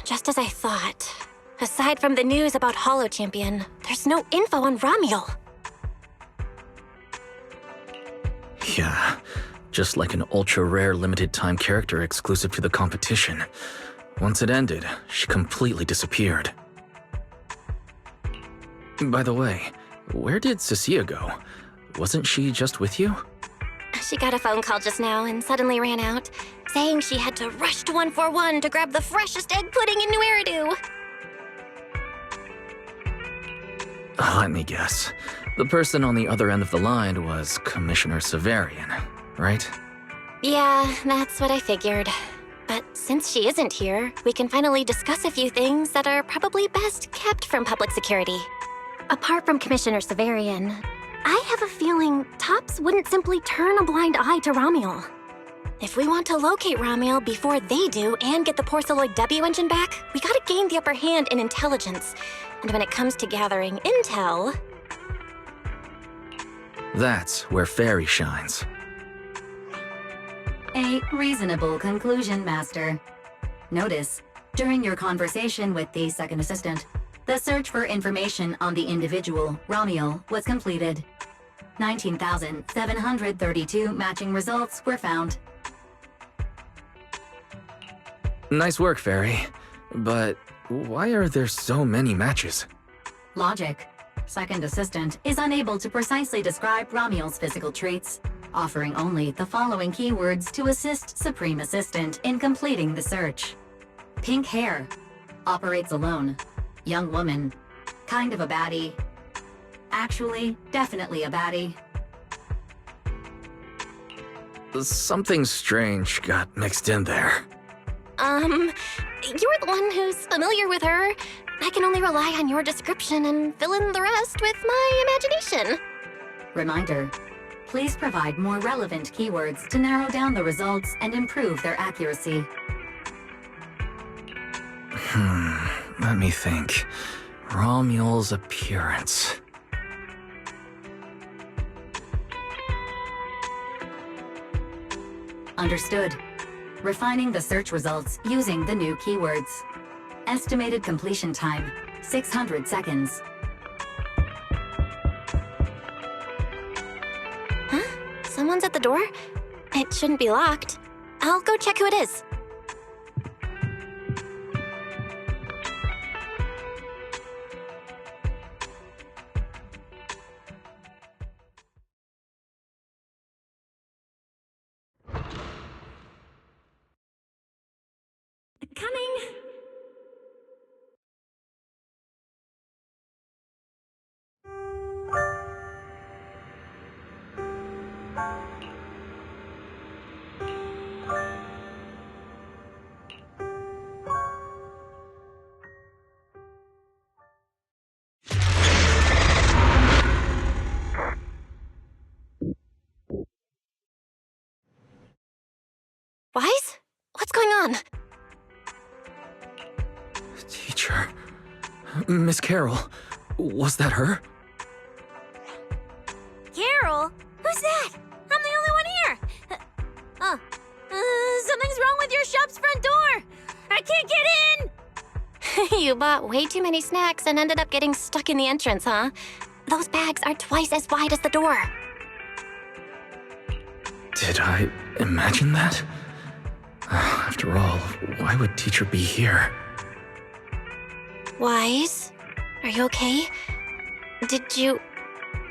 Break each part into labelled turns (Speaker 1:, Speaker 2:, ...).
Speaker 1: Just as I thought. Aside from the news about Holo Champion, there's no info on Ramielle.
Speaker 2: Yeah, just like an ultra-rare limited-time character exclusive to the competition. Once it ended, she completely disappeared. By the way, where did Cissia go? Wasn't she just with you?
Speaker 1: She got a phone call just now and suddenly ran out, saying she had to rush to 141 to grab the freshest egg pudding in New Eridu.
Speaker 2: Let me guess. The person on the other end of the line was Commissioner Severian, right?
Speaker 1: Yeah, that's what I figured. But since she isn't here, we can finally discuss a few things that are probably best kept from public security. Apart from Commissioner Severian, I have a feeling Tops wouldn't simply turn a blind eye to Ramielle. If we want to locate Ramielle before they do and get the Porceloid W engine back, we gotta gain the upper hand in intelligence. And when it comes to gathering intel...
Speaker 2: That's where Fairy shines.
Speaker 3: A reasonable conclusion, Master. Notice, during your conversation with the second assistant, the search for information on the individual, Ramielle, was completed. 19,732 matching results were found.
Speaker 2: Nice work, Fairy. But why are there so many matches?
Speaker 3: Logic. Second assistant is unable to precisely describe Ramielle's physical traits, offering only the following keywords to assist Supreme Assistant in completing the search. Pink hair. Operates alone. Young woman. Kind of a baddie. Actually, definitely a baddie.
Speaker 2: Something strange got mixed in there.
Speaker 1: You're the one who's familiar with her. I can only rely on your description and fill in the rest with my imagination.
Speaker 3: Reminder. Please provide more relevant keywords to narrow down the results and improve their accuracy.
Speaker 2: Let me think. Ramielle's appearance.
Speaker 3: Understood. Refining the search results using the new keywords. Estimated completion time, 600 seconds.
Speaker 1: Huh? Someone's at the door? It shouldn't be locked. I'll go check who it is. Coming! Wise? What's going on?
Speaker 2: Teacher. Miss Carroll. Was that her?
Speaker 1: Carol? Who's that? I'm the only one here! Something's wrong with your shop's front door! I can't get in! You bought way too many snacks and ended up getting stuck in the entrance, huh? Those bags are twice as wide as the door.
Speaker 2: Did I imagine that? After all, why would Teacher be here?
Speaker 1: Wise? Are you okay? Did you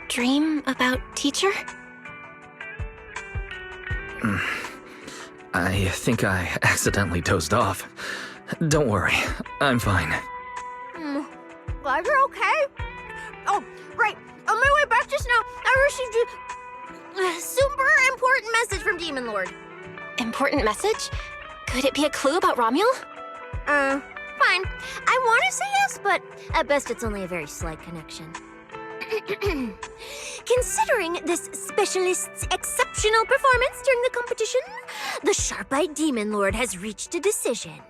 Speaker 1: dream about Teacher?
Speaker 2: I think I accidentally dozed off. Don't worry, I'm fine.
Speaker 1: Glad you're okay. Oh, right. On my way back just now, I received a super important message from Demon Lord. Important message? Could it be a clue about Ramielle? Fine. I want to say yes, but at best it's only a very slight connection.
Speaker 4: Considering this specialist's exceptional performance during the competition, the Sharp-Eyed Demon Lord has reached a decision,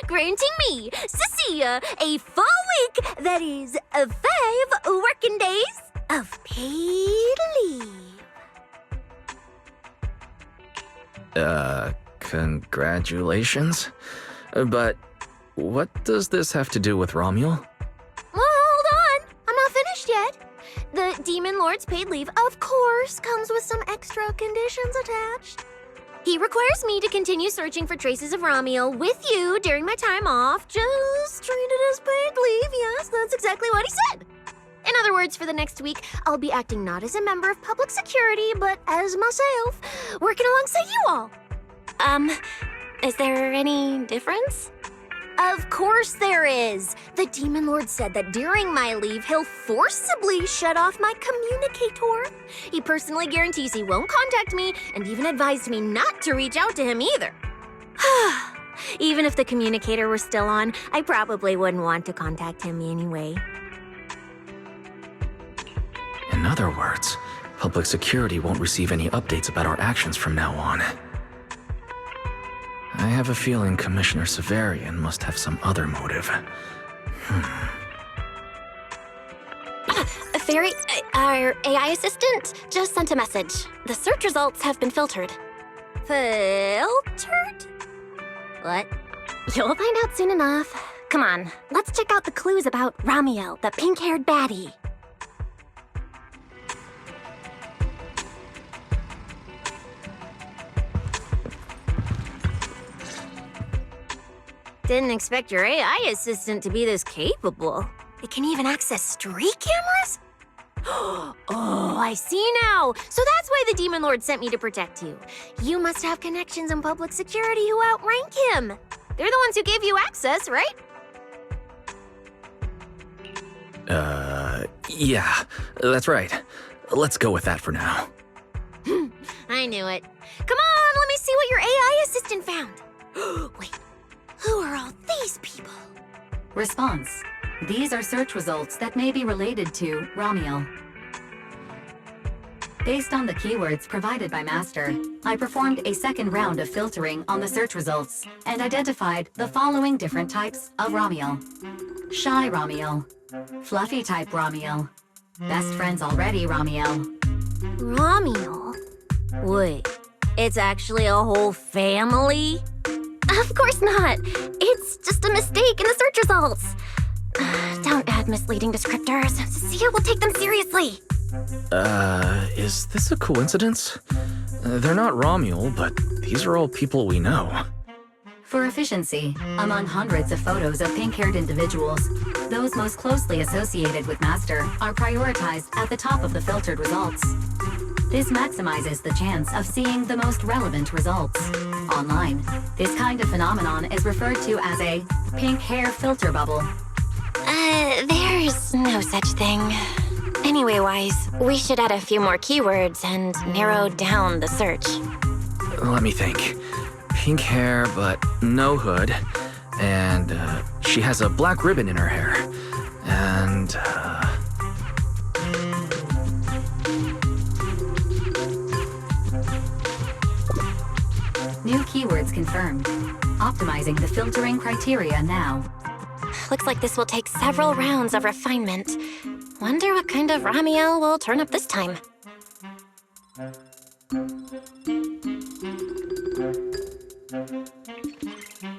Speaker 4: granting me, cissia, a full week, that is, 5 working days of paid leave.
Speaker 2: Congratulations? But what does this have to do with Ramielle?
Speaker 4: Well, hold on. I'm not finished yet. The Demon Lord's paid leave, of course, comes with some extra conditions attached. He requires me to continue searching for traces of Ramielle with you during my time off. Just treat it as paid leave. Yes, that's exactly what he said. In other words, for the next week, I'll be acting not as a member of public security, but as myself, working alongside you all.
Speaker 1: Is there any difference?
Speaker 4: Of course there is. The Demon Lord said that during my leave, he'll forcibly shut off my communicator. He personally guarantees he won't contact me and even advised me not to reach out to him either. Even if the communicator were still on, I probably wouldn't want to contact him anyway.
Speaker 2: In other words, public security won't receive any updates about our actions from now on. I have a feeling Commissioner Severian must have some other motive.
Speaker 1: Fairy, our AI assistant just sent a message. The search results have been filtered.
Speaker 4: Filtered? What?
Speaker 1: You'll find out soon enough. Come on, let's check out the clues about Ramielle, the pink-haired baddie.
Speaker 4: Didn't expect your AI assistant to be this capable. It can even access street cameras? Oh, I see now. So that's why the Demon Lord sent me to protect you. You must have connections in public security who outrank him. They're the ones who gave you access, right?
Speaker 2: Yeah, that's right. Let's go with that for now.
Speaker 4: I knew it. Come on, let me see what your AI assistant found. Wait, who are all these people?
Speaker 3: Response. These are search results that may be related to Ramielle. Based on the keywords provided by Master, I performed a second round of filtering on the search results and identified the following different types of Ramielle. Shy Ramielle, Fluffy type Ramielle, Best Friends Already Ramielle.
Speaker 4: Ramielle? Wait, it's actually a whole family?
Speaker 1: Of course not. It's just a mistake in the search results. Don't add misleading descriptors. Cissia will take them seriously.
Speaker 2: Is this a coincidence? They're not Ramielle, but these are all people we know.
Speaker 3: For efficiency, among hundreds of photos of pink-haired individuals, those most closely associated with Master are prioritized at the top of the filtered results. This maximizes the chance of seeing the most relevant results. Online, this kind of phenomenon is referred to as a pink hair filter bubble.
Speaker 1: There's no such thing. Anyway-wise, we should add a few more keywords and narrow down the search.
Speaker 2: Let me think. Pink hair, but no hood. And, she has a black ribbon in her hair. And,
Speaker 3: New keywords confirmed. Optimizing the filtering criteria now.
Speaker 1: Looks like this will take several rounds of refinement. Wonder what kind of Ramielle will turn up this time.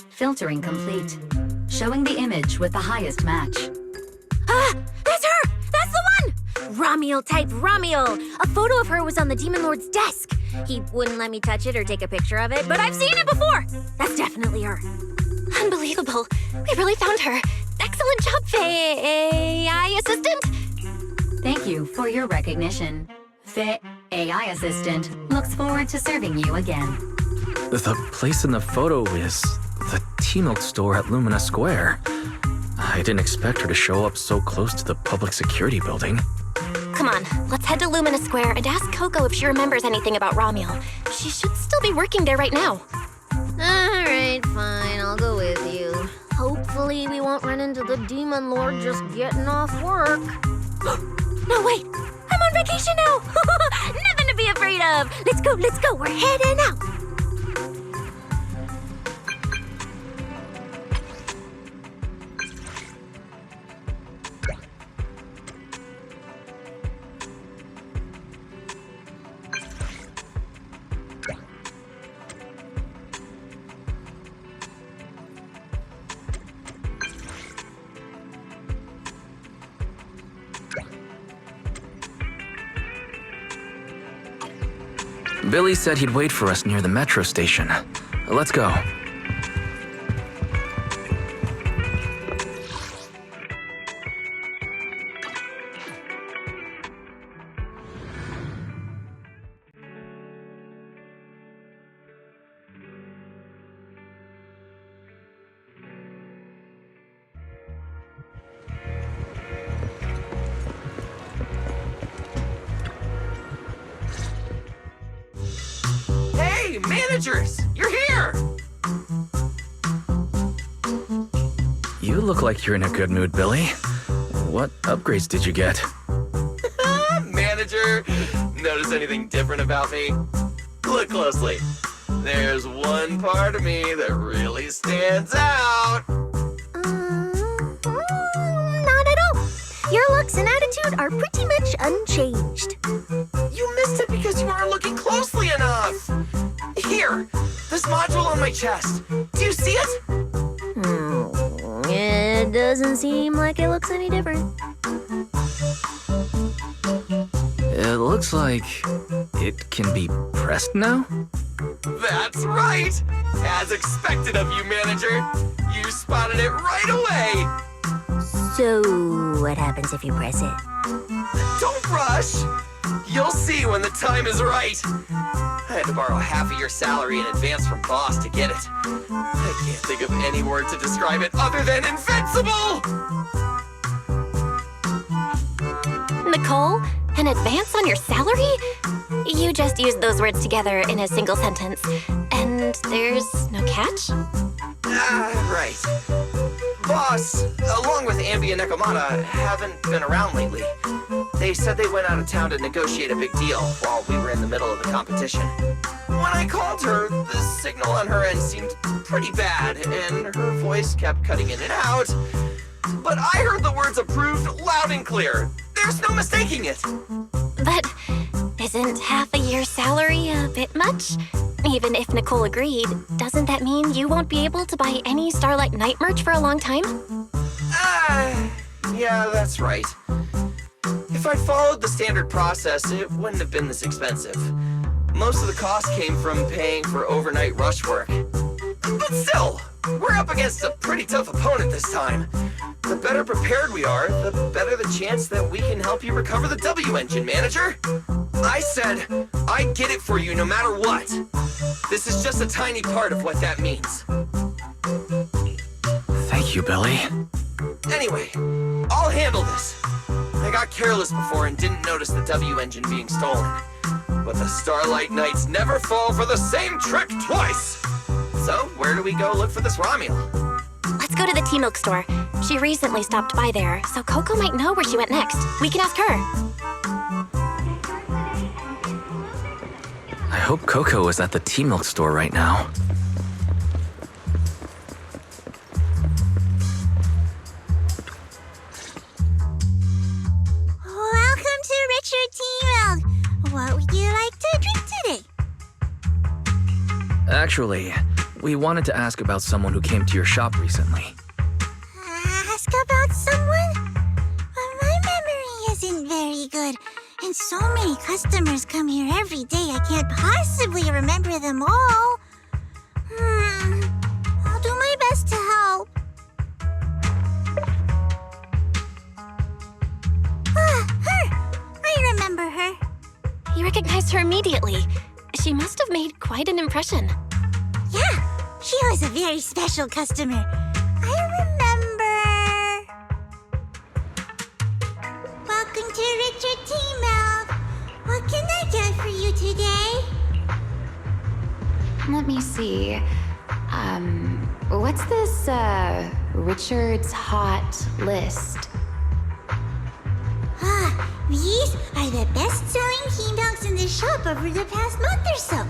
Speaker 3: Filtering complete. Showing the image with the highest match.
Speaker 4: Ah! That's her! That's the one! Ramielle type Ramielle! A photo of her was on the Demon Lord's desk. He wouldn't let me touch it or take a picture of it, but I've seen it before! That's definitely her.
Speaker 1: Unbelievable. We really found her. Excellent job, AI assistant.
Speaker 3: Thank you for your recognition. AI assistant looks forward to serving you again.
Speaker 2: the place in the photo is the T-Milk store at Lumina Square. I didn't expect her to show up so close to the public security building.
Speaker 1: Come on, let's head to Lumina Square and ask Coco if she remembers anything about Ramielle. She should still be working there right now.
Speaker 4: Alright, fine, I'll go with you. Hopefully we won't run into the Demon Lord just getting off work. No, wait. I'm on vacation now. Nothing to be afraid of. Let's go. We're heading out.
Speaker 2: Billy said he'd wait for us near the metro station. Let's go.
Speaker 5: Managers, you're here!
Speaker 2: You look like you're in a good mood, Billy. What upgrades did you get?
Speaker 5: Manager, notice anything different about me? Look closely. There's one part of me that really stands out.
Speaker 4: Not at all. Your looks and attitude are pretty much unchanged.
Speaker 5: You missed it because you aren't looking closely enough. Here, this module on my chest. Do you see it?
Speaker 4: It doesn't seem like it looks any different.
Speaker 2: It looks like it can be pressed now?
Speaker 5: That's right! As expected of you, Manager. You spotted it right away.
Speaker 4: So, what happens if you press it?
Speaker 5: Don't rush. You'll see when the time is right. I had to borrow half of your salary in advance from boss to get it. I can't think of any word to describe it other than invincible!
Speaker 1: Nicole, an advance on your salary? You just used those words together in a single sentence. And there's no catch?
Speaker 5: Right. Boss, along with Ambi and Nekomata, haven't been around lately. They said they went out of town to negotiate a big deal while we were in the middle of the competition. When I called her, the signal on her end seemed pretty bad, and her voice kept cutting in and out. But I heard the words approved loud and clear. There's no mistaking it.
Speaker 1: But isn't half a year's salary a bit much? Even if Nicole agreed, doesn't that mean you won't be able to buy any Starlight night merch for a long time?
Speaker 5: Yeah, that's right. If I'd followed the standard process, it wouldn't have been this expensive. Most of the cost came from paying for overnight rush work. But still, we're up against a pretty tough opponent this time. The better prepared we are, the better the chance that we can help you recover the W engine, Manager. I said, I'd get it for you no matter what. This is just a tiny part of what that means.
Speaker 2: Thank you, Billy.
Speaker 5: Anyway, I'll handle this. I got careless before and didn't notice the W engine being stolen. But the Starlight Knights never fall for the same trick twice! So, where do we go look for this Ramielle?
Speaker 1: Let's go to the tea milk store. She recently stopped by there, so Coco might know where she went next. We can ask her.
Speaker 2: I hope Coco is at the tea milk store right now.
Speaker 4: Welcome to Richard Tea Milk. What would you like to drink today?
Speaker 2: Actually, we wanted to ask about someone who came to your shop recently.
Speaker 4: Ask about someone? Well, my memory isn't very good, and so many customers come here every day I can't possibly remember them all. I'll do my best to help. Her! I remember her.
Speaker 1: You recognized her immediately. She must have made quite an impression.
Speaker 4: Yeah, she was a very special customer. I remember. Welcome to Richard Tea Milk. What can I get for you today?
Speaker 6: Let me see. What's this, Richard's Hot List?
Speaker 7: These are the best-selling tea milks in the shop over the past month or so.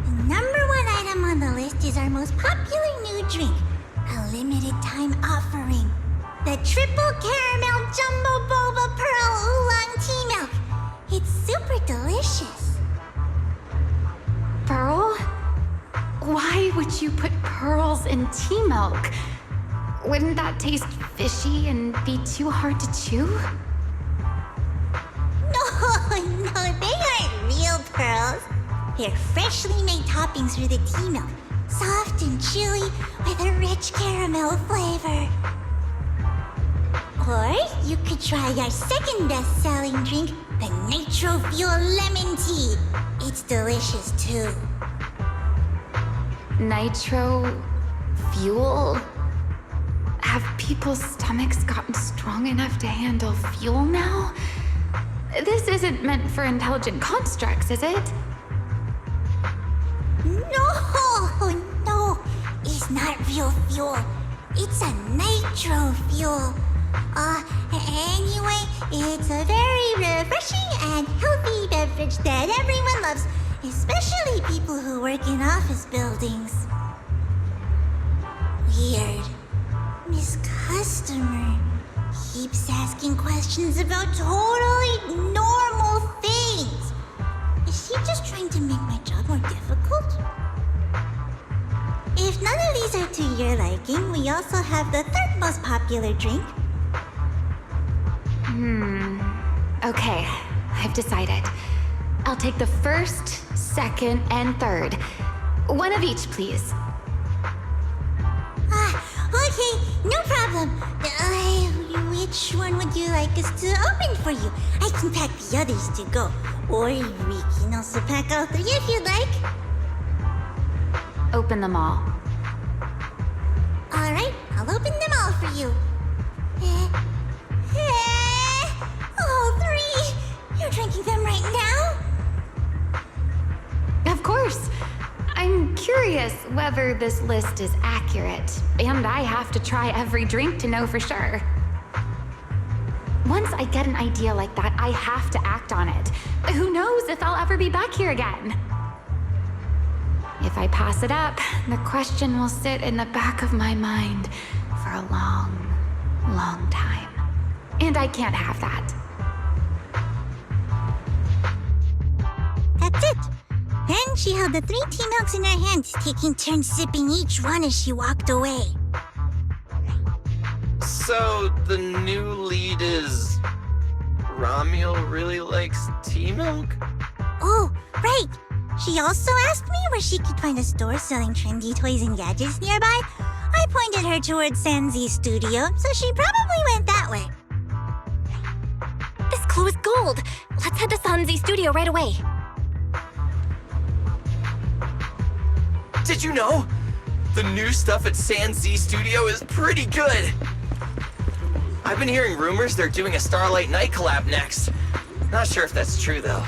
Speaker 7: The number one item on the list is our most popular new drink, a limited-time offering. The Triple Caramel Jumbo Boba Pearl Oolong Tea Milk. It's super delicious.
Speaker 6: Pearl? Why would you put pearls in tea milk? Wouldn't that taste fishy and be too hard to chew?
Speaker 7: No, they aren't real pearls. They're freshly made toppings for the tea milk. Soft and chewy with a rich caramel flavor. Or you could try our second best-selling drink, the Nitro Fuel Lemon Tea. It's delicious too.
Speaker 6: Nitro fuel? Have people's stomachs gotten strong enough to handle fuel now? This isn't meant for intelligent constructs, is it?
Speaker 7: No, it's not real fuel. It's a nitro fuel. Anyway, it's a very refreshing and healthy beverage that everyone loves, especially people who work in office buildings. Weird. This customer keeps asking questions about totally normal things. Is she just trying to make my job more difficult? If none of these are to your liking, we also have the third most popular drink.
Speaker 6: Okay, I've decided. I'll take the first, second, and third. One of each, please.
Speaker 7: Okay, no problem. Which one would you like us to open for you? I can pack the others to go. Or we can also pack all three if you'd like.
Speaker 6: Open them all.
Speaker 7: Alright, I'll open them all for you. All three! You're drinking them right now?
Speaker 6: Of course. I'm curious whether this list is accurate, and I have to try every drink to know for sure. Once I get an idea like that, I have to act on it. Who knows if I'll ever be back here again? If I pass it up, the question will sit in the back of my mind for a long, long time. And I can't have that.
Speaker 7: That's it. Then she held the 3 tea milks in her hands, taking turns sipping each one as she walked away.
Speaker 5: So, the new lead is... Ramielle really likes tea milk?
Speaker 7: Oh, right. She also asked me where she could find a store selling trendy toys and gadgets nearby. I pointed her towards Sanzi's studio, so she probably went that way.
Speaker 1: This clue is gold. Let's head to Sanzi's studio right away.
Speaker 5: Did you know? The new stuff at Sanzi's studio is pretty good. I've been hearing rumors they're doing a Starlight night collab next. Not sure if that's true, though.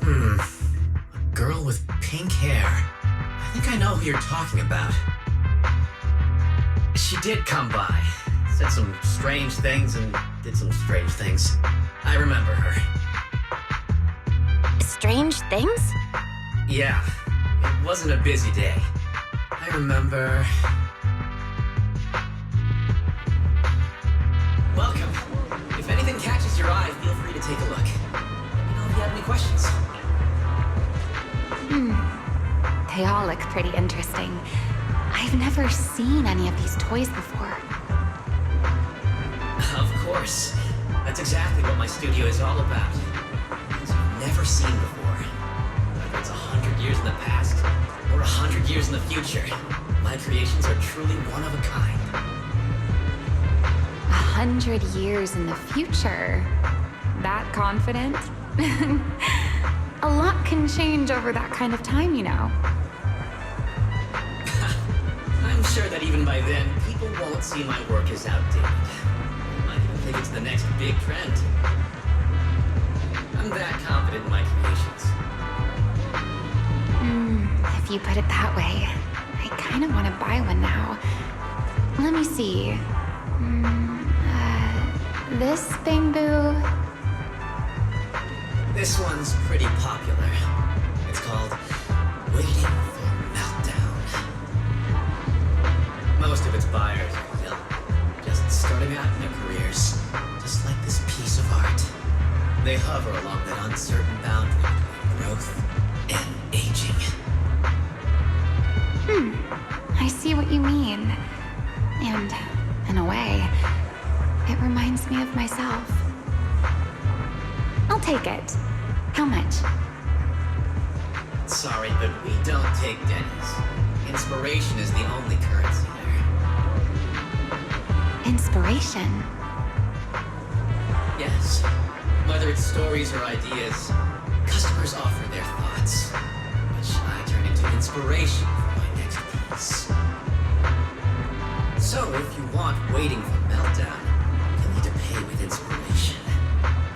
Speaker 2: A girl with pink hair. I think I know who you're talking about. She did come by. Said some strange things and did some strange things. I remember her.
Speaker 1: Strange things?
Speaker 2: Yeah, it wasn't a busy day. I remember... Welcome. If anything catches your eye, feel free to take a look. Let me know if you have any questions.
Speaker 6: They all look pretty interesting. I've never seen any of these toys before.
Speaker 2: Of course. That's exactly what my studio is all about. Things you've never seen before. Whether it's 100 years in the past or 100 years in the future, my creations are truly one of a kind.
Speaker 6: 100 years in the future? That confident? A lot can change over that kind of time, you know.
Speaker 2: I'm sure that even by then, people won't see my work as outdated. I even think it's the next big trend. I'm that confident in my creations.
Speaker 6: if you put it that way. I kind of want to buy one now. Let me see. This bamboo.
Speaker 2: This one's pretty popular. It's called Waiting for Meltdown. Most of its buyers are young, just starting out in their careers, just like this piece of art. They hover along that uncertain boundary between growth and aging.
Speaker 6: I see what you mean. And, in a way, it reminds me of myself. I'll take it. How much?
Speaker 2: Sorry, but we don't take pennies. Inspiration is the only currency there.
Speaker 6: Inspiration?
Speaker 2: Yes. Whether it's stories or ideas, customers offer their thoughts, which I turn into inspiration for my next piece. So if you want Waiting for Meltdown, you'll need to pay with inspiration.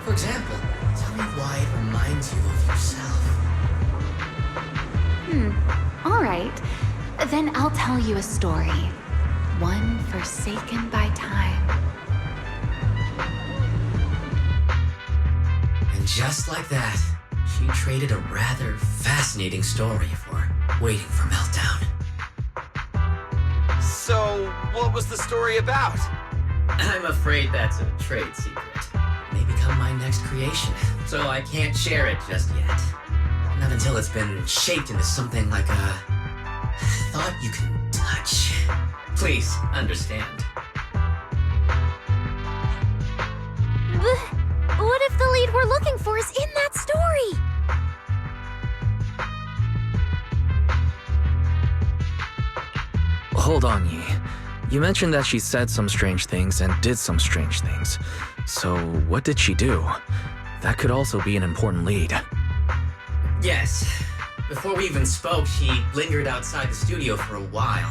Speaker 2: For example, tell me why it reminds you of yourself.
Speaker 6: All right. Then I'll tell you a story. One forsaken by time.
Speaker 2: And just like that, she traded a rather fascinating story for Waiting for Meltdown.
Speaker 5: So, what was the story about?
Speaker 2: I'm afraid that's a trade secret. It may become my next creation, so I can't share it just yet. Not until it's been shaped into something like a thought you can touch. Please understand.
Speaker 4: What if the lead we're looking for is in that story?
Speaker 8: Hold on, Yi. You mentioned that she said some strange things and did some strange things. So, what did she do? That could also be an important lead.
Speaker 2: Yes. Before we even spoke, she lingered outside the studio for a while,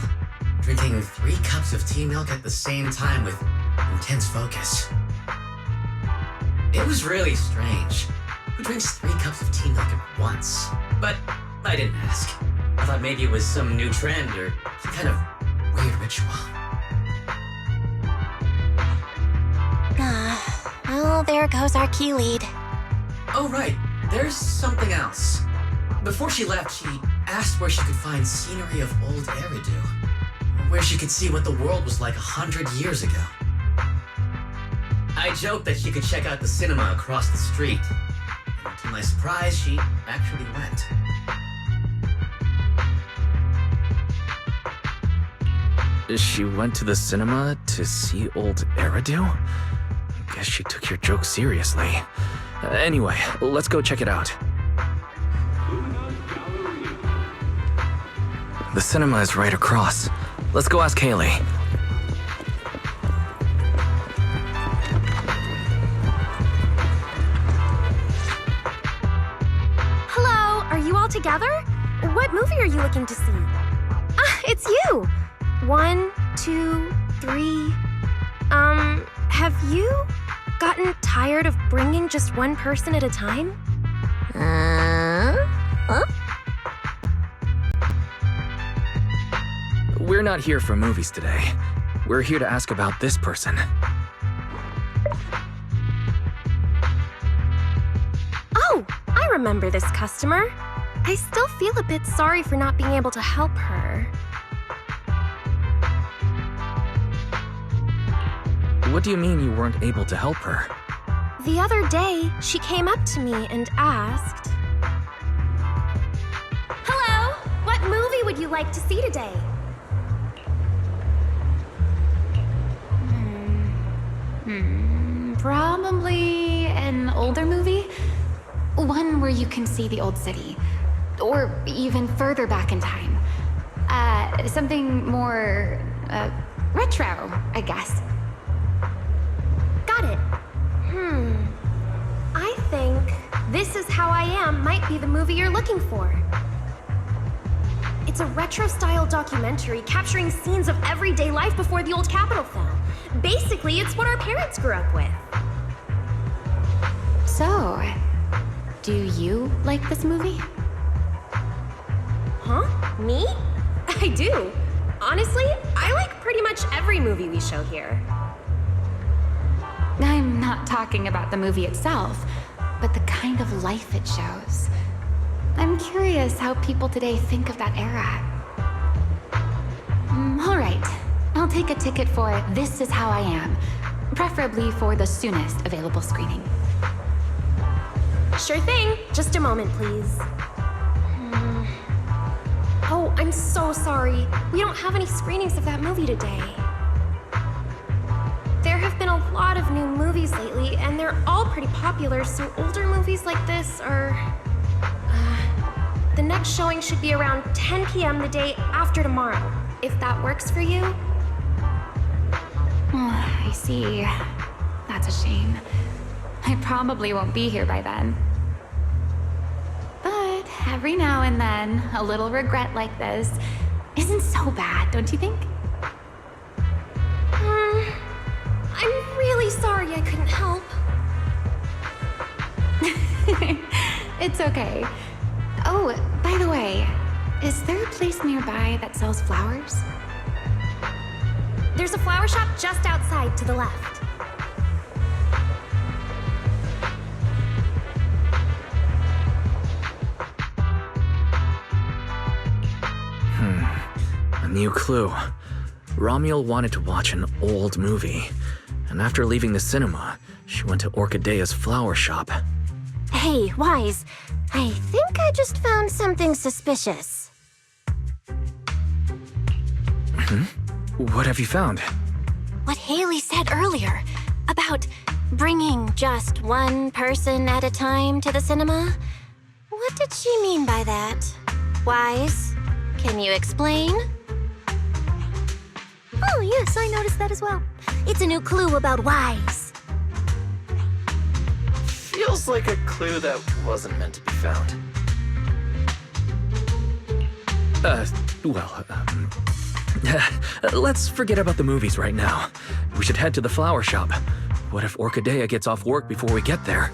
Speaker 2: drinking 3 cups of tea milk at the same time with intense focus. It was really strange. Who drinks 3 cups of tea milk at once? But I didn't ask. I thought maybe it was some new trend or some kind of weird ritual.
Speaker 1: Well, there goes our key lead.
Speaker 2: Oh, right. There's something else. Before she left, she asked where she could find scenery of old Eridu, where she could see what the world was like 100 years ago. I joked that she could check out the cinema across the street. And to my surprise, she actually went.
Speaker 8: She went to the cinema to see old Eridu? Guess she took your joke seriously. Anyway, let's go check it out. The cinema is right across. Let's go ask Haley.
Speaker 4: Hello, are you all together? What movie are you looking to see? Ah, it's you! 1, 2, 3. Have you gotten tired of bringing just one person at a time?
Speaker 8: We're not here for movies today. We're here to ask about this person.
Speaker 4: Oh, I remember this customer. I still feel a bit sorry for not being able to help her.
Speaker 8: What do you mean you weren't able to help her?
Speaker 4: The other day, she came up to me and asked, "Hello, what movie would you like to see today?"
Speaker 6: Probably an older movie. One where you can see the old city. Or even further back in time. Something more, retro, I guess.
Speaker 4: Got it. I think This Is How I Am might be the movie you're looking for. It's a retro-style documentary capturing scenes of everyday life before the old Capitol fell. Basically, it's what our parents grew up with.
Speaker 6: So, do you like this movie?
Speaker 4: Huh?
Speaker 9: Me? I do. Honestly, I like pretty much every movie we show here.
Speaker 6: I'm not talking about the movie itself, but the kind of life it shows. I'm curious how people today think of that era. All right, I'll take a ticket for This Is How I Am, preferably for the soonest available screening.
Speaker 9: Sure thing. Just a moment, please. Oh, I'm so sorry. We don't have any screenings of that movie today. There have been a lot of new movies lately, and they're all pretty popular, so older movies like this are... the next showing should be around 10 p.m. the day after tomorrow, if that works for you.
Speaker 6: I see. That's a shame. I probably won't be here by then. But every now and then, a little regret like this isn't so bad, don't you think?
Speaker 9: I'm really sorry I couldn't help.
Speaker 6: It's okay. Oh, by the way, is there a place nearby that sells flowers?
Speaker 9: There's a flower shop just outside to the left.
Speaker 8: A new clue. Ramielle wanted to watch an old movie, and after leaving the cinema, she went to Orchidea's flower shop.
Speaker 1: Hey, Wise, I think I just found something suspicious.
Speaker 8: What have you found?
Speaker 1: What Haley said earlier about bringing just one person at a time to the cinema. What did she mean by that? Wise, can you explain?
Speaker 4: Oh, yes, I noticed that as well. It's a new clue about Wise.
Speaker 5: Feels like a clue that wasn't meant to be found.
Speaker 8: Let's forget about the movies right now. We should head to the flower shop. What if Orchidea gets off work before we get there?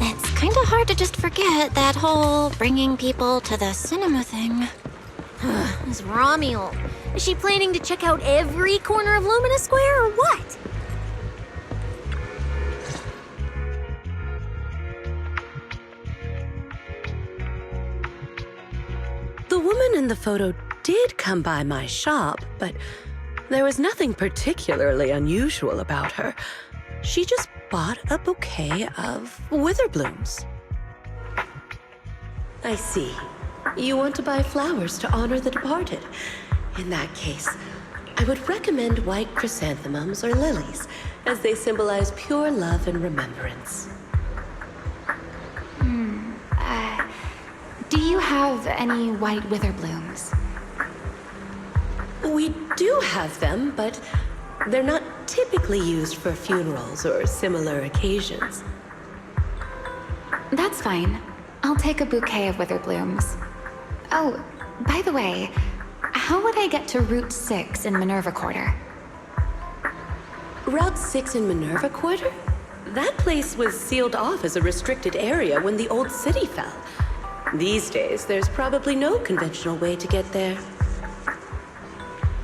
Speaker 1: It's kinda hard to just forget that whole bringing people to the cinema thing.
Speaker 4: Is Ramielle? Is she planning to check out every corner of Lumina Square or what?
Speaker 10: The woman in the photo did come by my shop, but there was nothing particularly unusual about her. She just bought a bouquet of wither blooms. I see. You want to buy flowers to honor the departed. In that case, I would recommend white chrysanthemums or lilies, as they symbolize pure love and remembrance.
Speaker 6: Do you have any white wither blooms?
Speaker 10: We do have them, but they're not typically used for funerals or similar occasions.
Speaker 6: That's fine. I'll take a bouquet of wither blooms. Oh, by the way, how would I get to Route 6 in Minerva Quarter?
Speaker 10: Route 6 in Minerva Quarter? That place was sealed off as a restricted area when the old city fell. These days, there's probably no conventional way to get there.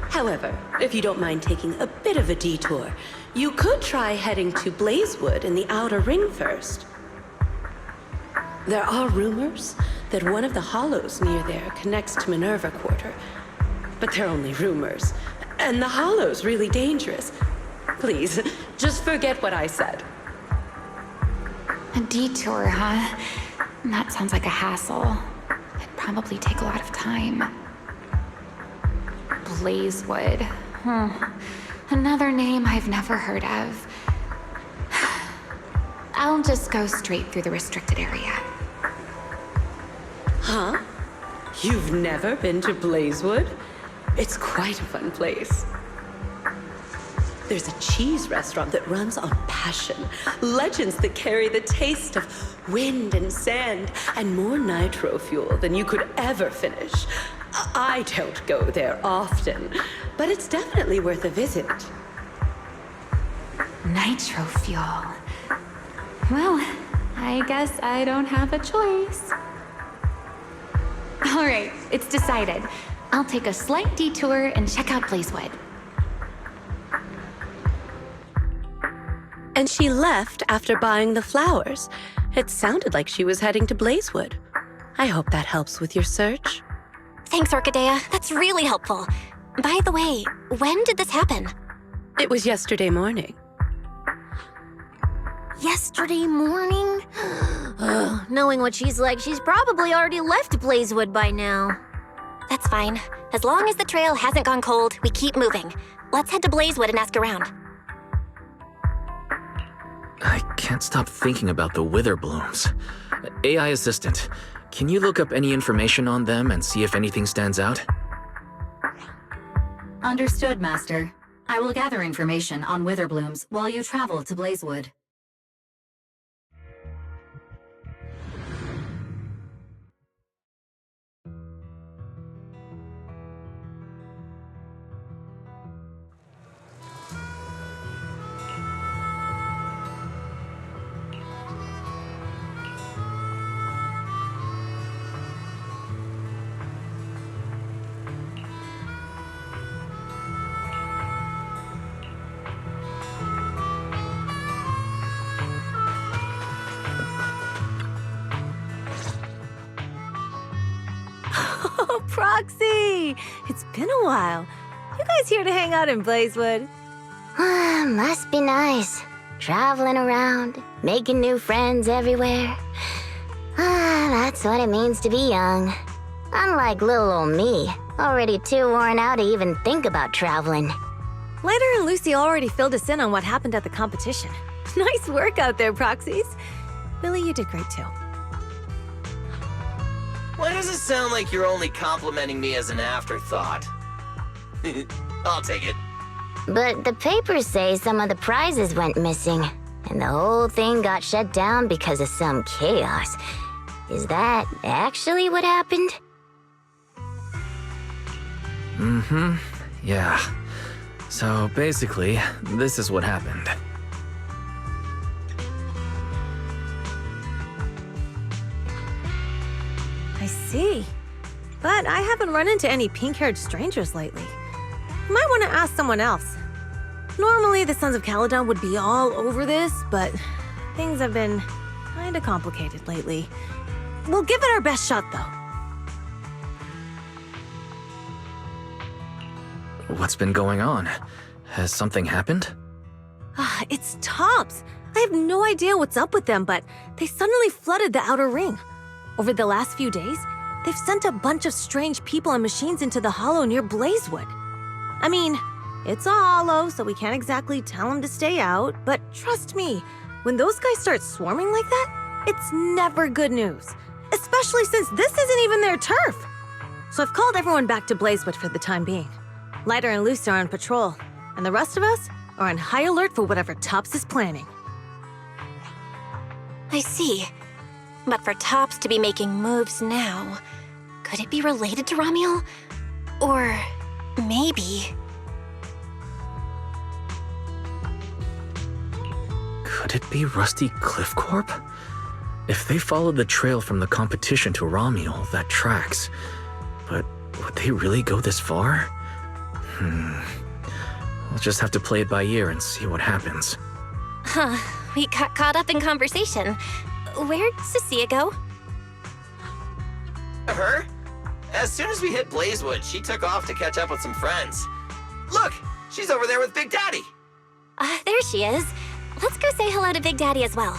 Speaker 10: However, if you don't mind taking a bit of a detour, you could try heading to Blazewood in the Outer Ring first. There are rumors that one of the hollows near there connects to Minerva Quarter. But they're only rumors, and the hollow's really dangerous. Please, just forget what I said.
Speaker 6: A detour, huh? That sounds like a hassle. It'd probably take a lot of time. Blazewood. Another name I've never heard of. I'll just go straight through the restricted area.
Speaker 10: Huh? You've never been to Blazewood? It's quite a fun place. There's a cheese restaurant that runs on passion. Legends that carry the taste of wind and sand and more nitro fuel than you could ever finish. I don't go there often, but it's definitely worth a visit.
Speaker 6: Nitro fuel. Well, I guess I don't have a choice. All right, it's decided. I'll take a slight detour and check out Blazewood.
Speaker 10: And she left after buying the flowers. It sounded like she was heading to Blazewood. I hope that helps with your search.
Speaker 1: Thanks, Orchidea. That's really helpful. By the way, when did this happen?
Speaker 10: It was yesterday morning.
Speaker 4: Yesterday morning? Ugh, knowing what she's like, she's probably already left Blazewood by now.
Speaker 1: That's fine. As long as the trail hasn't gone cold, we keep moving. Let's head to Blazewood and ask around.
Speaker 8: I can't stop thinking about the wither blooms. AI assistant, can you look up any information on them and see if anything stands out?
Speaker 3: Understood, Master. I will gather information on wither blooms while you travel to Blazewood.
Speaker 11: Oh, Proxy! It's been a while. You guys here to hang out in Blazewood?
Speaker 7: Must be nice. Traveling around, making new friends everywhere. That's what it means to be young. Unlike little old me, already too worn out to even think about traveling.
Speaker 11: Lighter and Lucy already filled us in on what happened at the competition. Nice work out there, Proxies. Billy, you did great too.
Speaker 5: Why does it sound like you're only complimenting me as an afterthought? I'll take it.
Speaker 7: But the papers say some of the prizes went missing, and the whole thing got shut down because of some chaos. Is that actually what happened?
Speaker 8: Mm-hmm. Yeah. So basically, this is what happened.
Speaker 11: I see. But I haven't run into any pink-haired strangers lately. You might want to ask someone else. Normally, the Sons of Caledon would be all over this, but things have been kinda complicated lately. We'll give it our best shot, though.
Speaker 8: What's been going on? Has something happened?
Speaker 11: It's Tops. I have no idea what's up with them, but they suddenly flooded the outer ring. Over the last few days, they've sent a bunch of strange people and machines into the hollow near Blazewood. I mean, it's a hollow, so we can't exactly tell them to stay out, but trust me, when those guys start swarming like that, it's never good news. Especially since this isn't even their turf. So I've called everyone back to Blazewood for the time being. Lighter and Lucy are on patrol, and the rest of us are on high alert for whatever Tops is planning.
Speaker 1: I see. But for Tops to be making moves now, could it be related to Ramielle? Or maybe...
Speaker 8: Could it be Rusty Cliff Corp? If they followed the trail from the competition to Ramielle, that tracks. But would they really go this far? We'll just have to play it by ear and see what happens.
Speaker 1: Huh, we got caught up in conversation. Where'd Cissia go?
Speaker 5: Her? As soon as we hit Blazewood, she took off to catch up with some friends. Look, she's over there with Big Daddy.
Speaker 1: There she is. Let's go say hello to Big Daddy as well.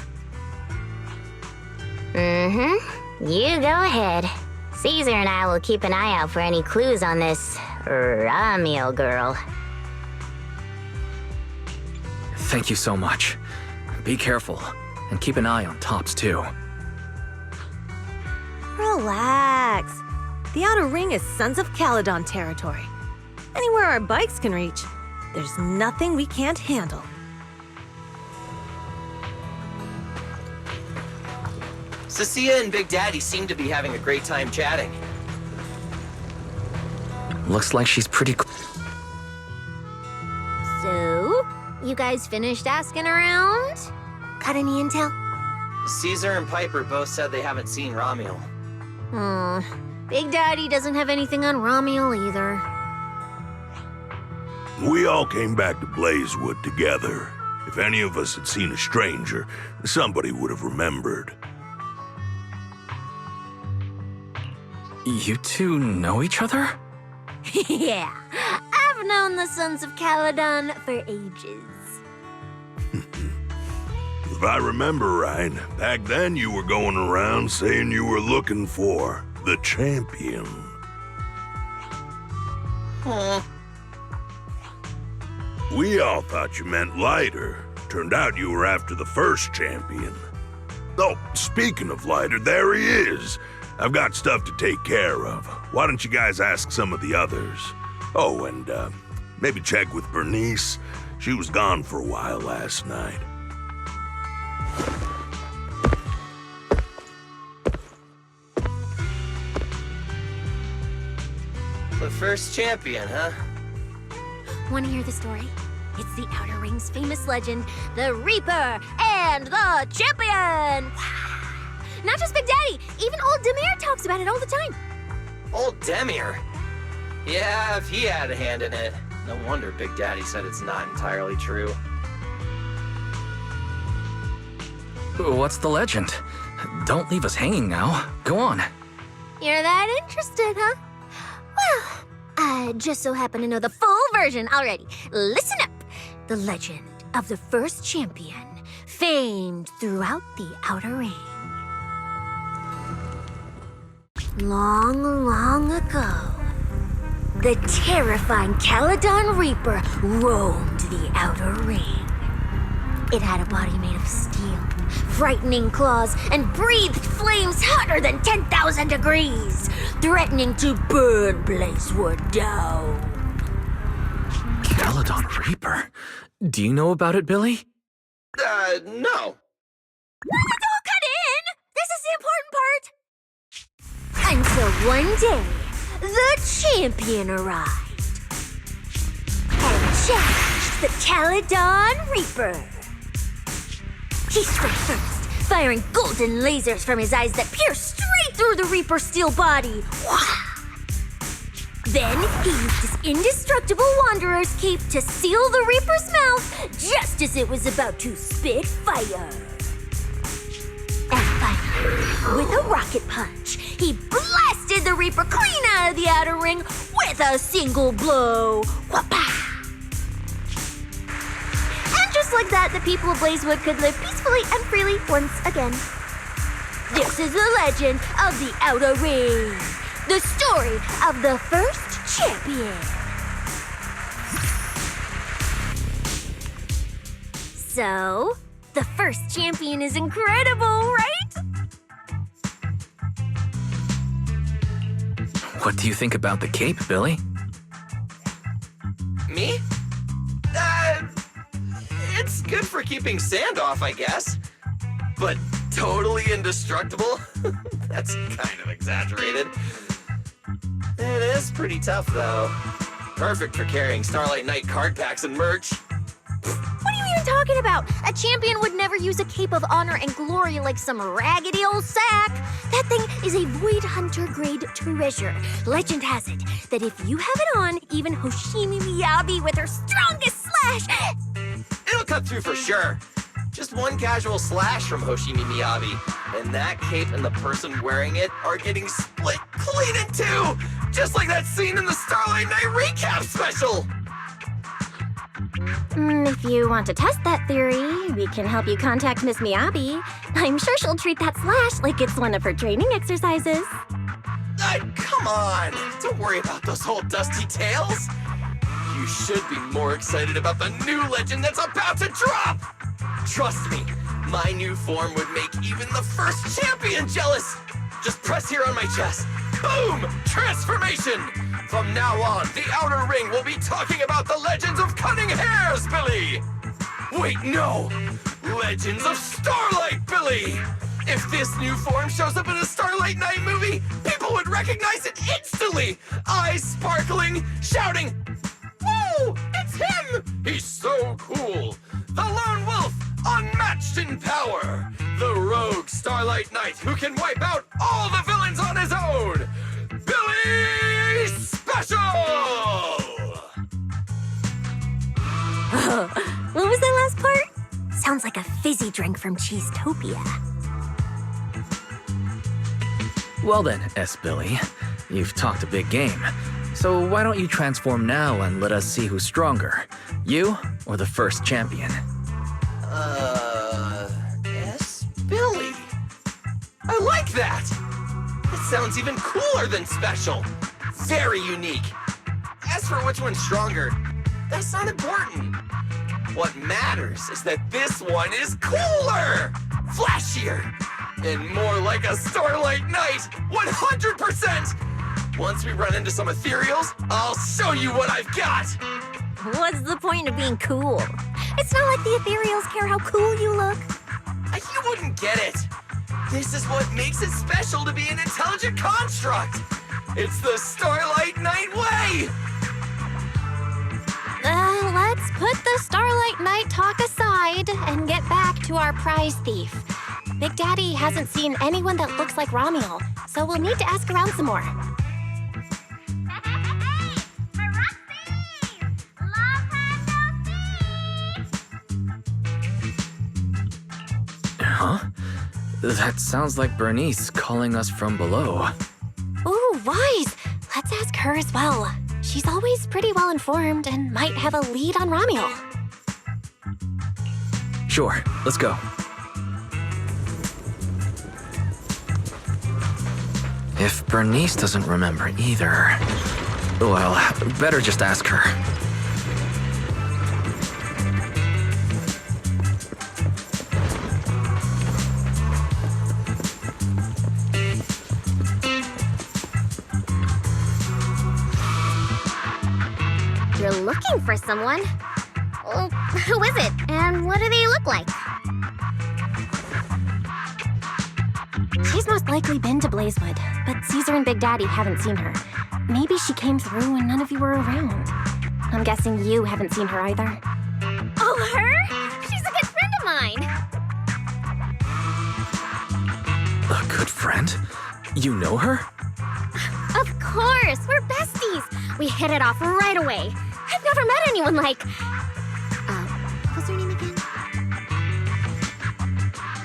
Speaker 7: You go ahead. Caesar and I will keep an eye out for any clues on this Ramielle girl.
Speaker 8: Thank you so much. Be careful, and keep an eye on Tops too.
Speaker 11: Relax. The outer ring is Sons of Caledon territory. Anywhere our bikes can reach, there's nothing we can't handle.
Speaker 5: Cissia and Big Daddy seem to be having a great time chatting.
Speaker 8: Looks like she's pretty
Speaker 4: So, you guys finished asking around? Got any intel?
Speaker 5: Caesar and Piper both said they haven't seen Ramielle.
Speaker 4: Big Daddy doesn't have anything on Ramielle either.
Speaker 12: We all came back to Blazewood together. If any of us had seen a stranger, somebody would have remembered.
Speaker 8: You two know each other?
Speaker 4: Yeah, I've known the Sons of Caledon for ages.
Speaker 12: If I remember right, back then you were going around saying you were looking for the champion.
Speaker 5: Huh.
Speaker 12: We all thought you meant lighter. Turned out you were after the first champion. Oh, speaking of lighter, there he is. I've got stuff to take care of. Why don't you guys ask some of the others? Oh, and maybe check with Bernice. She was gone for a while last night.
Speaker 5: The first champion, huh?
Speaker 4: Want to hear the story? It's the Outer Ring's famous legend, the Reaper and the Champion! Not just Big Daddy, even old Demir talks about it all the time.
Speaker 5: Old Demir? Yeah, if he had a hand in it. No wonder Big Daddy said it's not entirely true.
Speaker 8: What's the legend? Don't leave us hanging now. Go on.
Speaker 4: You're that interested, huh? Well, I just so happen to know the full version already. Listen up. The legend of the first champion, famed throughout the Outer Ring. Long, long ago, the terrifying Caledon Reaper roamed the Outer Ring. It had a body made of steel, frightening claws, and breathed flames hotter than 10,000 degrees, threatening to burn Blazewood down.
Speaker 8: Caledon Reaper? Do you know about it, Billy?
Speaker 5: No.
Speaker 4: Don't cut in! This is the important part! Until one day, the champion arrived and challenged the Caledon Reaper. He struck first, firing golden lasers from his eyes that pierced straight through the Reaper's steel body. Then he used his indestructible Wanderer's cape to seal the Reaper's mouth just as it was about to spit fire. And finally, with a rocket punch, he blasted the Reaper clean out of the Outer Ring with a single blow. Whapa! And just like that, the people of Blazewood could live peacefully and freely once again. This is the legend of the Outer Ring. The story of the first champion. So, the first champion is incredible, right?
Speaker 8: What do you think about the cape, Billy?
Speaker 5: Me? It's good for keeping sand off, I guess. But totally indestructible? That's kind of exaggerated. It is pretty tough, though. Perfect for carrying Starlight Night card packs and merch.
Speaker 4: What are you even talking about? A champion would never use a cape of honor and glory like some raggedy old sack. That thing is a Void Hunter grade treasure. Legend has it that if you have it on, even Hoshimi Miyabi with her strongest slash...
Speaker 5: It'll cut through for sure. Just one casual slash from Hoshimi Miyabi, and that cape and the person wearing it are getting split clean in two! Just like that scene in the Starlight Night recap special!
Speaker 1: If you want to test that theory, we can help you contact Miss Miyabi. I'm sure she'll treat that slash like it's one of her training exercises.
Speaker 5: Come on! Don't worry about those old dusty tales! You should be more excited about the new legend that's about to drop! Trust me, my new form would make even the first champion jealous! Just press here on my chest. Boom! Transformation! From now on, the Outer Ring will be talking about the legends of cunning hairs, Billy! Wait, no! Legends of Starlight, Billy! If this new form shows up in a Starlight Night movie, people would recognize it instantly! Eyes sparkling, shouting, "Whoa! It's him! He's so cool! The Lone Wolf, unmatched in power! The rogue Starlight Knight who can wipe out all the villains on his own!
Speaker 4: Sounds like a fizzy drink from Cheesetopia.
Speaker 8: Well then, S. Billy, you've talked a big game. So why don't you transform now and let us see who's stronger? You or the first champion?
Speaker 5: S. Billy. I like that! It sounds even cooler than special. Very unique. As for which one's stronger, that's not important. What matters is that this one is cooler, flashier, and more like a Starlight night, 100%! Once we run into some ethereals, I'll show you what I've got!
Speaker 4: What's the point of being cool? It's not like the ethereals care how cool you look.
Speaker 5: You wouldn't get it. This is what makes it special to be an intelligent construct. It's the Starlight Night way!
Speaker 1: Let's put the Starlight Night talk aside and get back to our prize thief. Big Daddy hasn't seen anyone that looks like Ramielle, so we'll need to ask around some more.
Speaker 8: Huh? That sounds like Bernice calling us from below.
Speaker 1: Ooh, wise! Let's ask her as well. She's always pretty well informed and might have a lead on Ramielle.
Speaker 8: Sure, let's go. If Bernice doesn't remember either, well, better just ask her.
Speaker 4: You're looking for someone? Well, who is it, and what do they look like?
Speaker 1: She's most likely been to Blazewood, but Caesar and Big Daddy haven't seen her. Maybe she came through when none of you were around. I'm guessing you haven't seen her either.
Speaker 4: Oh, her? She's a good friend of mine.
Speaker 8: A good friend? You know her?
Speaker 4: Of course, we're besties. We hit it off right away. I've never met anyone like... what's her name again?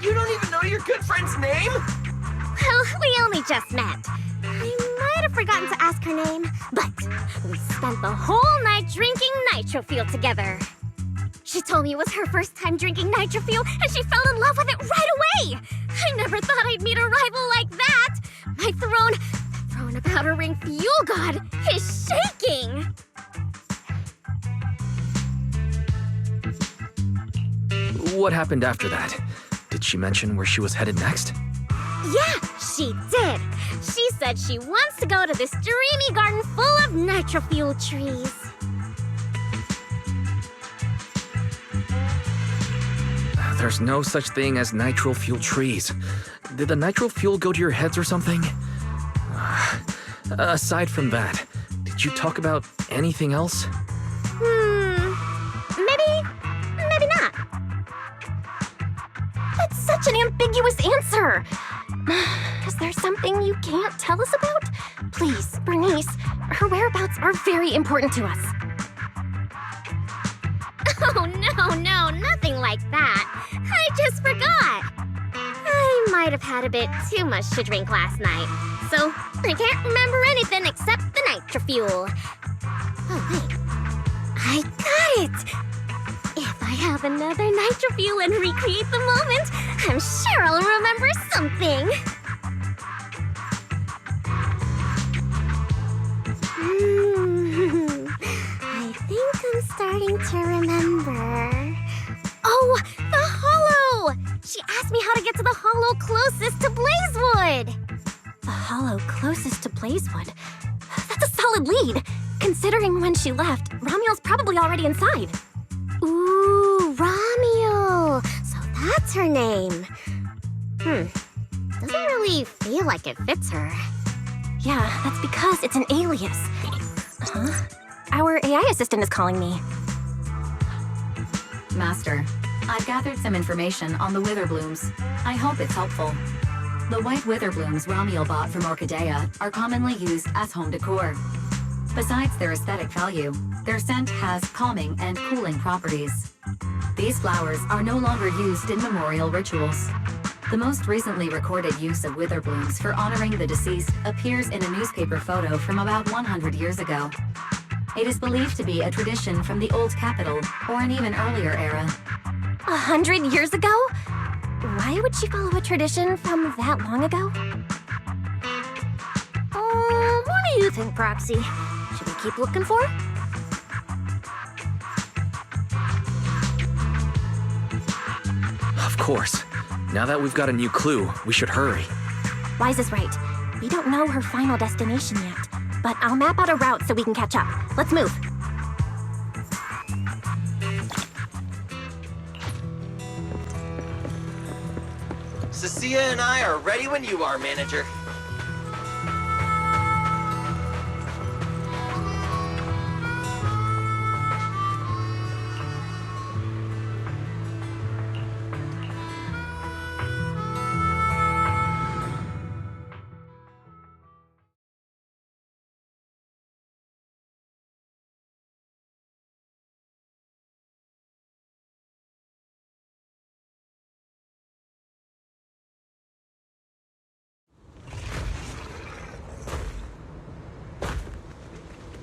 Speaker 5: You don't even know your good friend's name?
Speaker 4: Well, we only just met. I might have forgotten to ask her name, but we spent the whole night drinking Nitrofuel together. She told me it was her first time drinking Nitrofuel, and she fell in love with it right away. I never thought I'd meet a rival like that. My throne of outer ring fuel god is shaking.
Speaker 8: What happened after that? Did she mention where she was headed next?
Speaker 4: Yeah, she did. She said she wants to go to this dreamy garden full of Nitrofuel trees.
Speaker 8: There's no such thing as nitro fuel trees. Did the nitro fuel go to your heads or something? Aside from that, did you talk about anything else?
Speaker 4: Maybe not.
Speaker 1: That's such an ambiguous answer. Is there something you can't tell us about? Please, Bernice, her whereabouts are very important to us.
Speaker 4: Oh, no, nothing like that. I just forgot. I might have had a bit too much to drink last night, so I can't remember anything except the Nitrofuel. Oh, wait. I got it! If I have another Nitrofuel and recreate the moment, I'm sure I'll remember something. I think I'm starting to remember. Oh, the hollow! She asked me how to get to the hollow closest to Blazewood.
Speaker 1: The hollow closest to Blazewood? That's a solid lead. Considering when she left, Ramielle's probably already inside.
Speaker 4: Ooh, Ramielle. So that's her name. Doesn't really feel like it fits her.
Speaker 1: Yeah, that's because it's an alias. Huh? Our AI assistant is calling me.
Speaker 3: Master, I've gathered some information on the wither blooms. I hope it's helpful. The white wither blooms Ramielle bought from Orchidea are commonly used as home decor. Besides their aesthetic value, their scent has calming and cooling properties. These flowers are no longer used in memorial rituals. The most recently recorded use of wither blooms for honoring the deceased appears in a newspaper photo from about 100 years ago. It is believed to be a tradition from the Old Capital or an even earlier era.
Speaker 4: 100 years ago? Why would she follow a tradition from that long ago? What do you think, Proxy? Should we keep looking for her?
Speaker 8: Of course. Now that we've got a new clue, we should hurry.
Speaker 4: Wise is right. We don't know her final destination yet, but I'll map out a route so we can catch up. Let's move.
Speaker 5: Cissia and I are ready when you are, Manager.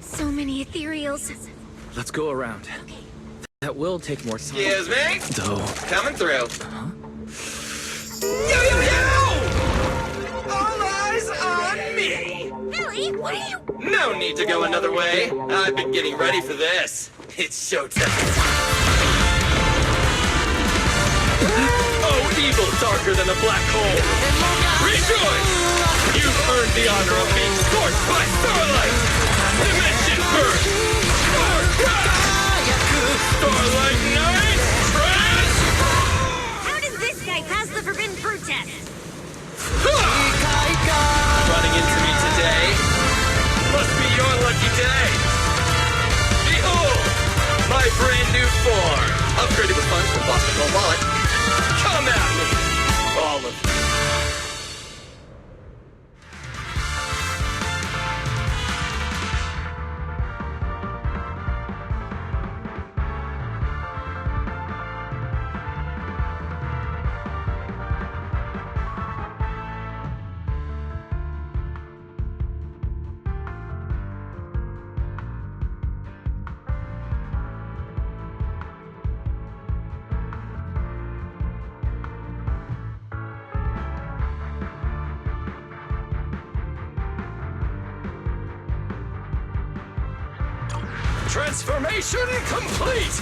Speaker 4: So many ethereals.
Speaker 8: Let's go around. That will take more time.
Speaker 5: Excuse me?
Speaker 8: Though.
Speaker 5: Coming through. Yo, yo, yo! All eyes on me!
Speaker 4: Billy, what are you...
Speaker 5: No need to go another way. I've been getting ready for this. It's showtime. Oh, evil darker than a black hole. Rejoice! You've earned the honor of being scorched by Starlight! Dimension Burst! Starlight Night! Trash!
Speaker 4: How does this guy pass the forbidden fruit test?
Speaker 5: Running into me today? Must be your lucky day. Behold! My brand new form! Upgraded with funds from Boston Gold Wallet. Come at me! All of you. Transformation complete!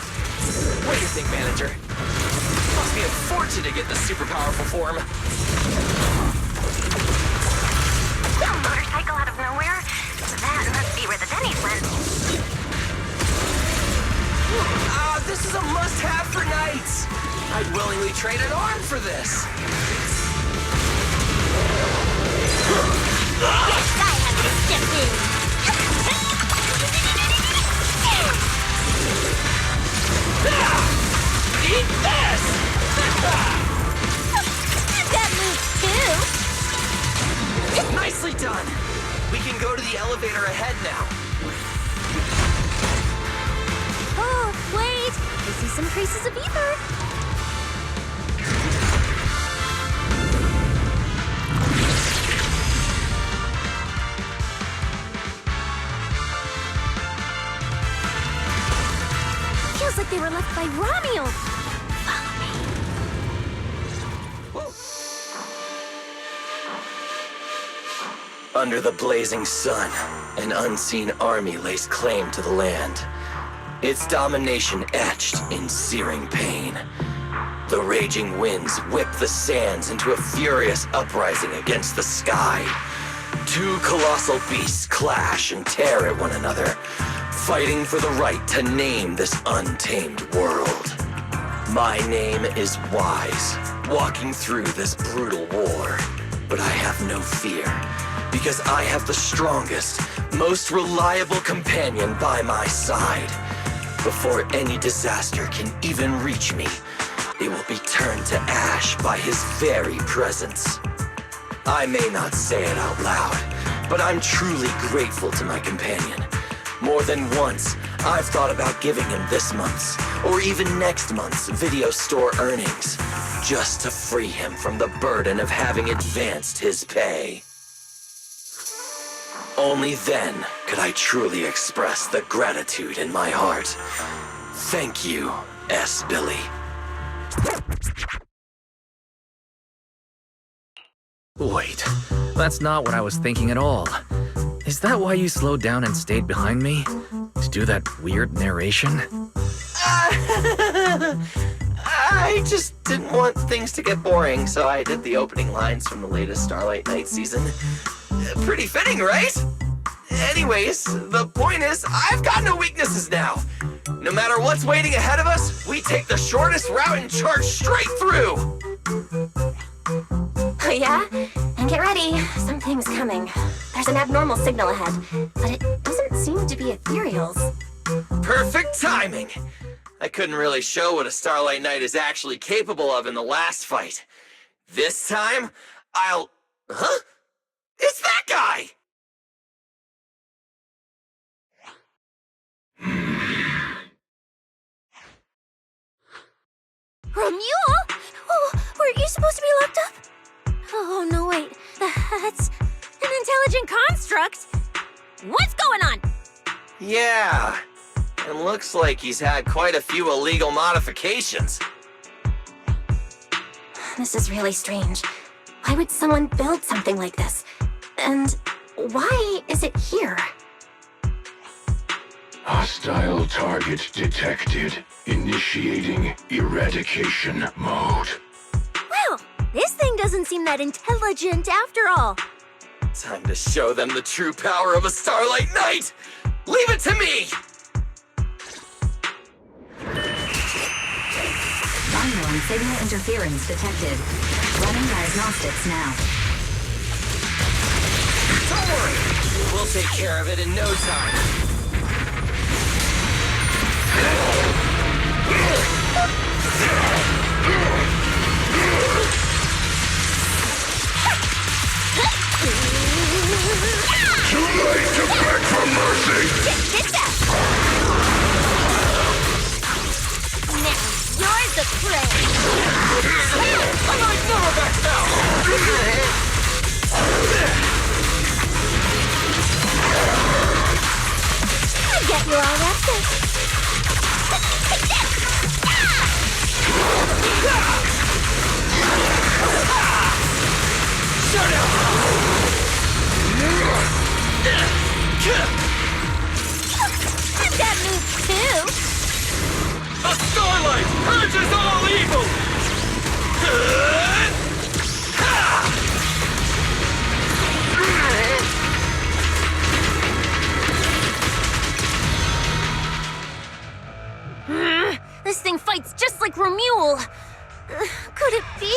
Speaker 5: What do you think, Manager? Must be a fortune to get this super powerful form.
Speaker 4: Motorcycle out of nowhere? That must be where the Denny's went.
Speaker 5: This is a must-have for nights. I'd willingly trade an arm for this.
Speaker 4: Yes, I have to step in.
Speaker 5: Eat this!
Speaker 4: I've got moves too.
Speaker 5: Nicely done. We can go to the elevator ahead now.
Speaker 4: Oh, wait. I see some traces of ether. Feels like they were left by Ramielle. Follow me.
Speaker 5: Under the blazing sun, an unseen army lays claim to the land. Its domination etched in searing pain. The raging winds whip the sands into a furious uprising against the sky. Two colossal beasts clash and tear at one another, fighting for the right to name this untamed world. My name is Wise, walking through this brutal war. But I have no fear, because I have the strongest, most reliable companion by my side. Before any disaster can even reach me, it will be turned to ash by his very presence. I may not say it out loud, but I'm truly grateful to my companion. More than once, I've thought about giving him this month's, or even next month's, video store earnings, just to free him from the burden of having advanced his pay. Only then could I truly express the gratitude in my heart. Thank you, S. Billy.
Speaker 8: Wait, that's not what I was thinking at all. Is that why you slowed down and stayed behind me? To do that weird narration?
Speaker 5: I just didn't want things to get boring, so I did the opening lines from the latest Starlight Night season. Pretty fitting, right? Anyways, the point is, I've got no weaknesses now. No matter what's waiting ahead of us, we take the shortest route and charge straight through!
Speaker 1: Oh yeah? And get ready, something's coming. There's an abnormal signal ahead, but it doesn't seem to be ethereals.
Speaker 5: Perfect timing! I couldn't really show what a Starlight Knight is actually capable of in the last fight. This time, I'll... Huh? It's that guy!
Speaker 4: Ramielle? Oh, weren't you supposed to be locked up? Oh, no, wait. That's an intelligent construct. What's going on?
Speaker 5: Yeah. And looks like he's had quite a few illegal modifications.
Speaker 1: This is really strange. Why would someone build something like this? And why is it here?
Speaker 13: Hostile target detected. Initiating eradication mode.
Speaker 4: Well, this thing doesn't seem that intelligent after all.
Speaker 5: Time to show them the true power of a Starlight Knight! Leave it to me!
Speaker 3: Unknown signal interference detected. Running diagnostics now.
Speaker 5: Don't worry! We'll take care of it in no time.
Speaker 13: Too late to beg for mercy!
Speaker 4: Get that! Now, you're the prey!
Speaker 5: I'm like never back down!
Speaker 4: I get you're all wrapped up.
Speaker 5: Shut up!
Speaker 4: That moves too.
Speaker 5: A Starlight purges all evil!
Speaker 4: This thing fights just like Ramielle. Could it be?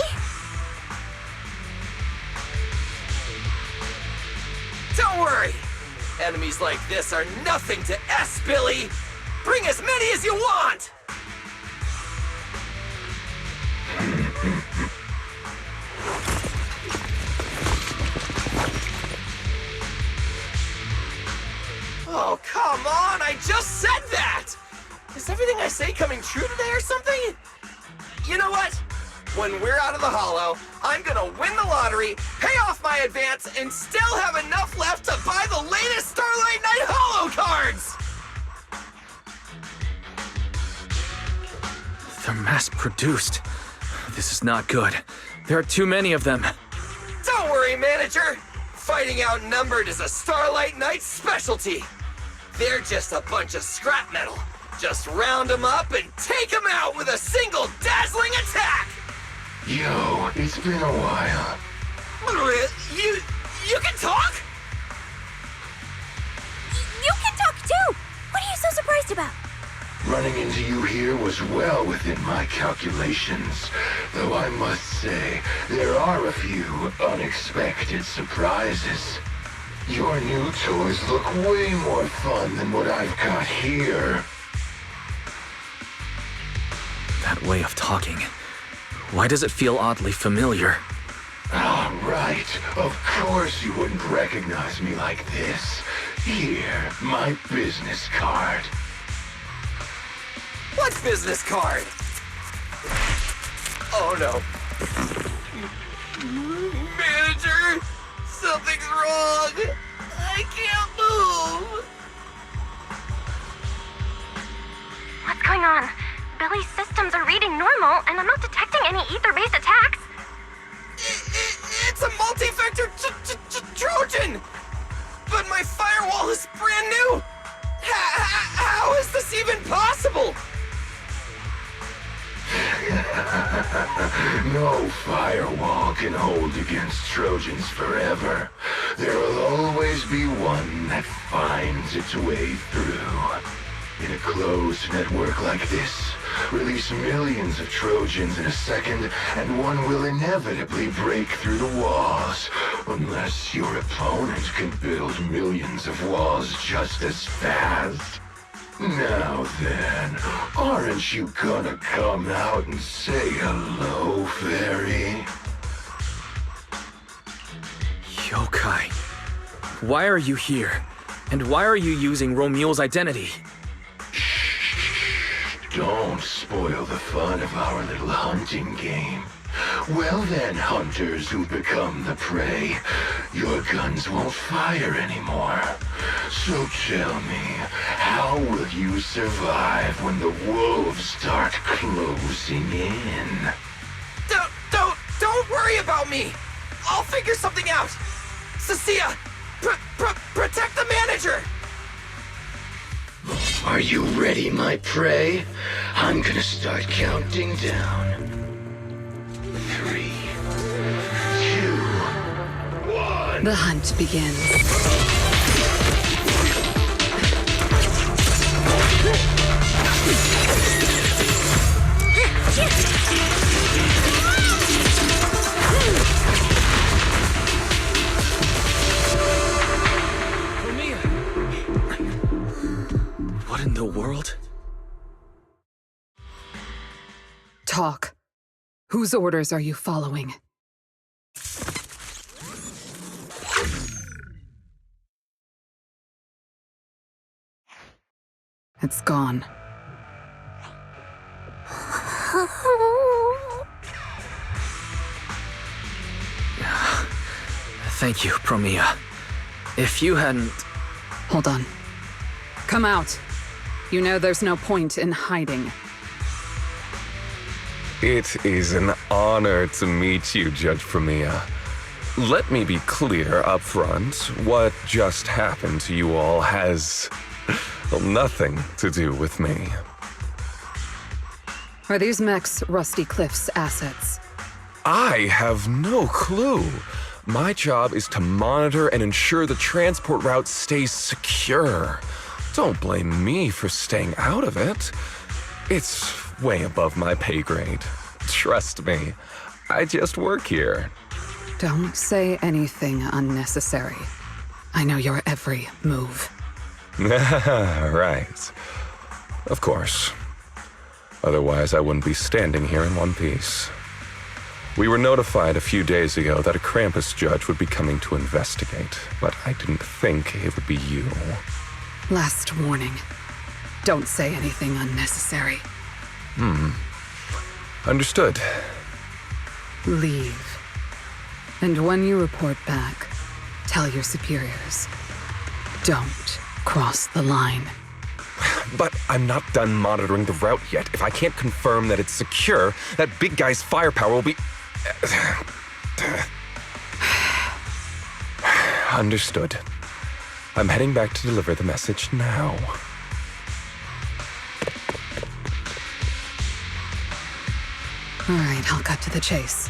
Speaker 5: Don't worry! Enemies like this are nothing to S, Billy! Bring as many as you want! Oh, come on! I just said that! Is everything I say coming true today or something? You know what? When we're out of the hollow, I'm gonna win the lottery, pay off my advance, and still have enough left to buy the latest Starlight Night Hollow cards!
Speaker 8: They're mass-produced. This is not good. There are too many of them.
Speaker 5: Don't worry, manager! Fighting outnumbered is a Starlight Knight's specialty. They're just a bunch of scrap metal. Just round them up and take them out with a single dazzling attack!
Speaker 13: Yo, it's been a while.
Speaker 5: You can talk?
Speaker 4: You can talk too! What are you so surprised about?
Speaker 13: Running into you here was well within my calculations, though I must say, there are a few unexpected surprises. Your new toys look way more fun than what I've got here.
Speaker 8: That way of talking. Why does it feel oddly familiar?
Speaker 13: Ah, right. Of course you wouldn't recognize me like this. Here, my business card.
Speaker 5: What business card? Oh no. Manager! Something's wrong! I can't move!
Speaker 9: What's going on? Billy's systems are reading normal, and I'm not detecting any ether-based attacks.
Speaker 5: It's a multi-vector Trojan! But my firewall is brand new! How is this even possible?
Speaker 13: No firewall can hold against Trojans forever. There will always be one that finds its way through. In a closed network like this, release millions of Trojans in a second, and one will inevitably break through the walls. Unless your opponent can build millions of walls just as fast. Now then, aren't you gonna come out and say hello, fairy?
Speaker 8: Yokai, why are you here? And why are you using Romule's identity?
Speaker 13: Don't spoil the fun of our little hunting game. Well then, hunters who become the prey, your guns won't fire anymore. So tell me, how will you survive when the wolves start closing in?
Speaker 5: Don't worry about me! I'll figure something out! Cissia, protect the manager!
Speaker 13: Are you ready, my prey? I'm gonna start counting down. 3, 2, 1.
Speaker 14: The hunt begins.
Speaker 8: What in the world?
Speaker 14: Talk. Whose orders are you following? It's gone.
Speaker 8: Thank you, Promeia. If you hadn't...
Speaker 14: Hold on. Come out. You know there's no point in hiding.
Speaker 15: It is an honor to meet you, Judge Promeia. Let me be clear up front. What just happened to you all has nothing to do with me.
Speaker 14: Are these mechs Rusty Cliff's assets?
Speaker 15: I have no clue. My job is to monitor and ensure the transport route stays secure. Don't blame me for staying out of it. It's way above my pay grade. Trust me, I just work here.
Speaker 14: Don't say anything unnecessary. I know your every move.
Speaker 15: Right. Of course. Otherwise, I wouldn't be standing here in one piece. We were notified a few days ago that a Krampus judge would be coming to investigate, but I didn't think it would be you.
Speaker 14: Last warning. Don't say anything unnecessary.
Speaker 15: Understood.
Speaker 14: Leave. And when you report back, tell your superiors. Don't cross the line.
Speaker 15: But I'm not done monitoring the route yet. If I can't confirm that it's secure, that big guy's firepower will be... Understood. I'm heading back to deliver the message now.
Speaker 14: All right, I'll cut to the chase.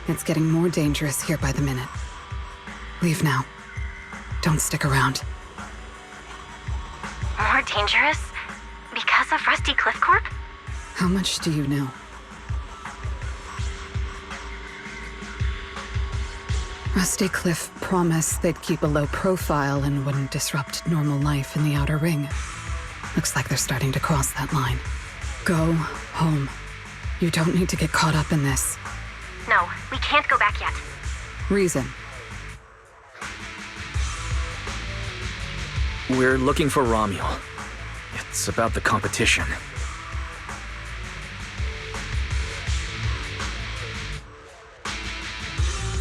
Speaker 14: It's getting more dangerous here by the minute. Leave now. Don't stick around.
Speaker 9: More dangerous? Because of Rusty Cliff Corp?
Speaker 14: How much do you know? Rusty Cliff promised they'd keep a low profile and wouldn't disrupt normal life in the Outer Ring. Looks like they're starting to cross that line. Go home. You don't need to get caught up in this.
Speaker 9: No, we can't go back yet.
Speaker 14: Reason.
Speaker 8: We're looking for Ramielle. It's about the competition.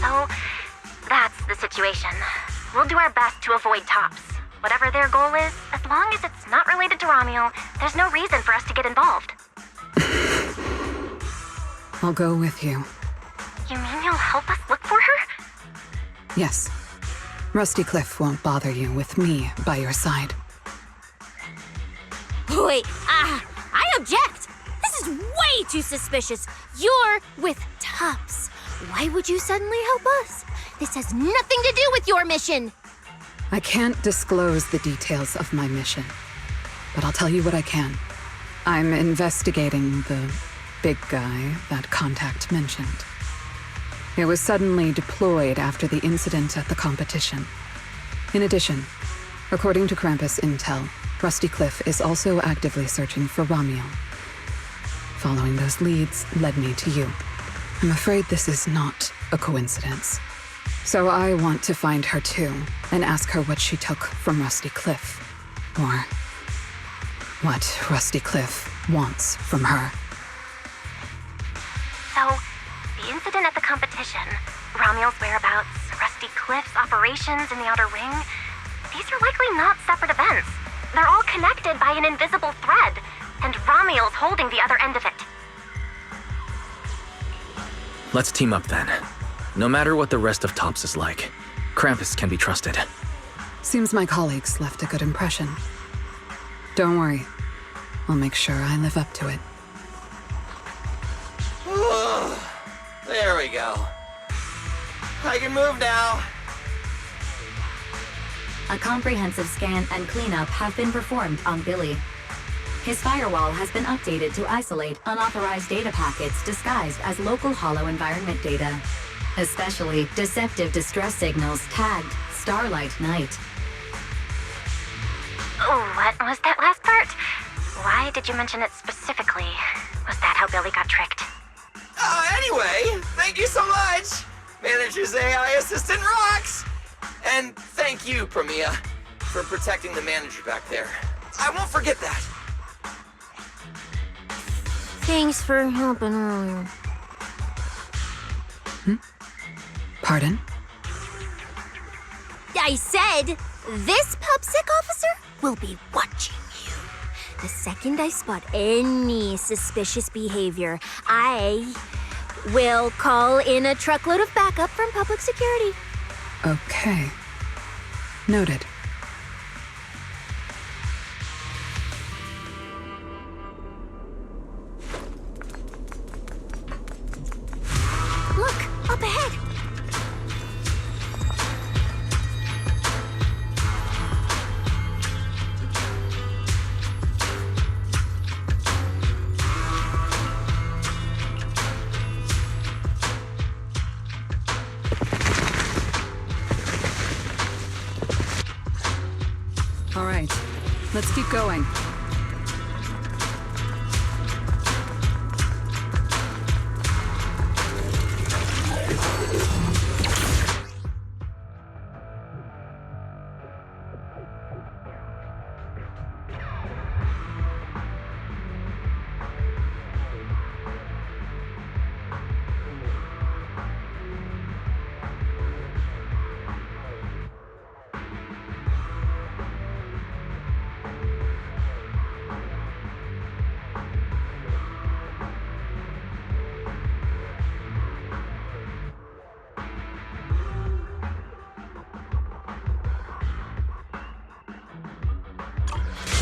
Speaker 1: So, that's the situation. We'll do our best to avoid tops. Whatever their goal is, as long as it's not related to Ramielle, there's no reason for us to get involved.
Speaker 14: I'll go with you.
Speaker 1: You mean you'll help us look for her?
Speaker 14: Yes. Rusty Cliff won't bother you with me by your side.
Speaker 4: Wait, I object! This is way too suspicious. You're with Tops. Why would you suddenly help us? This has nothing to do with your mission!
Speaker 14: I can't disclose the details of my mission, but I'll tell you what I can. I'm investigating the big guy that Contact mentioned. It was suddenly deployed after the incident at the competition. In addition, according to Krampus intel, Rusty Cliff is also actively searching for Ramielle. Following those leads led me to you. I'm afraid this is not a coincidence. So I want to find her too, and ask her what she took from Rusty Cliff. Or what Rusty Cliff wants from her.
Speaker 1: So, the incident at the competition, Ramielle's whereabouts, Rusty Cliff's operations in the Outer Ring, these are likely not separate events. They're all connected by an invisible thread, and Ramielle's holding the other end of it.
Speaker 8: Let's team up then. No matter what the rest of Tops is like, Krampus can be trusted.
Speaker 14: Seems my colleagues left a good impression. Don't worry. I'll make sure I live up to it.
Speaker 5: There we go. I can move now.
Speaker 3: A comprehensive scan and cleanup have been performed on Billy. His firewall has been updated to isolate unauthorized data packets disguised as local hollow environment data, especially deceptive distress signals tagged Starlight Night.
Speaker 1: What was that last part? Why did you mention it specifically? Was that how Billy got tricked?
Speaker 5: Anyway, thank you so much! Manager's AI assistant rocks! And thank you, Promeia, for protecting the manager back there. I won't forget that.
Speaker 4: Thanks for helping earlier.
Speaker 14: Pardon?
Speaker 4: I said, this PubSec officer will be watching you. The second I spot any suspicious behavior, I will call in a truckload of backup from public security.
Speaker 14: Okay. Noted.
Speaker 4: Look, up ahead.
Speaker 14: All right, let's keep going.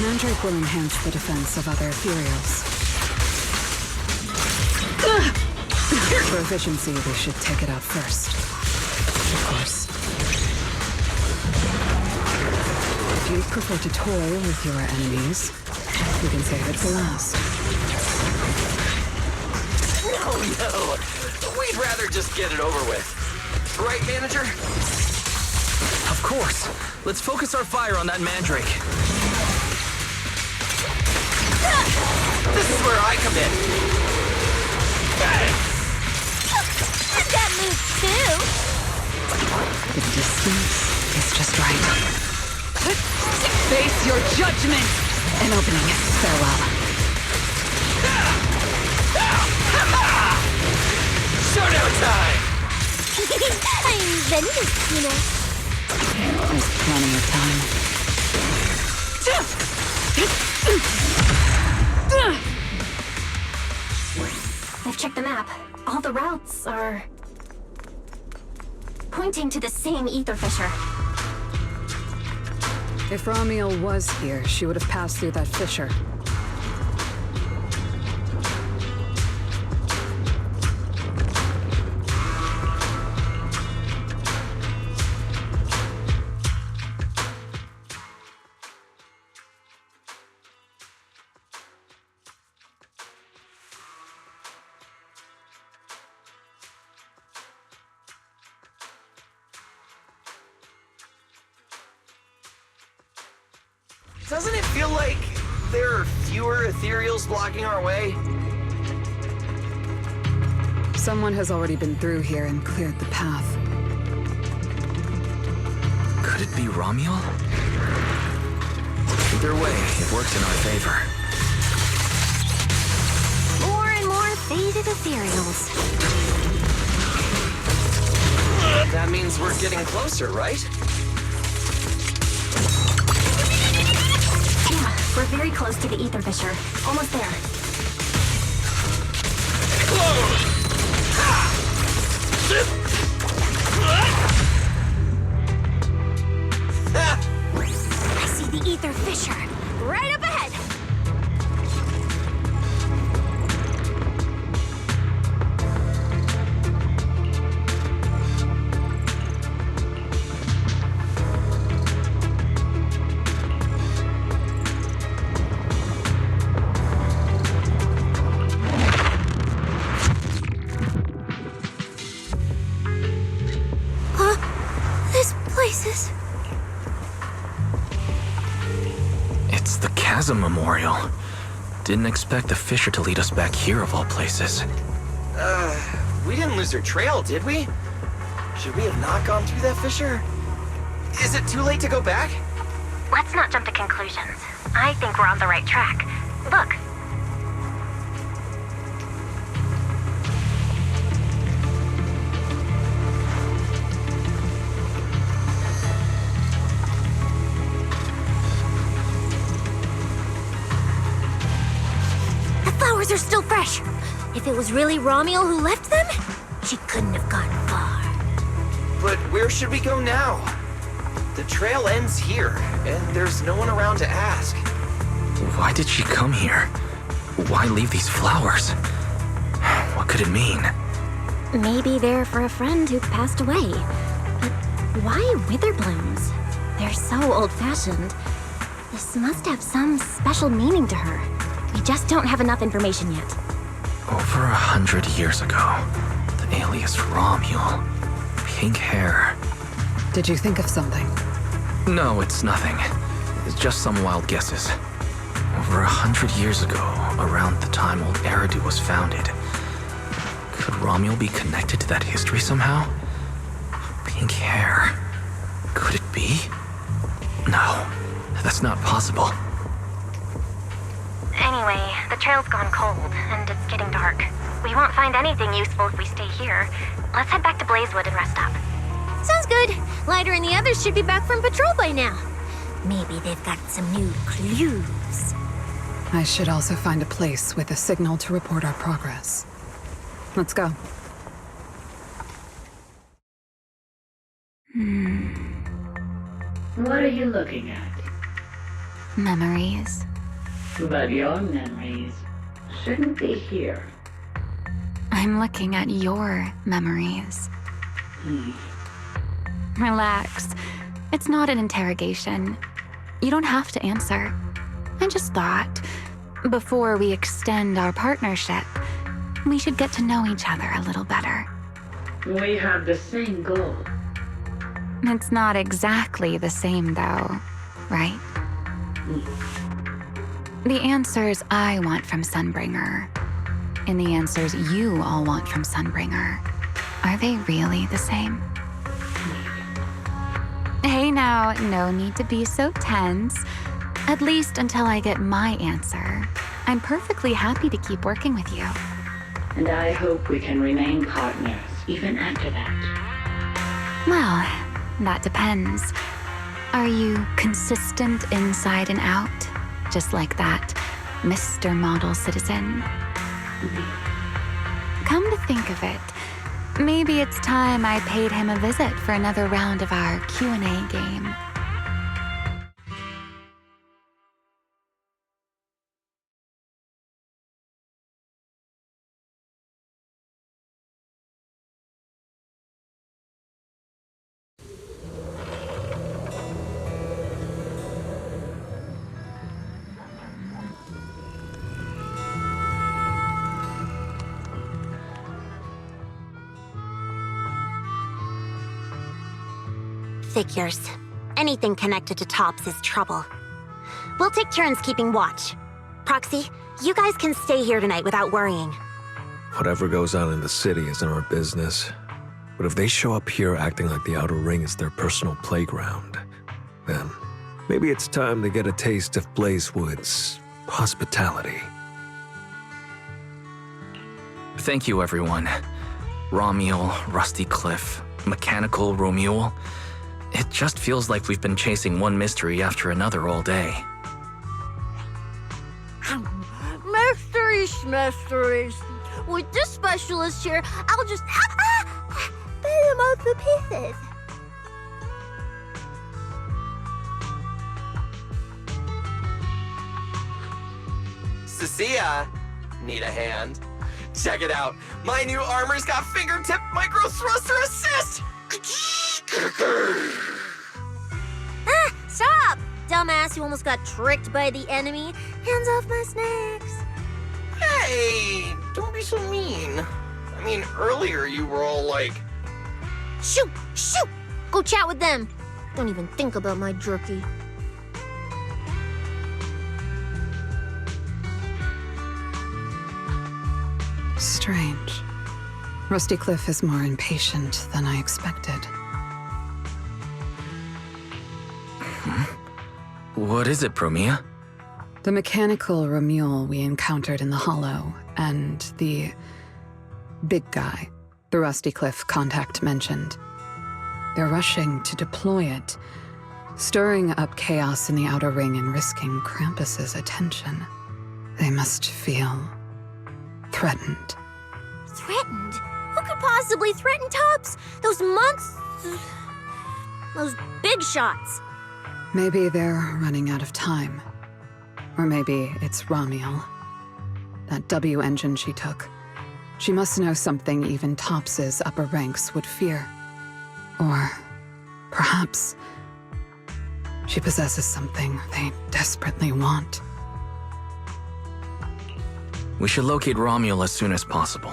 Speaker 14: Mandrake will enhance the defense of other ethereals. For efficiency, we should take it out first. Of course. If you prefer to toy with your enemies, you can save it for last.
Speaker 5: No. We'd rather just get it over with. Right, manager?
Speaker 8: Of course. Let's focus our fire on that Mandrake.
Speaker 5: This is where I come in.
Speaker 4: That move too.
Speaker 14: The distance is just right. Face your judgment! An opening. Farewell.
Speaker 5: Showdown time!
Speaker 4: I'm vengeance, you know.
Speaker 14: There's plenty of time.
Speaker 1: I've checked the map. All the routes are pointing to the same ether fissure.
Speaker 14: If Ramielle was here, she would have passed through that fissure.
Speaker 5: Doesn't it feel like there are fewer ethereals blocking our way?
Speaker 14: Someone has already been through here and cleared the path.
Speaker 8: Could it be Ramielle? Either way, it works in our favor.
Speaker 1: More and more faded ethereals.
Speaker 5: That means we're getting closer, right?
Speaker 1: Yeah, we're very close to the ether fissure. Almost there.
Speaker 4: I see the ether fissure. Right up ahead.
Speaker 8: It's the Chasm Memorial. Didn't expect the fissure to lead us back here of all places.
Speaker 5: We didn't lose our trail, did we? Should we have not gone through that fissure? Is it too late to go back?
Speaker 1: Let's not jump to conclusions. I think we're on the right track. Look.
Speaker 4: The flowers are still fresh. If it was really Ramielle who left them, she couldn't have gone far.
Speaker 5: But where should we go now? The trail ends here, and there's no one around to ask.
Speaker 8: Why did she come here? Why leave these flowers? What could it mean?
Speaker 1: Maybe they're for a friend who passed away. But why wither blooms? They're so old-fashioned. This must have some special meaning to her. We just don't have enough information yet.
Speaker 8: Over 100 years ago, the alias Ramielle. Pink hair.
Speaker 14: Did you think of something?
Speaker 8: No, it's nothing. It's just some wild guesses. Over 100 years ago, around the time old Eridu was founded. Could Ramielle be connected to that history somehow? Pink hair. Could it be? No, that's not possible.
Speaker 1: Anyway, the trail's gone cold, and it's getting dark. We won't find anything useful if we stay here. Let's head back to Blazewood and rest up.
Speaker 4: Sounds good. Lighter and the others should be back from patrol by now. Maybe they've got some new clues.
Speaker 14: I should also find a place with a signal to report our progress. Let's go.
Speaker 16: What are you looking at?
Speaker 6: Memories.
Speaker 16: But your memories shouldn't be here.
Speaker 6: I'm looking at your memories. Relax. It's not an interrogation. You don't have to answer. I just thought, before we extend our partnership, we should get to know each other a little better.
Speaker 16: We have the same goal.
Speaker 6: It's not exactly the same, though, right? The answers I want from Sunbringer, and the answers you all want from Sunbringer, are they really the same? Hey now, no need to be so tense. At least until I get my answer. I'm perfectly happy to keep working with you.
Speaker 16: And I hope we can remain partners even after that.
Speaker 6: Well, that depends. Are you consistent inside and out? Just like that, Mr. Model Citizen? Come to think of it, maybe it's time I paid him a visit for another round of our Q&A game.
Speaker 4: Figures. Anything connected to Tops is trouble. We'll take turns keeping watch. Proxy, you guys can stay here tonight without worrying.
Speaker 17: Whatever goes on in the city isn't our business. But if they show up here acting like the Outer Ring is their personal playground, then maybe it's time to get a taste of Blazewood's hospitality.
Speaker 8: Thank you, everyone. Ramielle, Rusty Cliff, Mechanical Romule. It just feels like we've been chasing one mystery after another all day.
Speaker 4: Mysteries. With this specialist here, I'll just put them off the pieces.
Speaker 5: Cissia, need a hand? Check it out. My new armor's got fingertip micro thruster assist.
Speaker 4: Stop! Dumbass who almost got tricked by the enemy. Hands off my snacks.
Speaker 5: Hey, don't be so mean. I mean, earlier you were all like...
Speaker 4: Shoot! Shoot! Go chat with them. Don't even think about my jerky.
Speaker 14: Strange. Rusty Cliff is more impatient than I expected.
Speaker 8: What is it, Promeia?
Speaker 14: The mechanical Ramielle we encountered in the Hollow, and the big guy the Rusty Cliff contact mentioned. They're rushing to deploy it, stirring up chaos in the Outer Ring and risking Krampus's attention. They must feel threatened.
Speaker 4: Threatened? Who could possibly threaten Tops? Those monks... Those big shots.
Speaker 14: Maybe they're running out of time. Or maybe it's Ramielle. That W engine she took. She must know something even Tops's upper ranks would fear. Or perhaps she possesses something they desperately want.
Speaker 8: We should locate Ramielle as soon as possible.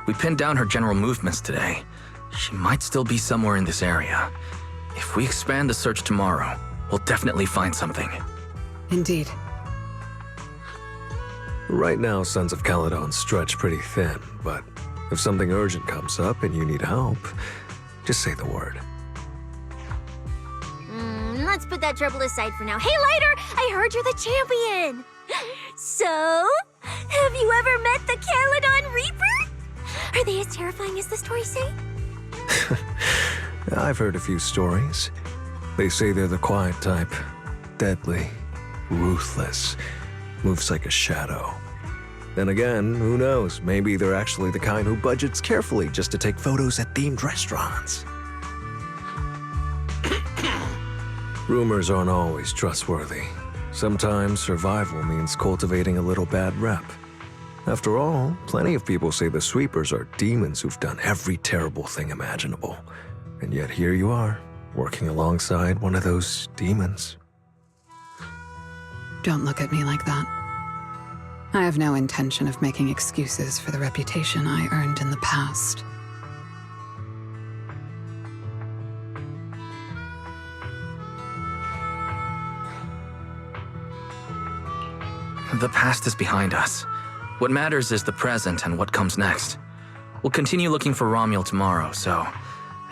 Speaker 8: We pinned down her general movements today. She might still be somewhere in this area. If we expand the search tomorrow, we'll definitely find something.
Speaker 14: Indeed.
Speaker 17: Right now, Sons of Caledon stretch pretty thin, but if something urgent comes up and you need help, just say the word.
Speaker 4: Let's put that trouble aside for now. Hey, Lighter! I heard you're the champion! So, have you ever met the Caledon Reaper? Are they as terrifying as the stories say?
Speaker 17: I've heard a few stories. They say they're the quiet type. Deadly, ruthless, moves like a shadow. Then again, who knows? Maybe they're actually the kind who budgets carefully just to take photos at themed restaurants. Rumors aren't always trustworthy. Sometimes survival means cultivating a little bad rep. After all, plenty of people say the Sweepers are demons who've done every terrible thing imaginable. And yet here you are, working alongside one of those demons.
Speaker 14: Don't look at me like that. I have no intention of making excuses for the reputation I earned in the past.
Speaker 8: The past is behind us. What matters is the present and what comes next. We'll continue looking for Ramielle tomorrow, so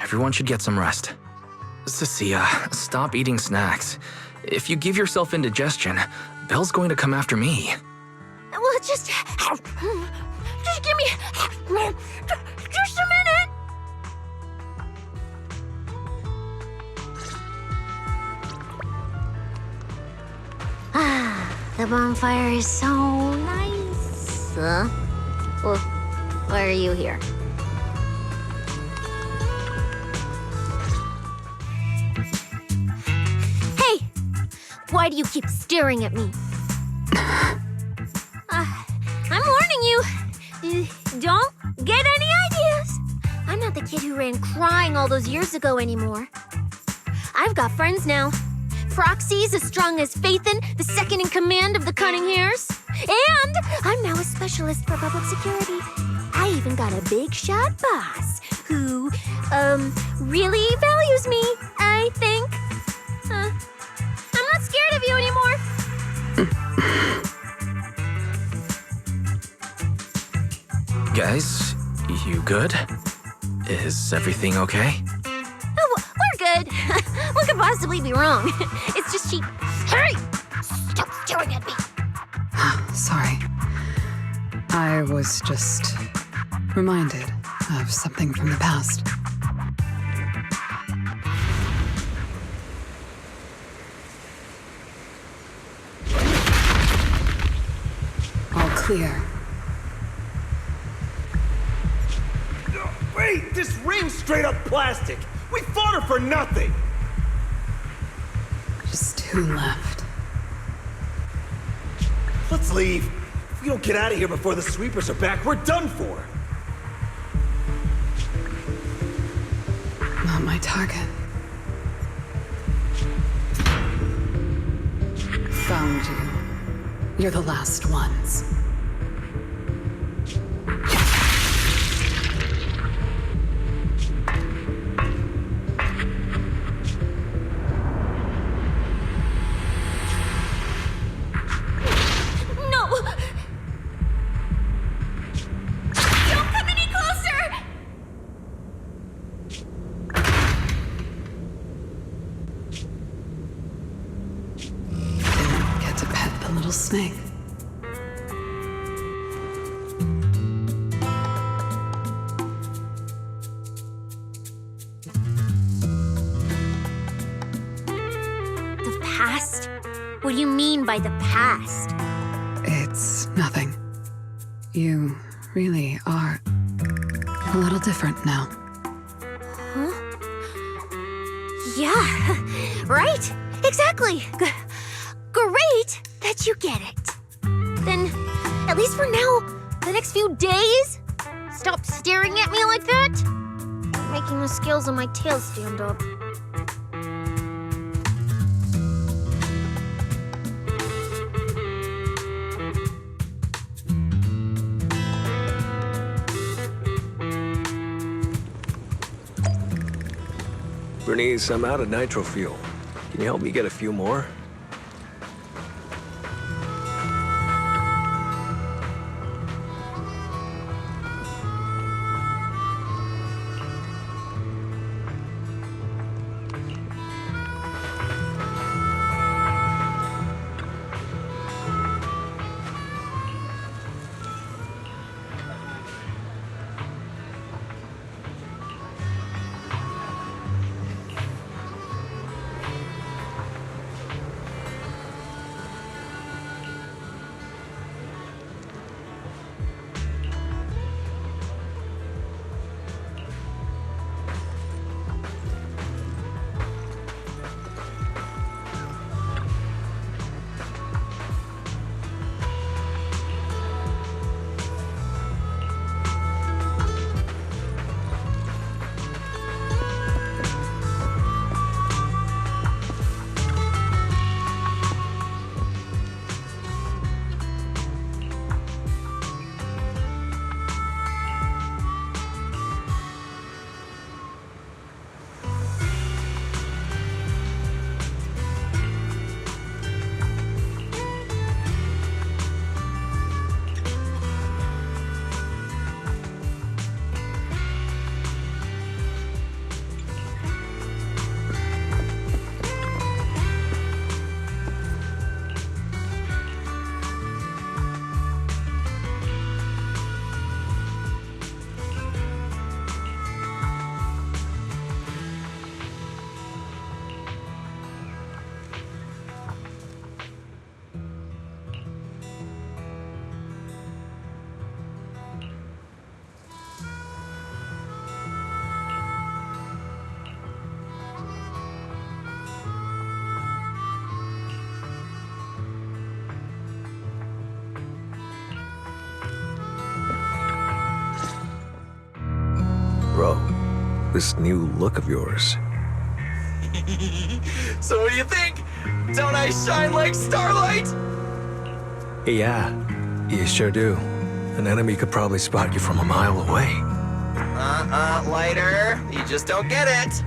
Speaker 8: everyone should get some rest. Cissia, stop eating snacks. If you give yourself indigestion, Belle's going to come after me.
Speaker 4: Well, just give me just a minute. The bonfire is so nice. Well, why are you here? Hey! Why do you keep staring at me? I'm warning you. Don't get any ideas. I'm not the kid who ran crying all those years ago anymore. I've got friends now. Proxy's as strong as Phaethon, the second in command of the Cunning Hares. And I'm now a specialist for public security. I even got a big shot boss who, really values me, I think. I'm not scared of you anymore.
Speaker 8: Guys, you good? Is everything okay?
Speaker 4: Oh, we're good. What could possibly be wrong? It's just she... Hey! Stop staring at me!
Speaker 14: Sorry. I was just reminded of something from the past. All clear.
Speaker 18: Wait, this ring's straight up plastic. We fought her for nothing.
Speaker 14: Just 2 left.
Speaker 18: Let's leave. If we don't get out of here before the sweepers are back, we're done for.
Speaker 14: Not my target. Found you. You're the last ones. Snake.
Speaker 4: The past? What do you mean by the past?
Speaker 14: It's nothing. You really are a little different now.
Speaker 4: Huh? Yeah, right? Exactly. Great that you get it. Then, at least for now, the next few days, stop staring at me like that. You're making the scales on my tail stand up.
Speaker 17: Bernice, I'm out of nitro fuel. Can you help me get a few more? this new look of yours.
Speaker 5: So what do you think? Don't I shine like Starlight?
Speaker 17: Yeah, you sure do. An enemy could probably spot you from a mile away.
Speaker 5: Lighter. You just don't get it.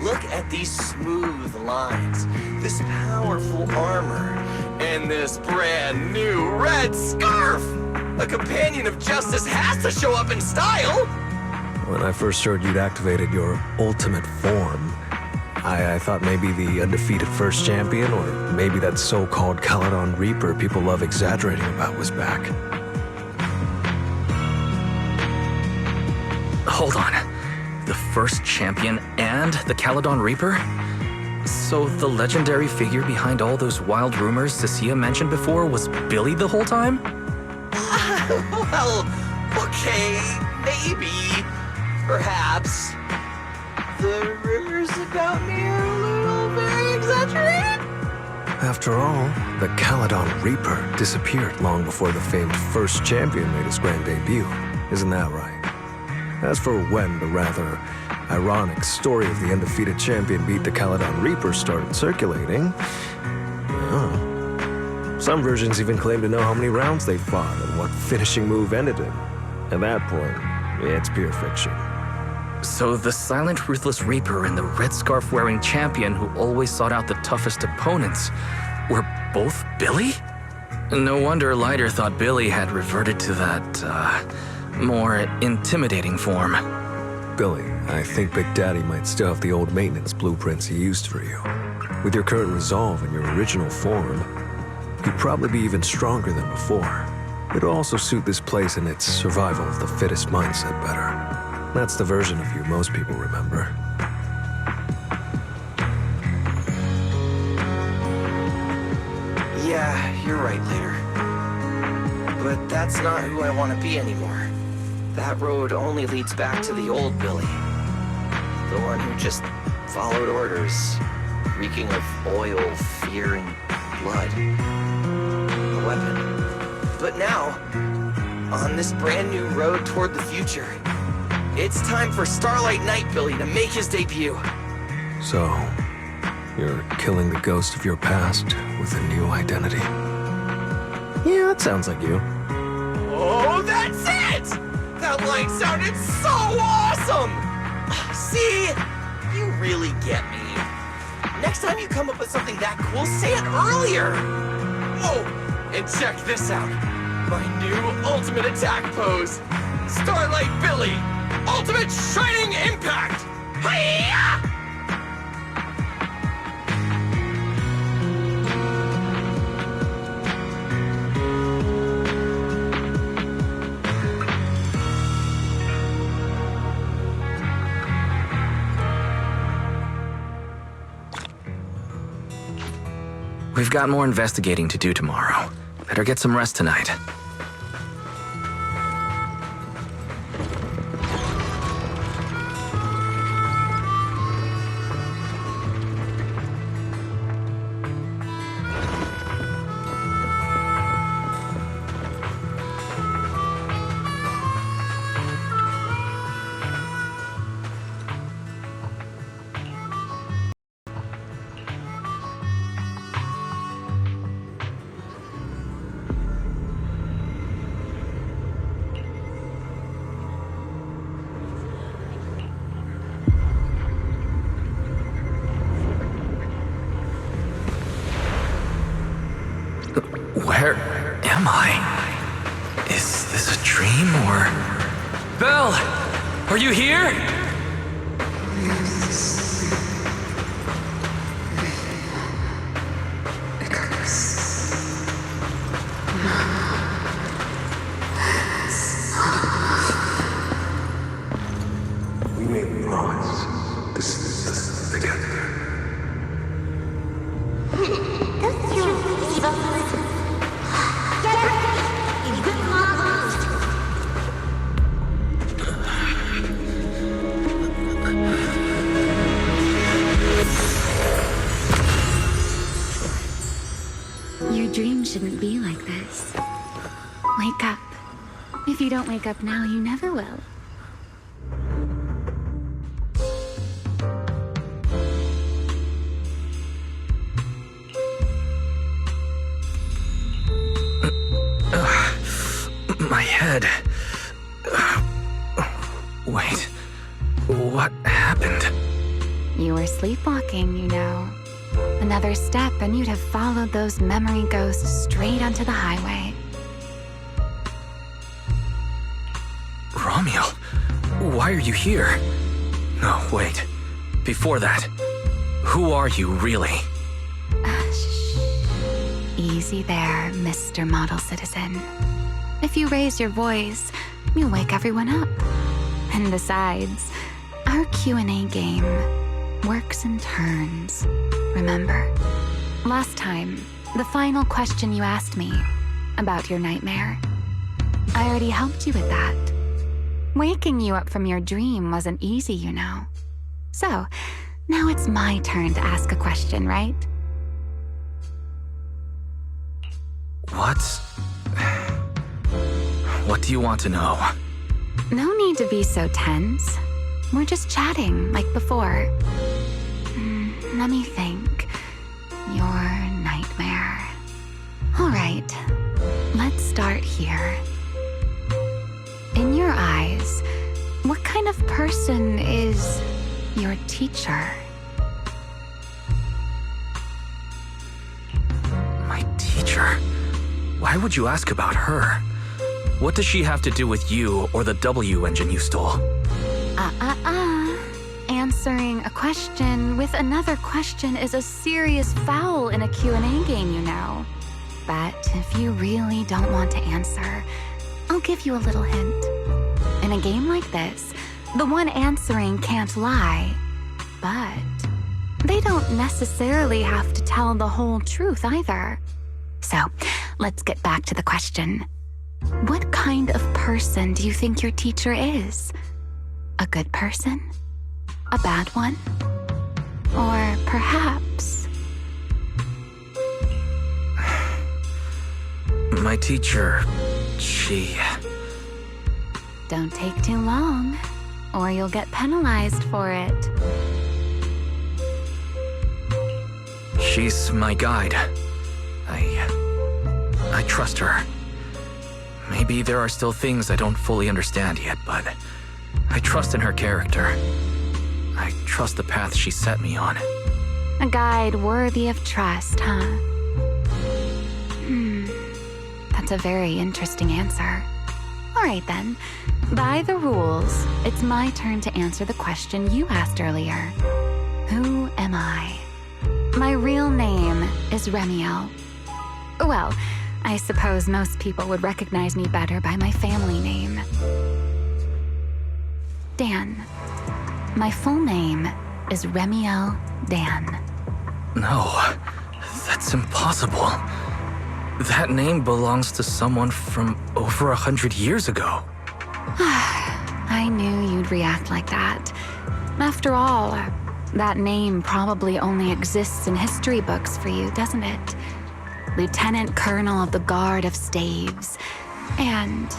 Speaker 5: Look at these smooth lines, this powerful armor, and this brand new red scarf! A companion of justice has to show up in style!
Speaker 17: When I first heard you'd activated your ultimate form, I thought maybe the undefeated first champion, or maybe that so-called Caledon Reaper people love exaggerating about was back.
Speaker 8: Hold on. The first champion and the Caledon Reaper? So the legendary figure behind all those wild rumors Cissia mentioned before was Billy the whole time?
Speaker 5: Well, okay, maybe. Perhaps. The rumors about me are a little very exaggerated?
Speaker 17: After all, the Caledon Reaper disappeared long before the famed first champion made his grand debut. Isn't that right? As for when the rather ironic story of the undefeated champion beat the Caledon Reaper started circulating, well, some versions even claim to know how many rounds they fought and what finishing move ended it. At that point, it's pure fiction.
Speaker 8: So the silent, ruthless Reaper and the red scarf-wearing champion who always sought out the toughest opponents were both Billy? No wonder Lighter thought Billy had reverted to that, more intimidating form.
Speaker 17: Billy, I think Big Daddy might still have the old maintenance blueprints he used for you. With your current resolve and your original form, you'd probably be even stronger than before. It'll also suit this place and its survival of the fittest mindset better. That's the version of you most people remember.
Speaker 5: Yeah, you're right, Later. But that's not who I want to be anymore. That road only leads back to the old Billy. The one who just followed orders, reeking of oil, fear, and blood. A weapon. But now, on this brand new road toward the future, it's time for Starlight Night Billy to make his debut.
Speaker 17: So, you're killing the ghost of your past with a new identity. Yeah, that sounds like you.
Speaker 5: Oh, that's it! That line sounded so awesome! See? You really get me. Next time you come up with something that cool, say it earlier! Oh, and check this out. My new ultimate attack pose. Starlight Billy! Ultimate Shining Impact! Hi-ya!
Speaker 8: We've got more investigating to do tomorrow. Better get some rest tonight. Where am I? Is this a dream or... Belle! Are you here?
Speaker 13: We made a promise. This is together.
Speaker 6: Your dream shouldn't be like this. Wake up. If you don't wake up now, you never will.
Speaker 8: bed. Wait, what happened?
Speaker 6: You were sleepwalking, you know. Another step and you'd have followed those memory ghosts straight onto the highway.
Speaker 8: Ramielle, why are you here? No, wait. Before that, who are you really?
Speaker 6: Shh. Easy there, Mr. Model Citizen. If you raise your voice, you'll wake everyone up. And besides, our Q&A game works in turns, remember? Last time, the final question you asked me about your nightmare, I already helped you with that. Waking you up from your dream wasn't easy, you know. So, now it's my turn to ask a question, right?
Speaker 8: What do you want to know?
Speaker 6: No need to be so tense. We're just chatting, like before. Let me think. Your nightmare. All right, let's start here. In your eyes, what kind of person is your teacher?
Speaker 8: My teacher? Why would you ask about her? What does she have to do with you or the W engine you stole?
Speaker 6: Answering a question with another question is a serious foul in a Q&A game, you know. But if you really don't want to answer, I'll give you a little hint. In a game like this, the one answering can't lie, but they don't necessarily have to tell the whole truth either. So, let's get back to the question. What kind of person do you think your teacher is? A good person? A bad one? Or perhaps...
Speaker 8: My teacher, she...
Speaker 6: Don't take too long, or you'll get penalized for it.
Speaker 8: She's my guide. I trust her. Maybe there are still things I don't fully understand yet, but I trust in her character. I trust the path she set me on.
Speaker 6: A guide worthy of trust, huh? That's a very interesting answer. All right then, by the rules, it's my turn to answer the question you asked earlier. Who am I? My real name is Ramielle. Well, I suppose most people would recognize me better by my family name. Dan. My full name is Ramielle Dan.
Speaker 8: No, that's impossible. That name belongs to someone from over 100 years ago.
Speaker 6: I knew you'd react like that. After all, that name probably only exists in history books for you, doesn't it? Lieutenant Colonel of the Guard of Staves, and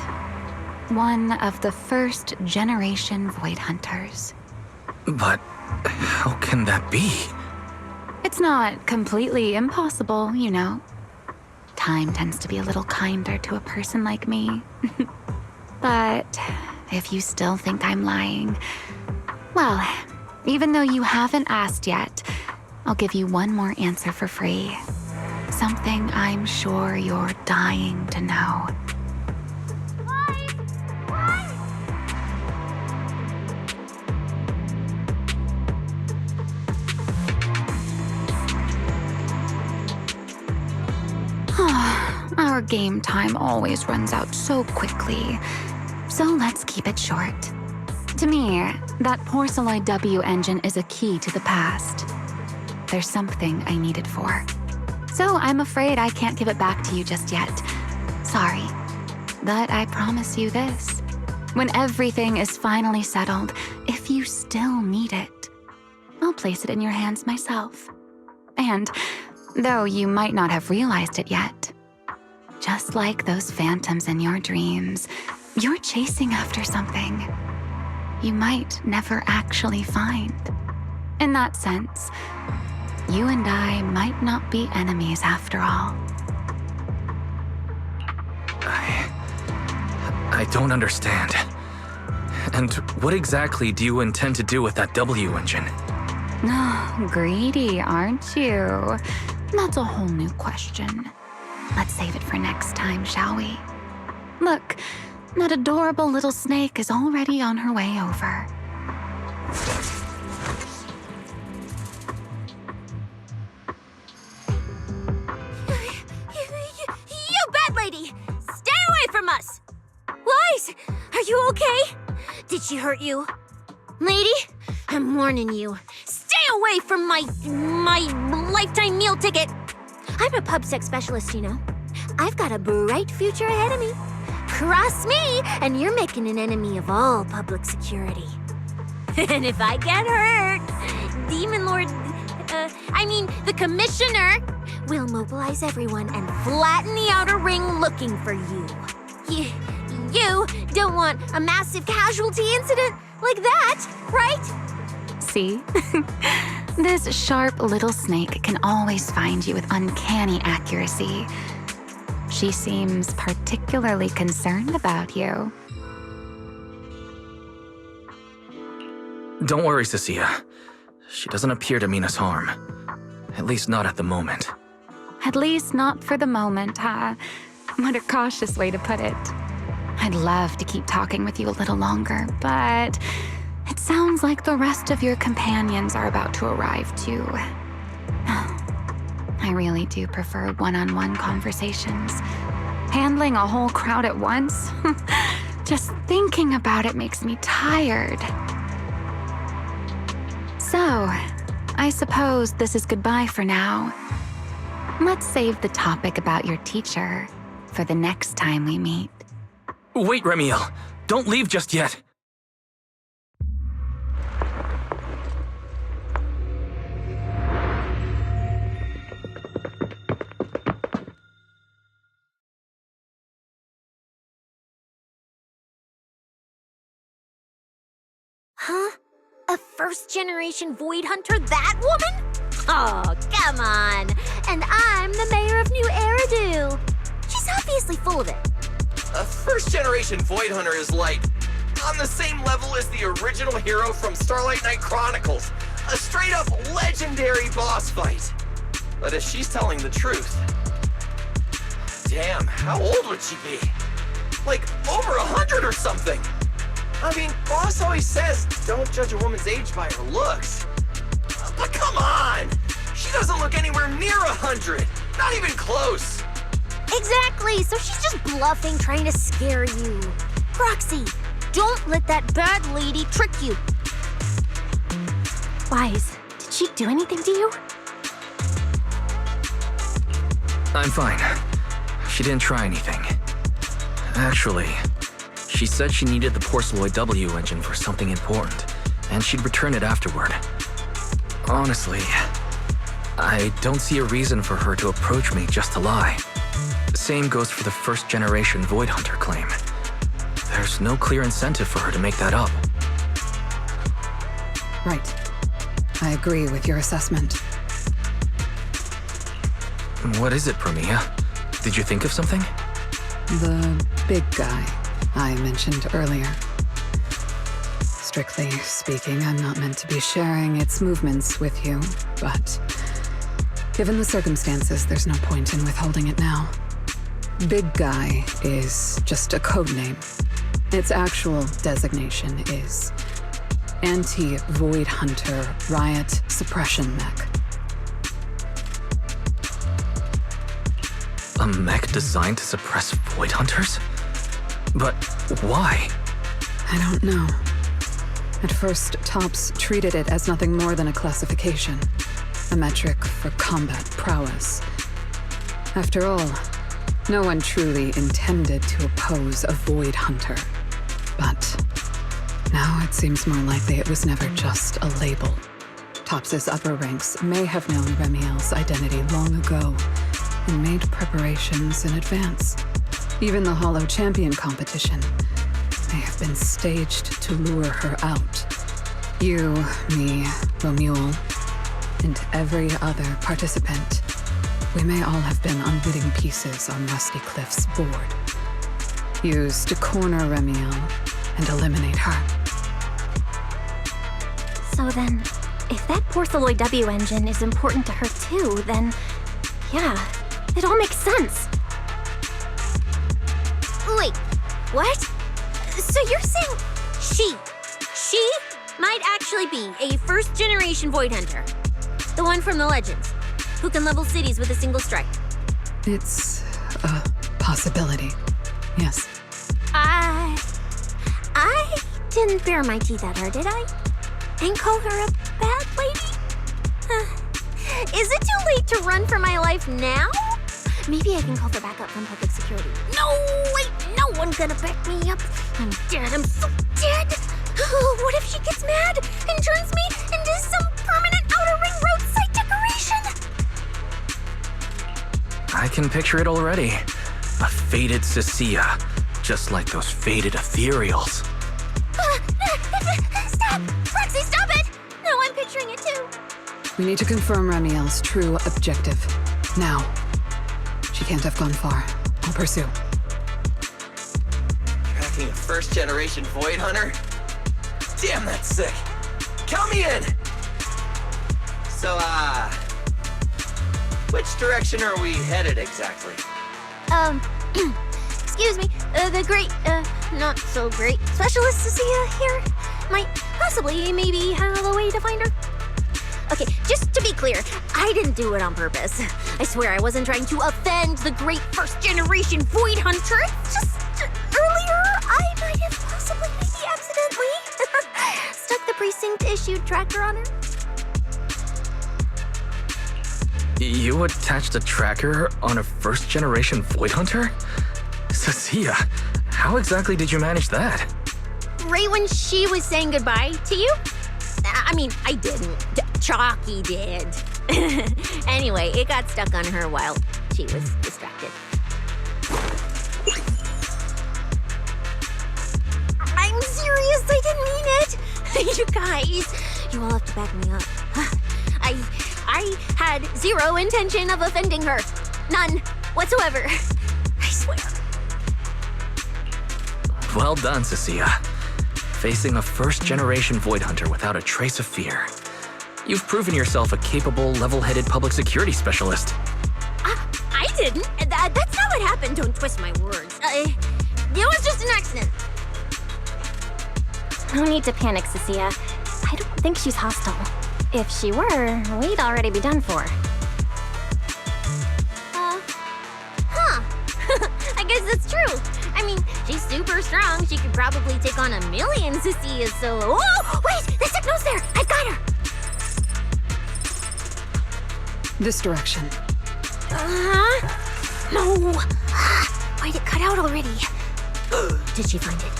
Speaker 6: one of the first generation Void Hunters.
Speaker 8: But how can that be?
Speaker 6: It's not completely impossible, you know. Time tends to be a little kinder to a person like me. But if you still think I'm lying, well, even though you haven't asked yet, I'll give you one more answer for free. Something I'm sure you're dying to know. Our game time always runs out so quickly, so let's keep it short. To me, that porcelain W engine is a key to the past. There's something I need it for. So I'm afraid I can't give it back to you just yet. Sorry. But I promise you this. When everything is finally settled, if you still need it, I'll place it in your hands myself. And, though you might not have realized it yet, just like those phantoms in your dreams, you're chasing after something you might never actually find. In that sense, you and I might not be
Speaker 8: I don't understand. And what exactly do you intend to do with that W engine?
Speaker 6: Oh, greedy, aren't you? That's a whole new question. Let's save it for next time, shall we? Look, that adorable little snake is already on her way over.
Speaker 4: You bad lady! Stay away from us! Wise, are you okay? Did she hurt you? Lady, I'm warning you. Stay away from my lifetime meal ticket! I'm a pub sex specialist, you know. I've got a bright future ahead of me. Cross me, and you're making an enemy of all public security. And if I get hurt, Demon Lord... the Commissioner will mobilize everyone and flatten the outer ring looking for you. You don't want a massive casualty incident like that, right?
Speaker 6: See? This sharp little snake can always find you with uncanny accuracy. She seems particularly concerned about you.
Speaker 8: Don't worry, Cissia. She doesn't appear to mean us harm. At least not at the moment.
Speaker 6: At least not for the moment, huh? What a cautious way to put it. I'd love to keep talking with you a little longer, but it sounds like the rest of your companions are about to arrive too. I really do prefer one-on-one conversations. Handling a whole crowd at once? Just thinking about it makes me tired. So, I suppose this is goodbye for now. Let's save the topic about your teacher for the next time we meet.
Speaker 8: Wait, Ramielle! Don't leave just yet!
Speaker 4: Huh? A first-generation Void Hunter, that woman? Oh, come on. And I'm the mayor of New Eridu. She's obviously full of it.
Speaker 5: A first-generation Void Hunter is like on the same level as the original hero from Starlight Night Chronicles. A straight-up legendary boss fight. But if she's telling the truth... Damn, how old would she be? Like, over 100 or something. I mean, boss always says, don't judge a woman's age by her looks. But come on! She doesn't look anywhere near 100. Not even close.
Speaker 4: Exactly, so she's just bluffing, trying to scare you. Proxy, don't let that bad lady trick you.
Speaker 1: Wise, did she do anything to you?
Speaker 8: I'm fine. She didn't try anything. Actually, she said she needed the Porceloid W engine for something important, and she'd return it afterward. Honestly, I don't see a reason for her to approach me just to lie. The same goes for the first-generation Void Hunter claim. There's no clear incentive for her to make that up.
Speaker 14: Right. I agree with your assessment.
Speaker 8: What is it, Promeia? Did you think of something?
Speaker 14: The big guy I mentioned earlier. Strictly speaking, I'm not meant to be sharing its movements with you, but given the circumstances, there's no point in withholding it now. Big Guy is just a code name. Its actual designation is Anti-Void Hunter Riot Suppression Mech.
Speaker 8: A mech designed to suppress Void Hunters? But why?
Speaker 14: I don't know. At first, Tops treated it as nothing more than a classification, a metric for combat prowess. After all, no one truly intended to oppose a Void Hunter. But now it seems more likely it was never just a label. Tops's upper ranks may have known Remielle's identity long ago and made preparations in advance. Even the Hollow Champion competition may have been staged to lure her out. You, me, Romuald, and every other participant, we may all have been unwitting pieces on Rusty Cliff's board. used to corner Ramielle and eliminate her.
Speaker 1: So then, if that Porceloid W engine is important to her too, then yeah, it all makes sense.
Speaker 4: Wait, what? So you're saying she might actually be a first-generation Void Hunter? The one from the Legends, who can level cities with a single strike?
Speaker 14: It's a possibility, yes.
Speaker 4: I didn't bare my teeth at her, did I? And call her a bad lady? Is it too late to run for my life now? Maybe I can call for backup from public security. No, wait, no one's gonna back me up. I'm dead, I'm so dead. What if she gets mad and turns me into some permanent outer ring roadside decoration?
Speaker 8: I can picture it already. A faded cissia, just like those faded ethereals.
Speaker 4: Stop! Proxy, stop it! No, I'm picturing it too.
Speaker 14: We need to confirm Ramielle's true objective. Now. She can't have gone far. I'll pursue.
Speaker 5: Tracking a first-generation Void Hunter? Damn, that's sick. Count me in! So, which direction are we headed exactly?
Speaker 4: Excuse me, the great, not so great specialist Cissia here might possibly maybe have a way to find her. Okay, just to be clear, I didn't do it on purpose. I swear I wasn't trying to offend the great first-generation Void Hunter. Just earlier, I might have possibly maybe accidentally stuck the precinct-issued tracker on her.
Speaker 8: You attached a tracker on a first-generation Void Hunter? Cissia, how exactly did you manage that?
Speaker 4: Right when she was saying goodbye to you? I mean, I didn't. Chalky did. Anyway, it got stuck on her while she was distracted. I'm serious, I didn't mean it. You guys, you all have to back me up. I had zero intention of offending her. None whatsoever. I swear.
Speaker 8: Well done, Cissia. Facing a first-generation Void Hunter without a trace of fear. You've proven yourself a capable, level-headed public security specialist.
Speaker 4: I didn't. That's not what happened. Don't twist my words. It was just an accident.
Speaker 1: No need to panic, Cissia. I don't think she's hostile. If she were, we'd already be done for.
Speaker 4: I guess that's true. I mean, she's super strong. She could probably take on 1,000,000 Cissias solo. Oh, wait! The signal's there! I've got her!
Speaker 14: This direction.
Speaker 4: No! Why'd it cut out already? Did she find it?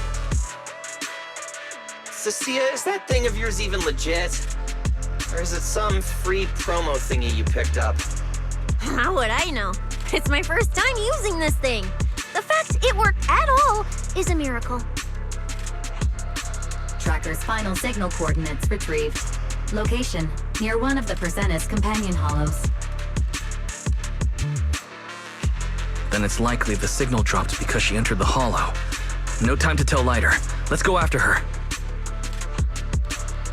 Speaker 5: Cissia, is that thing of yours even legit? Or is it some free promo thingy you picked up?
Speaker 4: How would I know? It's my first time using this thing. The fact it worked at all is a miracle.
Speaker 3: Tracker's final signal coordinates retrieved. Location, near one of the Persenis companion hollows.
Speaker 8: Then it's likely the signal dropped because she entered the hollow. No time to tell Lighter. Let's go after her.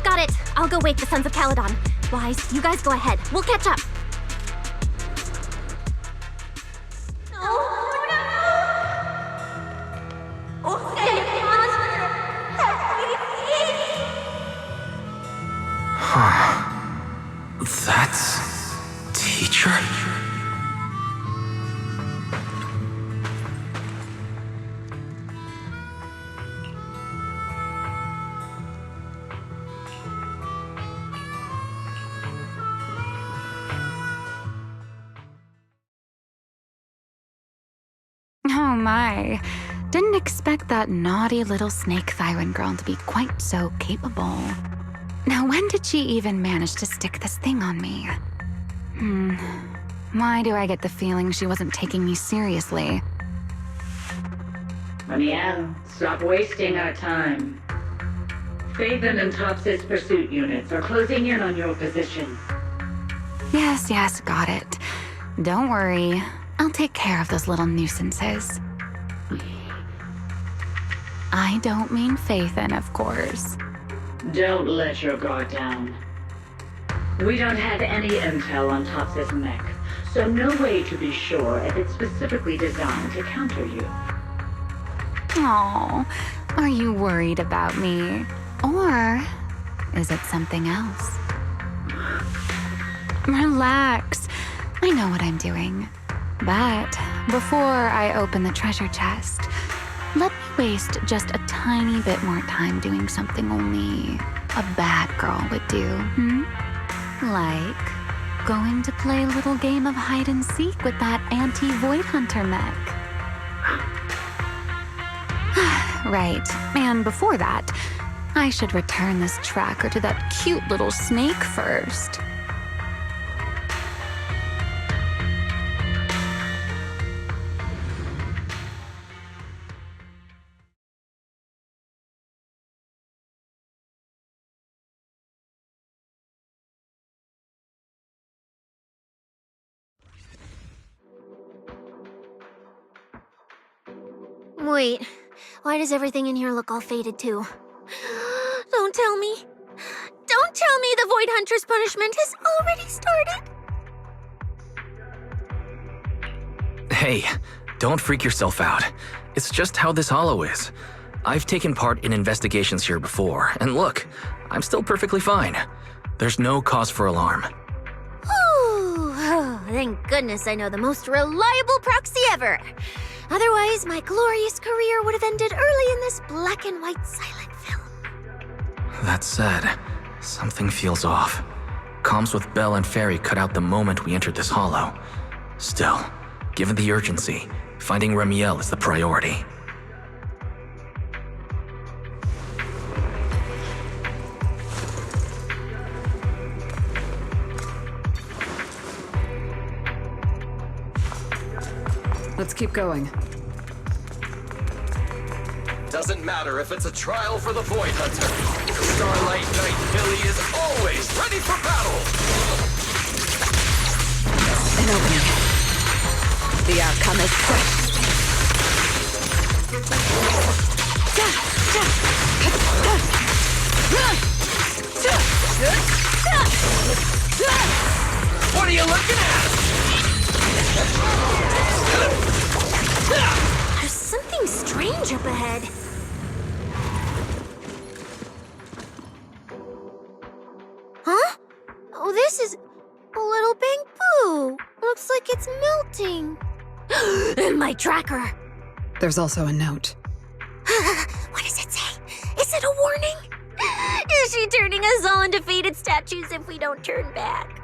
Speaker 1: Got it. I'll go wake the Sons of Caledon. Wise, you guys go ahead. We'll catch up.
Speaker 8: That's... Teacher?
Speaker 6: Oh my. Didn't expect that naughty little snake Thyran girl to be quite so capable. Now when did she even manage to stick this thing on me? Why do I get the feeling she wasn't taking me seriously?
Speaker 16: Ramielle, stop wasting our time. Phaethon and Tops's pursuit units are closing in on your position.
Speaker 6: Yes, got it. Don't worry. I'll take care of those little nuisances. I don't mean phaethon, of course.
Speaker 16: Don't let your guard down. We don't have any intel on Tops's mech, so no way to be sure if it's specifically designed to counter you.
Speaker 6: Oh, are you worried about me? Or is it something else? Relax. I know what I'm doing. But before I open the treasure chest, let me waste just a tiny bit more time doing something only a bad girl would do, Like going to play a little game of hide and seek with that anti-void hunter mech. Right, and before that, I should return this tracker to that cute little snake first.
Speaker 4: Wait, why does everything in here look all faded too? Don't tell me. Don't tell me the Void Hunter's punishment has already started.
Speaker 8: Hey, don't freak yourself out. It's just how this hollow is. I've taken part in investigations here before, and look, I'm still perfectly fine. There's no cause for alarm.
Speaker 4: Ooh, oh, thank goodness I know the most reliable proxy ever. Otherwise, my glorious career would have ended early in this black and white silent film.
Speaker 8: That said, something feels off. Comms with Belle and Fairy cut out the moment we entered this hollow. Still, given the urgency, finding Ramielle is the priority.
Speaker 14: Let's keep going.
Speaker 5: Doesn't matter if it's a trial for the Void Hunter. Starlight Knight Billy is always ready for battle!
Speaker 11: An opening. The outcome is quick.
Speaker 5: What are you looking at?
Speaker 4: There's something strange up ahead. Huh? Oh, this is a little bamboo. Looks like it's melting. And my tracker.
Speaker 14: There's also a note.
Speaker 4: What does it say? Is it a warning? Is she turning us all into faded statues if we don't turn back?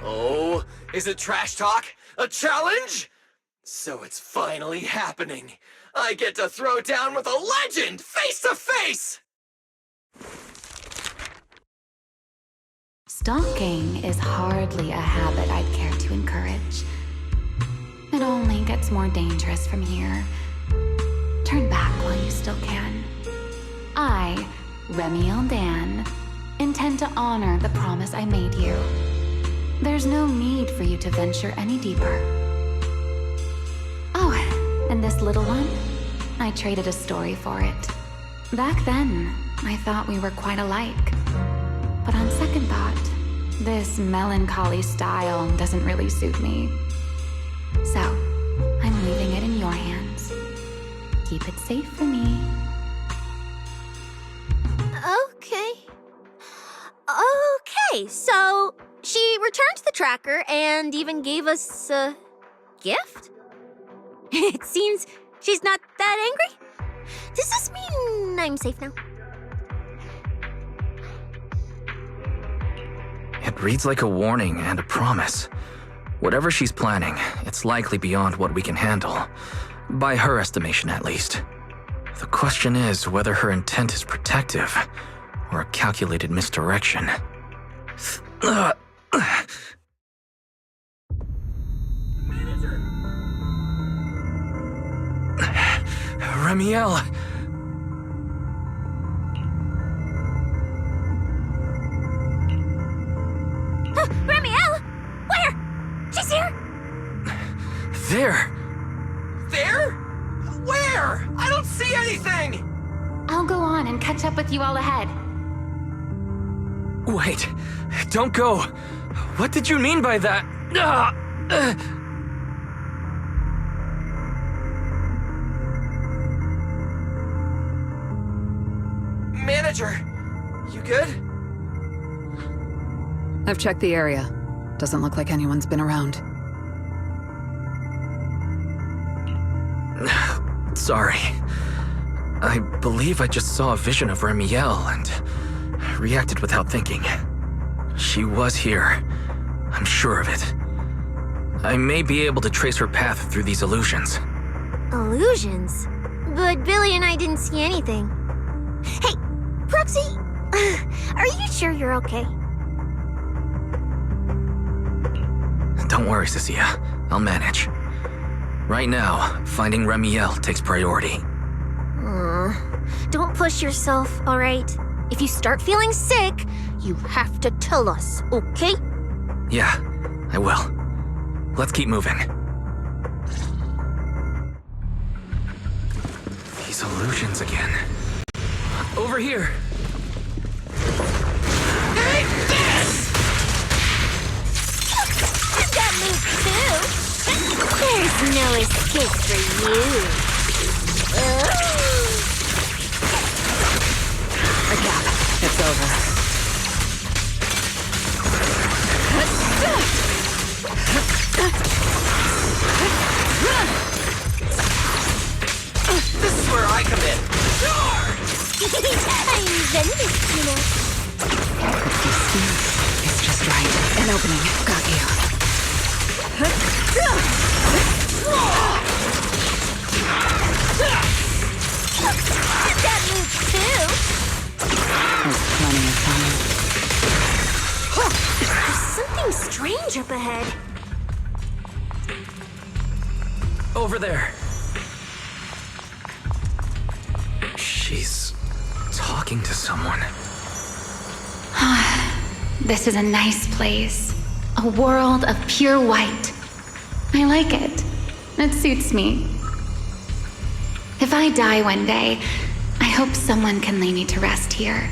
Speaker 5: Oh, is it trash talk? A challenge? So it's finally happening. I get to throw down with a legend, face to face!
Speaker 6: Stalking is hardly a habit I'd care to encourage. It only gets more dangerous from here. Turn back while you still can. I, Remielle Dan, intend to honor the promise I made you. There's no need for you to venture any deeper. Oh, and this little one? I traded a story for it. Back then, I thought we were quite alike. But on second thought, this melancholy style doesn't really suit me. So, I'm leaving it in your hands. Keep it safe for me.
Speaker 4: Okay. Okay, so she returned the tracker and even gave us a gift? It seems she's not that angry. Does this mean I'm safe now?
Speaker 8: It reads like a warning and a promise. Whatever she's planning, it's likely beyond what we can handle. By her estimation, at least. The question is whether her intent is protective or a calculated misdirection. Ramielle!
Speaker 4: Ramielle! Where? She's here!
Speaker 8: There!
Speaker 5: There? Where? I don't see anything!
Speaker 6: I'll go on and catch up with you all ahead.
Speaker 8: Wait, don't go. What did you mean by that?
Speaker 5: Manager, you good?
Speaker 14: I've checked the area. Doesn't look like anyone's been around.
Speaker 8: Sorry. I believe I just saw a vision of Ramielle and reacted without thinking. She was here. I'm sure of it. I may be able to trace her path through these illusions.
Speaker 4: Illusions? But Billy and I didn't see anything. Hey, Proxy! Are you sure you're okay?
Speaker 8: Don't worry, Cissia. I'll manage. Right now, finding Ramielle takes priority.
Speaker 4: Don't push yourself, alright? If you start feeling sick, you have to tell us, okay?
Speaker 8: Yeah, I will. Let's keep moving. These illusions again. Over here!
Speaker 4: Take this! That move too! There's no escape for you.
Speaker 14: I got it. It's over.
Speaker 5: This is where I come in.
Speaker 4: I'm Zenless, you know.
Speaker 14: It's just right. An opening. Got you.
Speaker 4: That move too.
Speaker 14: There's plenty of time.
Speaker 4: There's something strange up ahead.
Speaker 8: Over there. She's talking to someone.
Speaker 6: This is a nice place. A world of pure white. I like it. It suits me. If I die one day, I hope someone can lay me to rest here.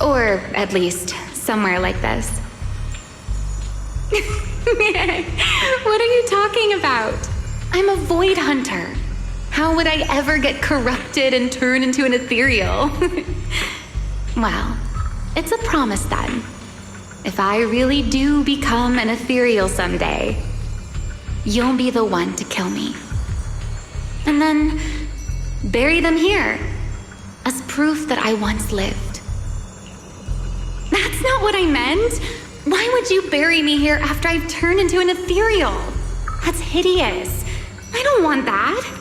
Speaker 6: Or at least somewhere like this. What are you talking about? I'm a void hunter. How would I ever get corrupted and turn into an ethereal? Well, it's a promise then. If I really do become an ethereal someday, you'll be the one to kill me. And then bury them here as proof that I once lived. That's not what I meant. Why would you bury me here after I've turned into an ethereal? That's hideous. I don't want that.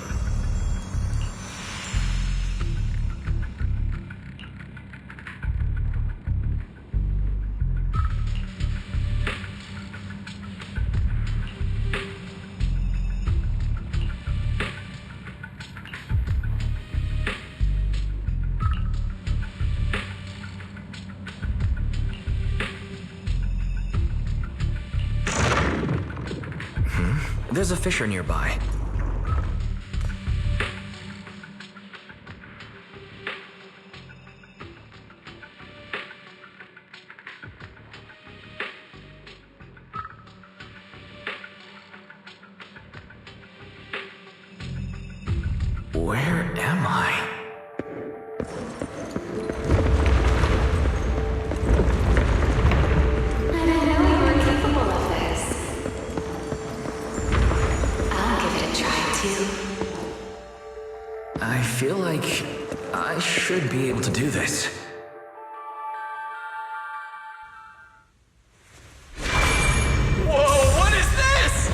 Speaker 8: There's a fissure nearby. Where am I? I feel like I should be able to do this.
Speaker 5: Whoa, what is this?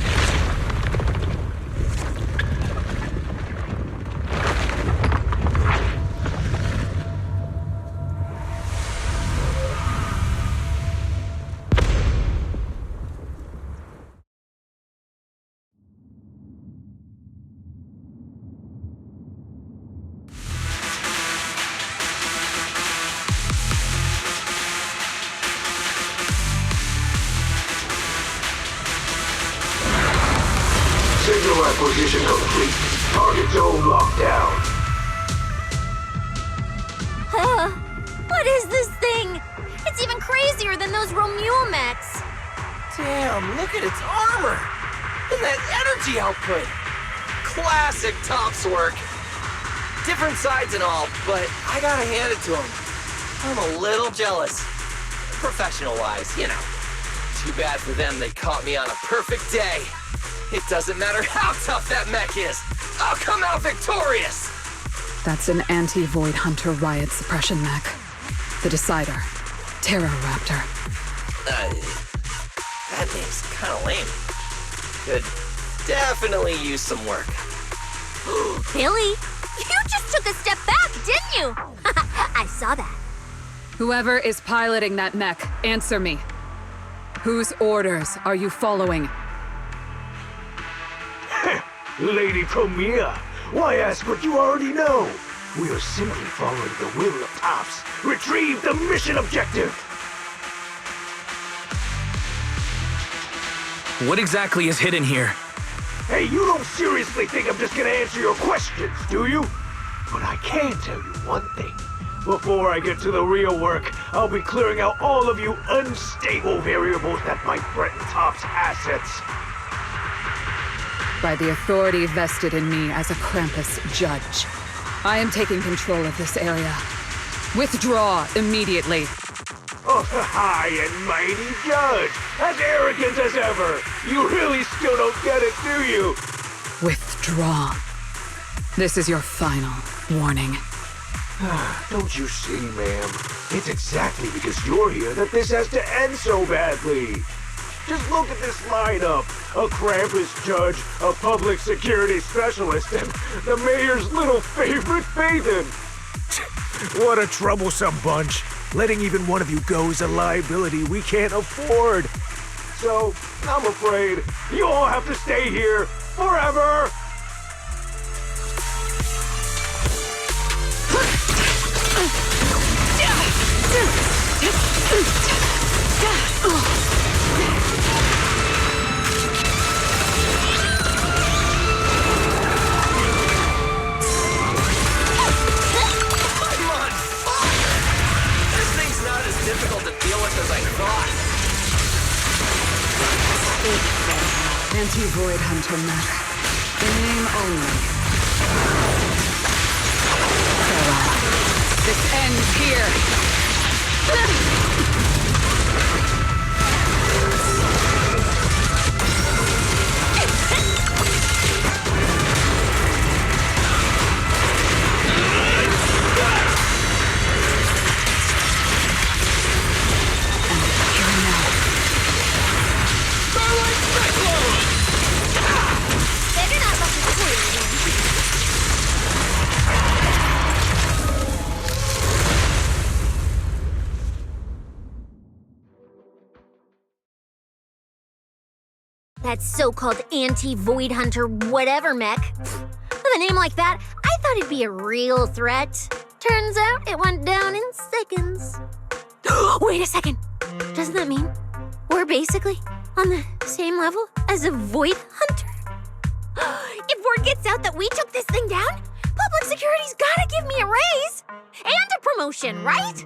Speaker 13: Signal acquisition complete. Target zone locked down.
Speaker 4: What is this thing? It's even crazier than those Ramielle mechs.
Speaker 5: Damn, look at its armor! And that energy output! Classic Tops work! Different sides and all, but I gotta hand it to him. I'm a little jealous. Professional-wise, you know. Too bad for them they caught me on a perfect day. It doesn't matter how tough that mech is. I'll come out victorious!
Speaker 14: That's an anti-Void Hunter riot suppression mech. The Decider. Raptor.
Speaker 5: That name's kinda lame. Could definitely use some work.
Speaker 4: Billy, you just took a step back, didn't you? I saw that.
Speaker 14: Whoever is piloting that mech, answer me. Whose orders are you following?
Speaker 18: Lady Promeia, why ask what you already know? We are simply following the will of Tops. Retrieve the mission objective!
Speaker 8: What exactly is hidden here?
Speaker 18: Hey, you don't seriously think I'm just gonna answer your questions, do you? But I can tell you one thing. Before I get to the real work, I'll be clearing out all of you unstable variables that might threaten Tops' assets.
Speaker 14: By the authority vested in me as a Krampus judge, I am taking control of this area. Withdraw immediately.
Speaker 18: Oh, high and mighty judge! As arrogant as ever! You really still don't get it, do you?
Speaker 14: Withdraw. This is your final warning.
Speaker 18: Don't you see, ma'am? It's exactly because you're here that this has to end so badly. Just look at this lineup. A Krampus judge, a public security specialist, and the mayor's little favorite phaethon.
Speaker 19: What a troublesome bunch. Letting even one of you go is a liability we can't afford.
Speaker 18: So, I'm afraid you all have to stay here forever!
Speaker 5: Difficult to deal with as I thought.
Speaker 14: Anti-Void Hunter mech. In name only. Farewell. This ends here.
Speaker 4: That so-called anti-Void Hunter whatever mech. With a name like that, I thought it'd be a real threat. Turns out it went down in seconds. Wait a second. Doesn't that mean we're basically on the same level as a Void Hunter? If word gets out that we took this thing down, public security's gotta give me a raise and a promotion, right?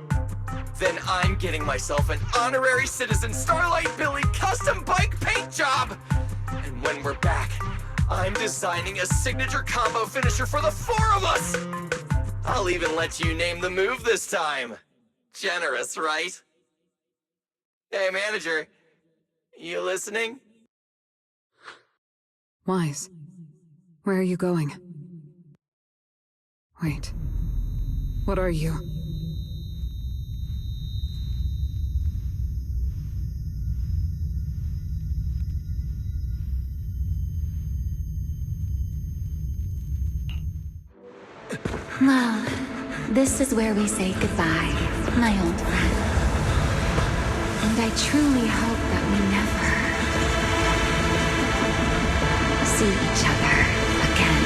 Speaker 5: Then I'm getting myself an honorary citizen Starlight Billy custom bike paint job! And when we're back, I'm designing a signature combo finisher for the four of us! I'll even let you name the move this time. Generous, right? Hey, manager. You listening?
Speaker 14: Wise. Where are you going? Wait. What are you?
Speaker 6: Well, this is where we say goodbye, my old friend. And I truly hope that we never see each other again.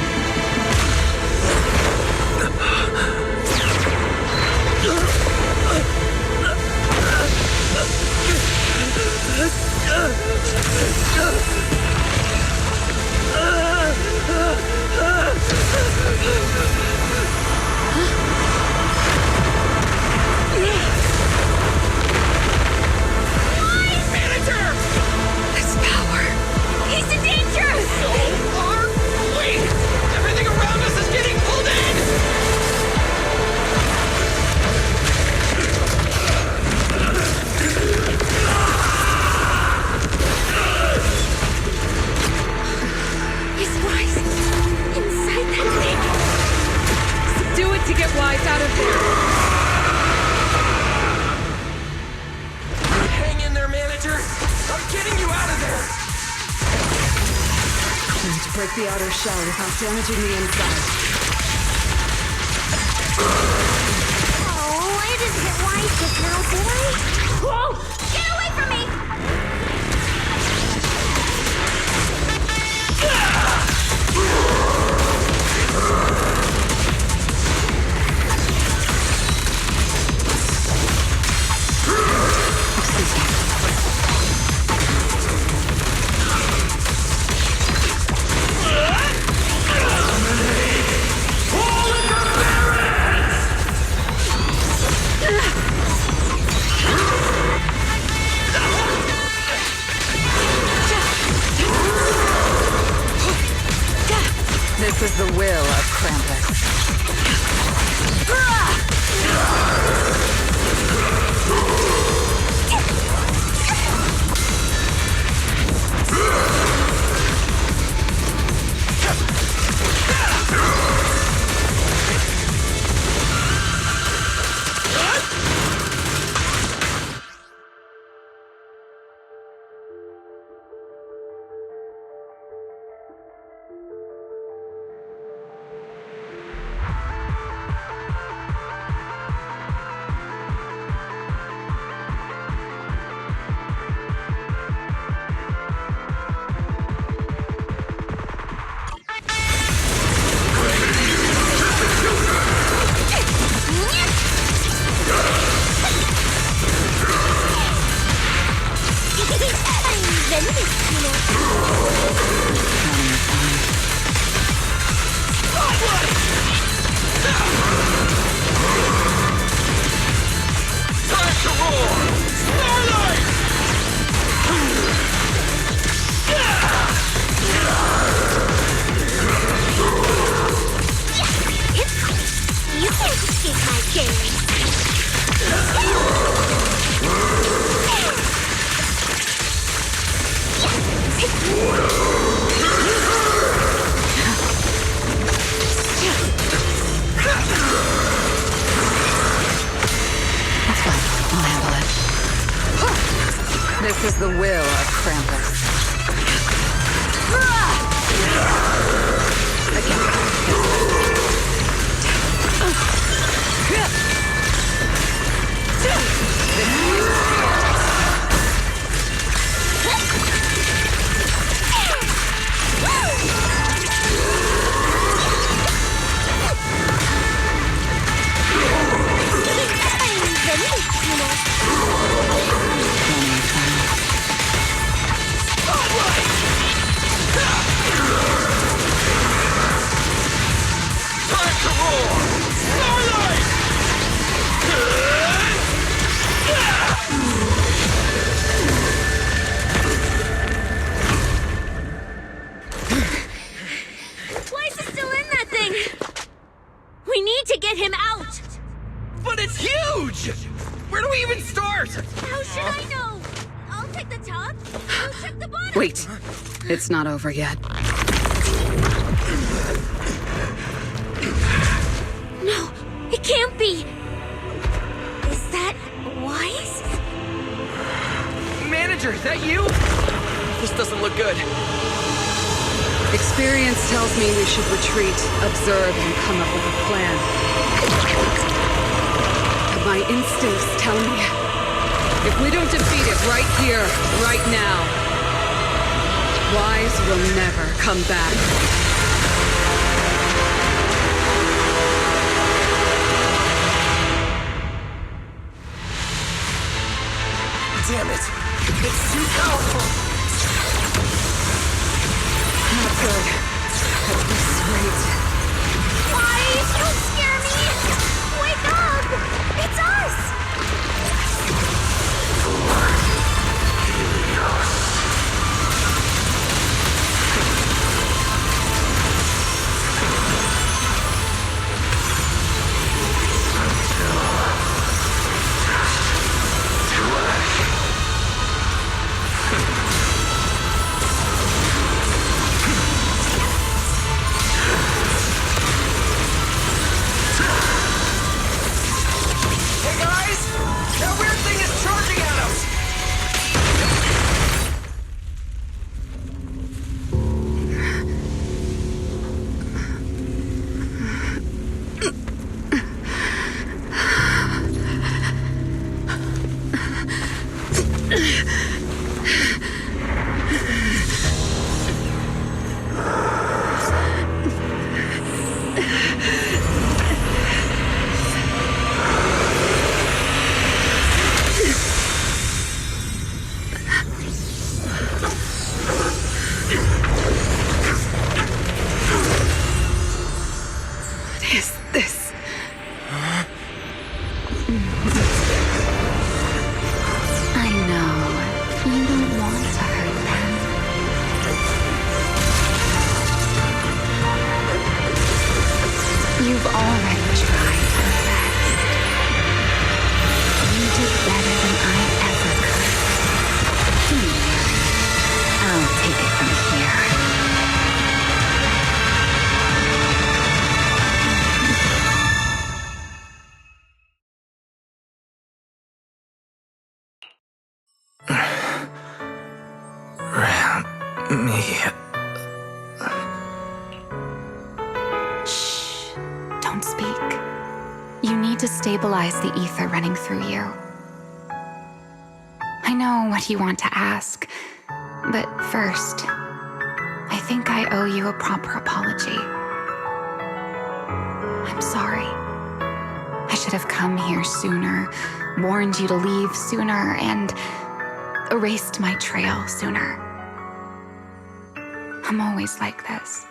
Speaker 14: us out of there!
Speaker 5: Hang in there, manager! I'm getting you out of there!
Speaker 14: Need to break the outer shell without damaging the inside.
Speaker 4: Oh, I didn't get wise just now, did I? Whoa! Get away from me!
Speaker 14: This is the will of Krampus.
Speaker 4: You can't escape my gaze.
Speaker 14: That's fine. I'll handle it. This is the will of Krampus.
Speaker 5: But it's huge! Where do we even start?
Speaker 4: How should I know? I'll check the top. I'll check the bottom.
Speaker 14: Wait. It's not over yet.
Speaker 4: No, it can't be. Is that wise?
Speaker 5: Manager, is that you? This doesn't look good.
Speaker 14: Experience tells me we should retreat, observe, and come up with a plan. But my instincts tell me, if we don't defeat it right here, right now, Wise will never come back.
Speaker 5: Damn it! It's too powerful!
Speaker 14: Not good. At this rate.
Speaker 4: Wise, don't scare me! Wake up! It's us!
Speaker 6: You've already tried your best. You did better than I ever could. Don't worry. I'll take it from here. Shh. Don't speak. You need to stabilize the ether running through you. I know what you want to ask, but first, I think I owe you a proper apology. I'm sorry. I should have come here sooner, warned you to leave sooner, and erased my trail sooner. I'm always like this.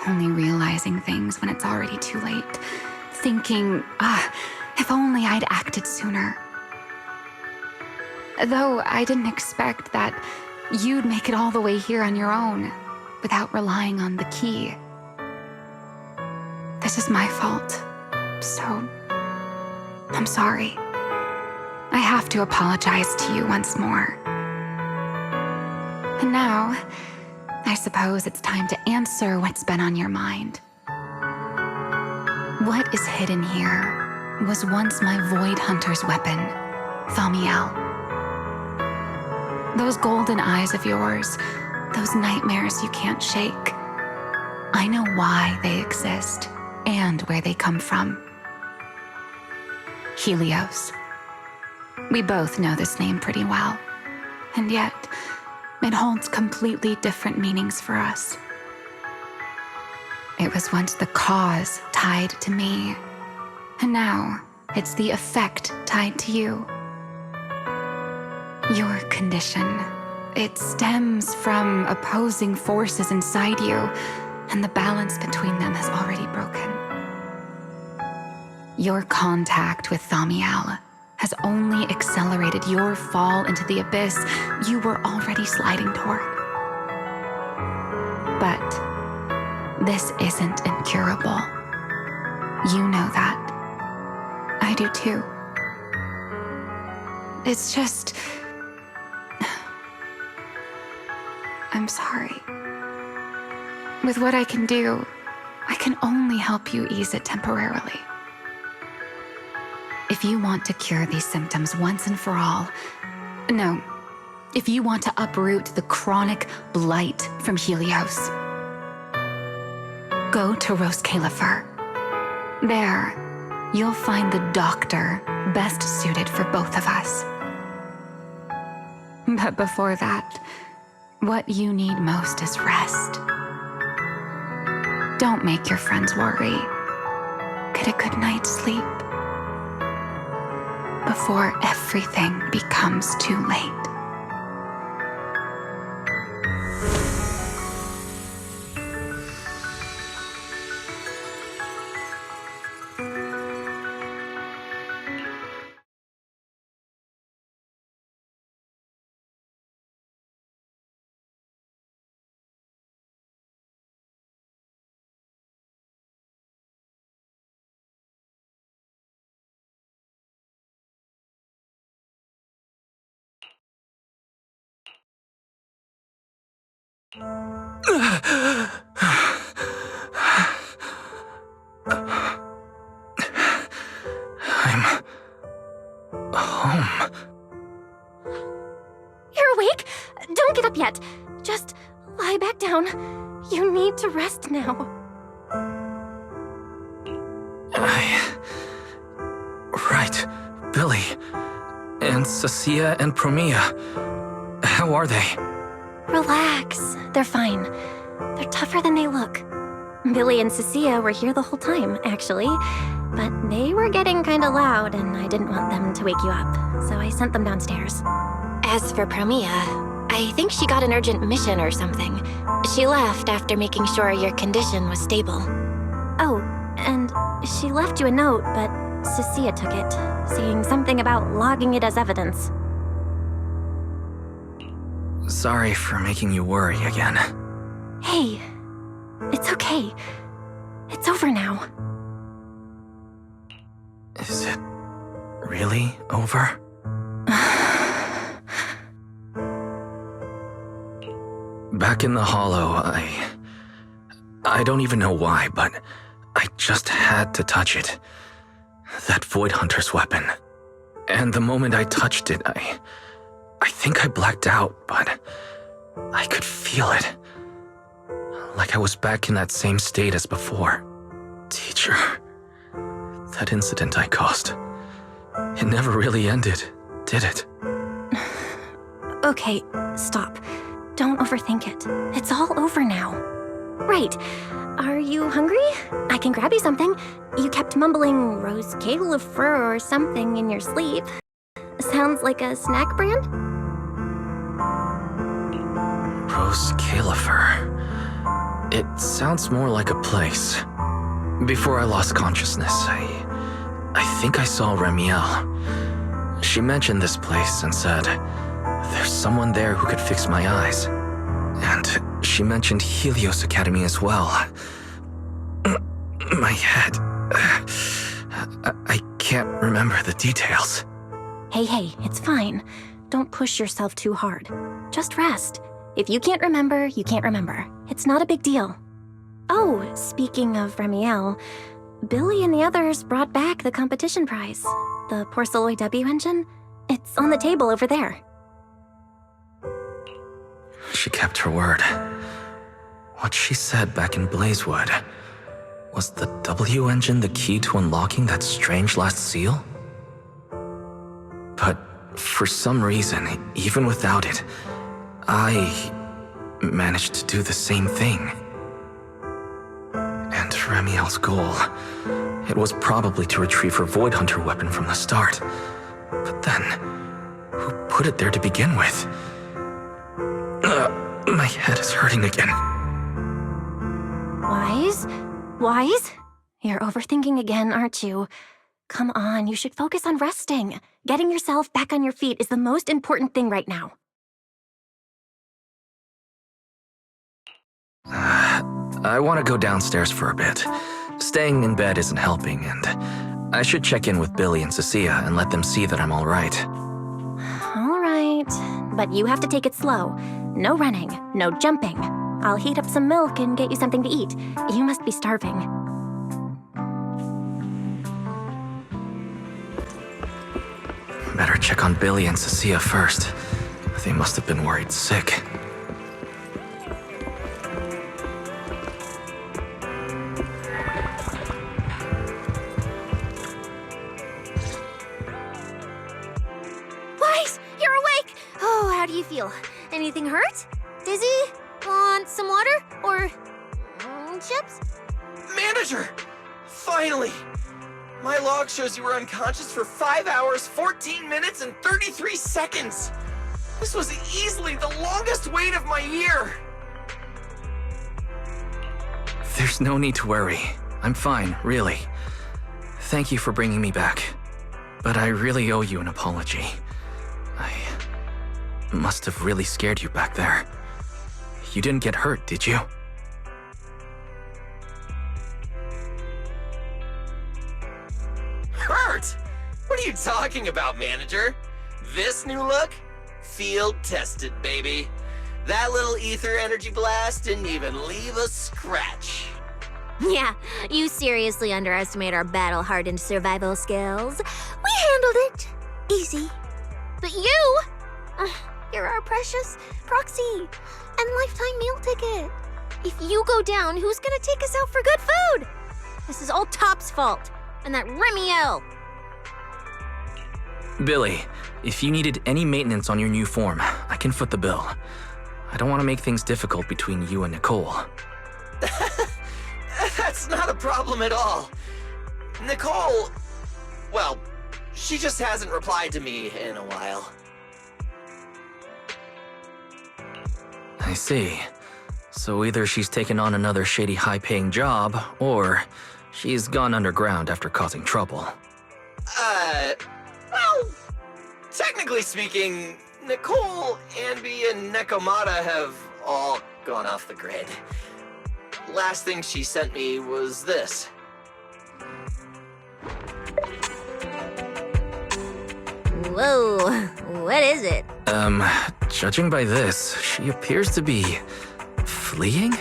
Speaker 6: Only realizing things when it's already too late. Thinking, if only I'd acted sooner. Though I didn't expect that you'd make it all the way here on your own, without relying on the key. This is my fault, so I'm sorry. I have to apologize to you once more. And now, I suppose it's time to answer what's been on your mind. What is hidden here was once my Void Hunter's weapon, Ramielle. Those golden eyes of yours, those nightmares you can't shake. I know why they exist and where they come from. Helios. We both know this name pretty well, and yet it holds completely different meanings for us. It was once the cause tied to me, and now it's the effect tied to you. Your condition, it stems from opposing forces inside you, and the balance between them has already broken. Your contact with Ramielle has only accelerated your fall into the abyss you were already sliding toward. But this isn't incurable. You know that. I do too. It's just... I'm sorry. With what I can do, I can only help you ease it temporarily. If you want to cure these symptoms once and for all, no, if you want to uproot the chronic blight from Helios, go to roscaelifer. There, you'll find the doctor best suited for both of us. But before that, what you need most is rest. Don't make your friends worry. Get a good night's sleep before everything becomes too late.
Speaker 8: I'm home.
Speaker 9: You're awake? Don't get up yet. Just lie back down. You need to rest now.
Speaker 8: Right. Billy. And cissia and promeia. How are they?
Speaker 9: Relax. They're fine. They're tougher than they look. Billy and cissia were here the whole time, actually. But they were getting kinda loud, and I didn't want them to wake you up, so I sent them downstairs. As for promeia, I think she got an urgent mission or something. She left after making sure your condition was stable. Oh, and she left you a note, but cissia took it, saying something about logging it as evidence.
Speaker 8: Sorry for making you worry again.
Speaker 9: Hey, it's okay. It's over
Speaker 1: over now.
Speaker 8: Is it really over? Back in the hollow, I don't even know why, but I just had to touch it. That Void Hunter's weapon. And the moment I touched it, I think I blacked out, but I could feel it. Like I was back in that same state as before. Teacher, that incident I caused, it never really ended, did it?
Speaker 1: Okay, stop. Don't overthink it. It's all over now. Right. Are you hungry? I can grab you something. You kept mumbling roscaelifer or something in your sleep. Sounds like a snack brand?
Speaker 8: Roscaelifer. It sounds more like a place. Before I lost consciousness, I think I saw Ramielle. She mentioned this place and said, there's someone there who could fix my eyes. And she mentioned Helios Academy as well. My head... I can't remember the details.
Speaker 1: Hey, it's fine. Don't push yourself too hard. Just rest. If you can't remember, you can't remember. It's not a big deal. Oh, speaking of Ramielle, Billy and the others brought back the competition prize. The Porceloid W engine. It's on the table over there.
Speaker 8: She kept her word. What she said back in Blazewood, was the W engine the key to unlocking that strange last seal? But for some reason, even without it, I managed to do the same thing. And Ramielle's goal, it was probably to retrieve her Void Hunter weapon from the start. But then, who put it there to begin with? My head is hurting again.
Speaker 1: Wise? You're overthinking again, aren't you? Come on, you should focus on resting. Getting yourself back on your feet is the most important thing right now.
Speaker 8: I want to go downstairs for a bit. Staying in bed isn't helping, and I should check in with Billy and Cissia and let them see that I'm all right.
Speaker 1: All right, but you have to take it slow. No running, no jumping. I'll heat up some milk and get you something to eat. You must be starving.
Speaker 8: Better check on Billy and Cissia first. They must have been worried sick.
Speaker 4: Wise, you're awake! Oh, how do you feel? Anything hurt? Dizzy? Want some water? Or chips?
Speaker 5: Manager! Finally! My log shows you were unconscious for 5 hours, 14 minutes, and 33 seconds! This was easily the longest wait of my year!
Speaker 8: There's no need to worry. I'm fine, really. Thank you for bringing me back. But I really owe you an apology. I must have really scared you back there. You didn't get hurt, did you?
Speaker 5: Hurt? What are you talking about, manager? This new look? Field tested, baby. That little ether energy blast didn't even leave a scratch.
Speaker 4: Yeah, you seriously underestimate our battle-hardened survival skills. We handled it. Easy. But you? You're our precious Proxy and lifetime meal ticket. If you go down, who's gonna take us out for good food? This is all Top's fault. And that Remielle.
Speaker 8: Billy, if you needed any maintenance on your new form, I can foot the bill. I don't want to make things difficult between you and Nicole.
Speaker 5: That's not a problem at all. Nicole, well, she just hasn't replied to me in a while.
Speaker 8: I see. So either she's taken on another shady high-paying job, or she's gone underground after causing trouble.
Speaker 5: Well, technically speaking, Nicole, Anby, and Nekomata have all gone off the grid. Last thing she sent me was this.
Speaker 4: Whoa, what is it?
Speaker 8: Judging by this, she appears to be fleeing?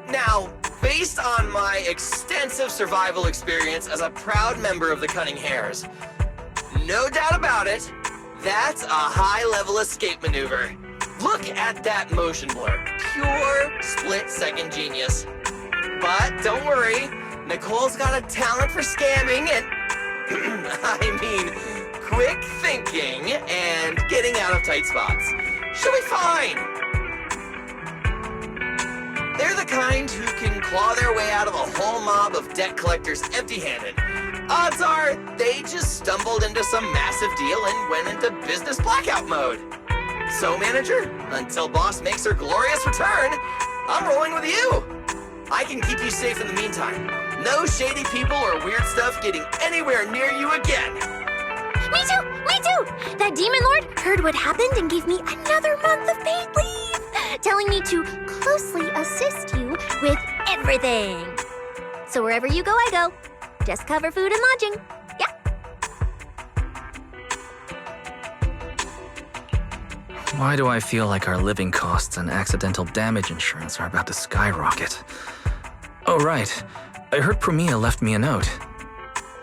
Speaker 5: Now, based on my extensive survival experience as a proud member of the Cunning Hares, no doubt about it, that's a high-level escape maneuver. Look at that motion blur. Pure split-second genius. But don't worry, Nicole's got a talent for scamming and... I mean, quick thinking and getting out of tight spots. She'll be fine. They're the kind who can claw their way out of a whole mob of debt collectors empty-handed. Odds are, they just stumbled into some massive deal and went into business blackout mode. So, manager, until boss makes her glorious return, I'm rolling with you. I can keep you safe in the meantime. No shady people or weird stuff getting anywhere near you again.
Speaker 4: Me too! Me too! That demon lord heard what happened and gave me another month of paid leave, telling me to closely assist you with everything. So wherever you go, I go. Just cover food and lodging. Yeah.
Speaker 8: Why do I feel like our living costs and accidental damage insurance are about to skyrocket? Oh, right. I heard Promeia left me a note.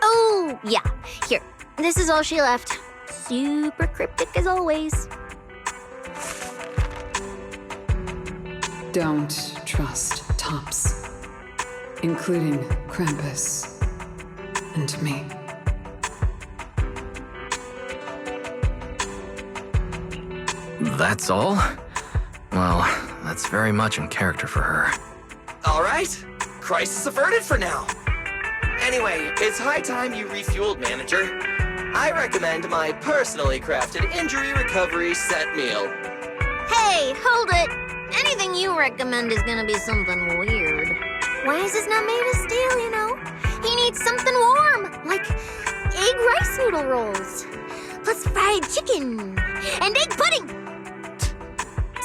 Speaker 4: Oh, yeah. Here. This is all she left. Super cryptic as always.
Speaker 14: Don't trust tops, including Krampus and me.
Speaker 8: That's all? Well, that's very much in character for her.
Speaker 5: All right. Crisis averted for now. Anyway, it's high time you refueled, manager. I recommend my personally crafted injury recovery set meal.
Speaker 4: Hey, hold it. Anything you recommend is gonna be something weird. Why is this not made of steel, you know? He needs something warm, like egg rice noodle rolls, plus fried chicken and egg pudding.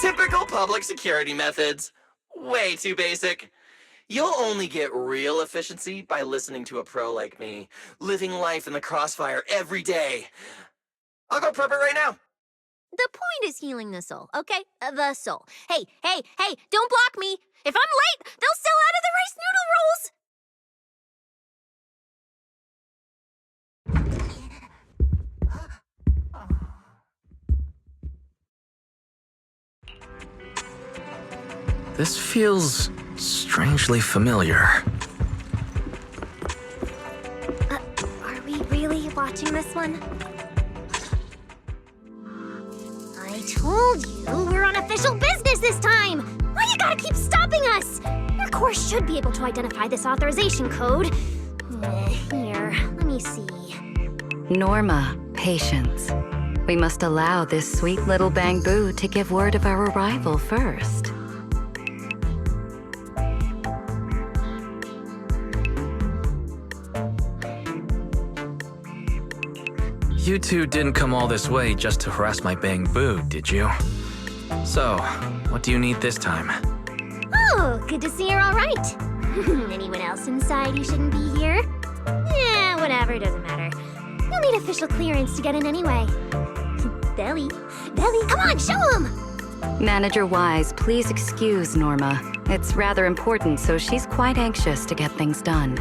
Speaker 5: Typical public security methods. Way too basic. You'll only get real efficiency by listening to a pro like me, living life in the crossfire every day. I'll go prep it right now.
Speaker 4: The point is healing the soul, okay? The soul. Hey, don't block me. If I'm late, they'll sell out of the rice noodle rolls.
Speaker 8: This feels strangely familiar.
Speaker 4: Are we really watching this one? I told you we're on official business this time! Why you gotta keep stopping us? Your course should be able to identify this authorization code. Here, let me see.
Speaker 3: Norma, patience. We must allow this sweet little bamboo to give word of our arrival first.
Speaker 8: You two didn't come all this way just to harass my bamboo, did you? So, what do you need this time?
Speaker 4: Oh, good to see you're all right. Anyone else inside who shouldn't be here? Yeah, whatever, doesn't matter. You'll need official clearance to get in anyway. Belly, come on, show him!
Speaker 3: Manager Wise, please excuse Norma. It's rather important, so she's quite anxious to get things done.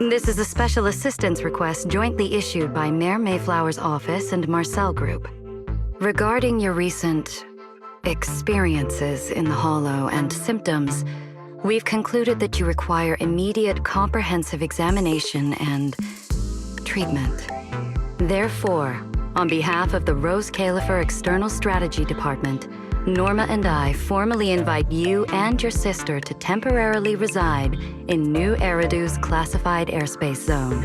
Speaker 3: This is a special assistance request jointly issued by Mayor Mayflower's office and Marcel Group. Regarding your recent experiences in the Hollow and symptoms, we've concluded that you require immediate comprehensive examination and treatment. Therefore, on behalf of the roscaelifer External Strategy Department, Norma and I formally invite you and your sister to temporarily reside in New Eridu's classified airspace zone,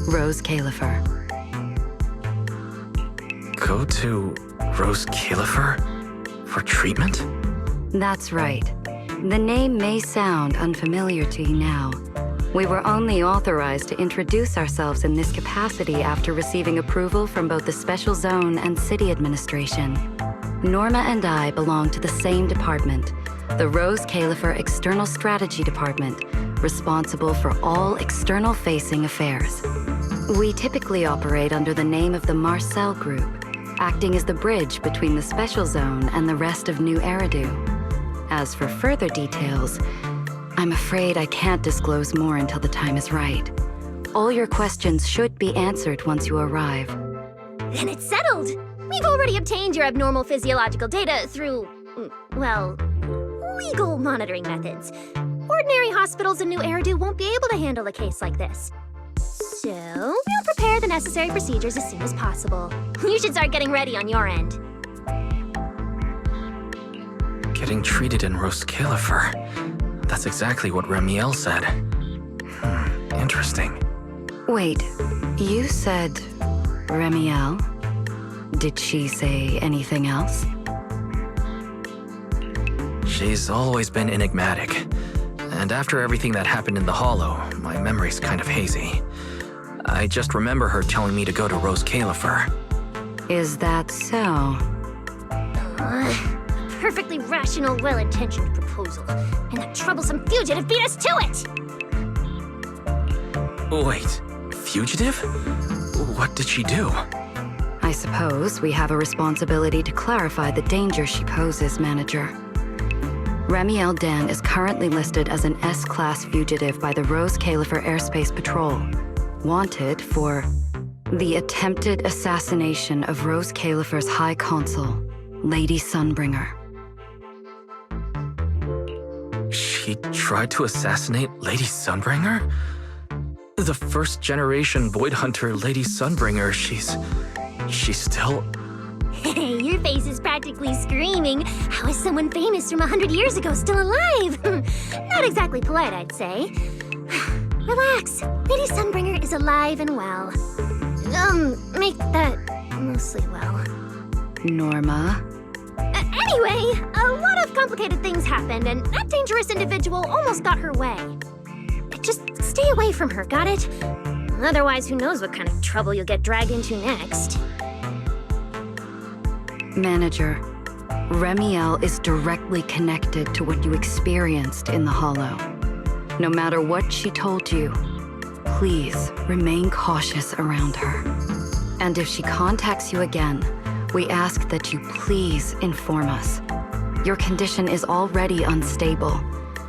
Speaker 3: roscaelifer.
Speaker 8: Go to roscaelifer for treatment?
Speaker 3: That's right. The name may sound unfamiliar to you now. We were only authorized to introduce ourselves in this capacity after receiving approval from both the Special Zone and City Administration. Norma and I belong to the same department, the roscaelifer External Strategy Department, responsible for all external-facing affairs. We typically operate under the name of the Marcel Group, acting as the bridge between the Special Zone and the rest of New Eridu. As for further details, I'm afraid I can't disclose more until the time is right. All your questions should be answered once you arrive.
Speaker 4: Then it's settled! We've already obtained your abnormal physiological data through, well, legal monitoring methods. Ordinary hospitals in New Eridu won't be able to handle a case like this. So, we'll prepare the necessary procedures as soon as possible. You should start getting ready on your end.
Speaker 8: Getting treated in roscaelifer. That's exactly what Ramielle said. Interesting.
Speaker 3: Wait, you said Ramielle? Did she say anything else?
Speaker 8: She's always been enigmatic. And after everything that happened in the Hollow, my memory's kind of hazy. I just remember her telling me to go to roscaelifer.
Speaker 3: Is that so?
Speaker 4: Perfectly rational, well-intentioned proposal. And that troublesome fugitive beat us to it!
Speaker 8: Wait, fugitive? What did she do?
Speaker 3: I suppose we have a responsibility to clarify the danger she poses, Manager. Ramielle Dan is currently listed as an S-Class fugitive by the Roscaelifer Airspace Patrol, wanted for the attempted assassination of Roscaelifer's High Consul, Lady Sunbringer.
Speaker 8: She tried to assassinate Lady Sunbringer? The first-generation Void Hunter Lady Sunbringer, she's still...
Speaker 4: Your face is practically screaming. How is someone famous from 100 years ago still alive? Not exactly polite, I'd say. Relax. Lady Sunbringer is alive and well. Make that mostly well.
Speaker 3: Norma?
Speaker 4: Anyway, a lot of complicated things happened, and that dangerous individual almost got her way. Just stay away from her, got it? Otherwise, who knows what kind of trouble you'll get dragged into next.
Speaker 3: Manager, Ramielle is directly connected to what you experienced in the Hollow. No matter what she told you, please remain cautious around her. And if she contacts you again, we ask that you please inform us. Your condition is already unstable,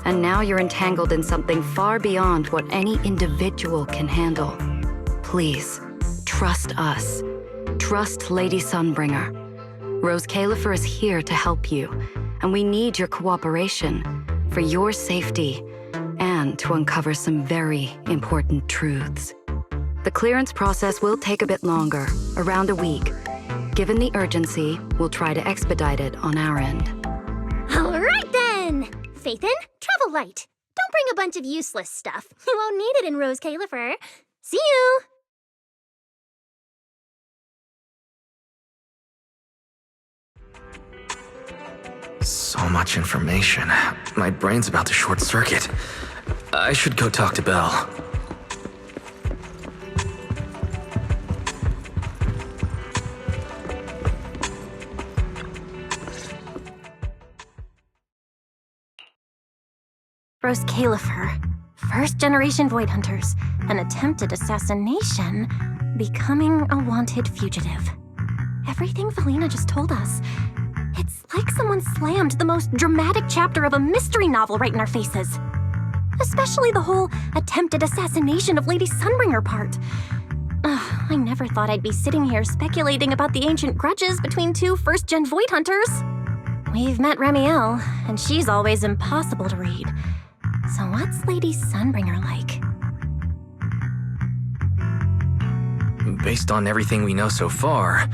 Speaker 3: and now you're entangled in something far beyond what any individual can handle. Please, trust us. Trust Lady Sunbringer. Roscaelifer is here to help you, and we need your cooperation for your safety and to uncover some very important truths. The clearance process will take a bit longer, around a week. Given the urgency, we'll try to expedite it on our end.
Speaker 4: All right then! Phaethon, travel light. Don't bring a bunch of useless stuff. You won't need it in Roscaelifer. See you!
Speaker 8: So much information. My brain's about to short circuit. I should go talk to Belle.
Speaker 1: Roscaelifer, first-generation Void Hunters, an attempted assassination, becoming a wanted fugitive. Everything Felina just told us, it's like someone slammed the most dramatic chapter of a mystery novel right in our faces. Especially the whole attempted assassination of Lady Sunbringer part. I never thought I'd be sitting here speculating about the ancient grudges between two first-gen Void Hunters. We've met Ramielle, and she's always impossible to read. So what's Lady Sunbringer like?
Speaker 8: Based on everything we know so far,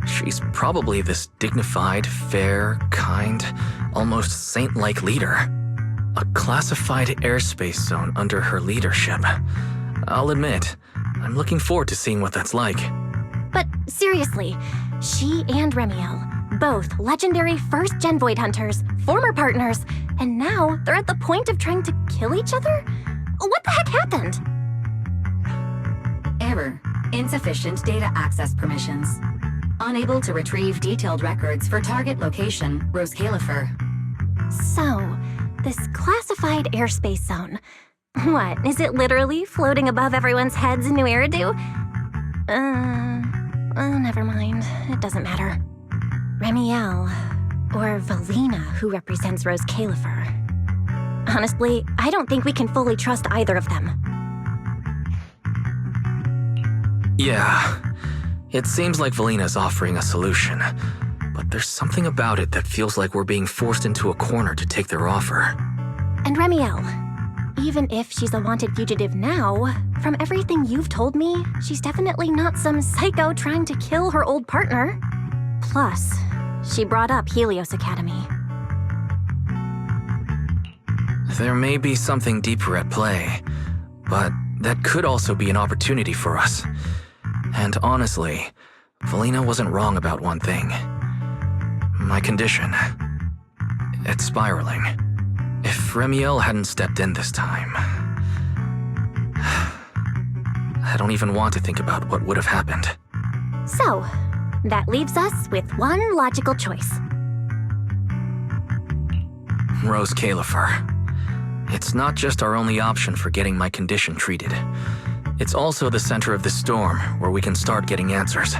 Speaker 8: she's probably this dignified, fair, kind, almost saint-like leader. A classified airspace zone under her leadership. I'll admit, I'm looking forward to seeing what that's like.
Speaker 1: But seriously, she and Ramielle, both legendary first-gen Void Hunters, former partners, and now they're at the point of trying to kill each other? What the heck happened?
Speaker 3: Error. Insufficient data access permissions. Unable to retrieve detailed records for target location, Roscaelifer.
Speaker 1: So, this classified airspace zone.
Speaker 4: What, is it literally floating above everyone's heads in New Eridu? Never mind. It doesn't matter. Remielle, or Valina, who represents roscaelifer. Honestly, I don't think we can fully trust either of them.
Speaker 8: Yeah, it seems like Valina's offering a solution, but there's something about it that feels like we're being forced into a corner to take their offer.
Speaker 4: And Remielle, even if she's a wanted fugitive now, from everything you've told me, she's definitely not some psycho trying to kill her old partner. Plus, she brought up Helios Academy.
Speaker 8: There may be something deeper at play, but that could also be an opportunity for us. And honestly, Valina wasn't wrong about one thing. My condition. It's spiraling. If Remielle hadn't stepped in this time... I don't even want to think about what would have happened.
Speaker 4: So, that leaves us with one logical choice.
Speaker 8: Roscaelifer. It's not just our only option for getting my condition treated. It's also the center of the storm where we can start getting answers.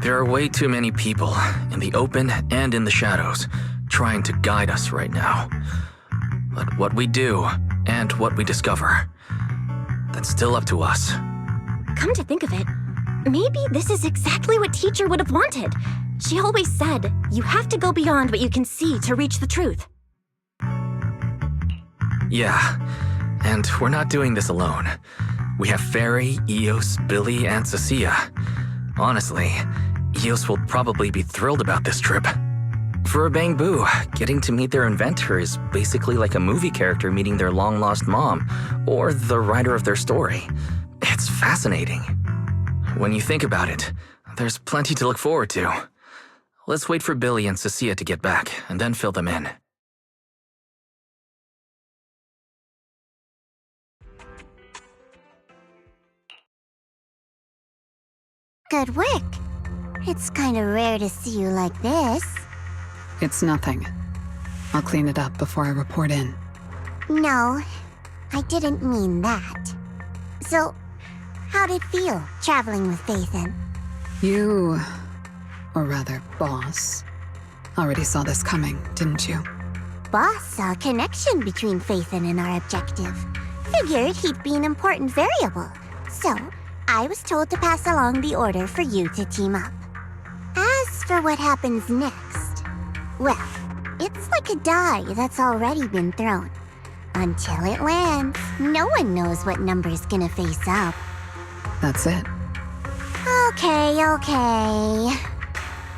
Speaker 8: There are way too many people, in the open and in the shadows, trying to guide us right now. But what we do, and what we discover, that's still up to us.
Speaker 4: Come to think of it, maybe this is exactly what Teacher would have wanted. She always said, you have to go beyond what you can see to reach the truth.
Speaker 8: Yeah, and we're not doing this alone. We have Fairy, Eos, Billy, and cissia. Honestly, Eos will probably be thrilled about this trip. For a Bangbu, getting to meet their inventor is basically like a movie character meeting their long-lost mom, or the writer of their story. It's fascinating. When you think about it, there's plenty to look forward to. Let's wait for Billy and cissia to get back, and then fill them in.
Speaker 7: Good work. It's kind of rare to see you like this.
Speaker 14: It's nothing. I'll clean it up before I report in.
Speaker 7: No, I didn't mean that. So, how'd it feel, traveling with Phaethon?
Speaker 14: You, or rather, boss, already saw this coming, didn't you?
Speaker 7: Boss saw a connection between Phaethon and our objective. Figured he'd be an important variable. So, I was told to pass along the order for you to team up. As for what happens next, well, it's like a die that's already been thrown. Until it lands, no one knows what number's gonna face up.
Speaker 14: That's it.
Speaker 7: Okay.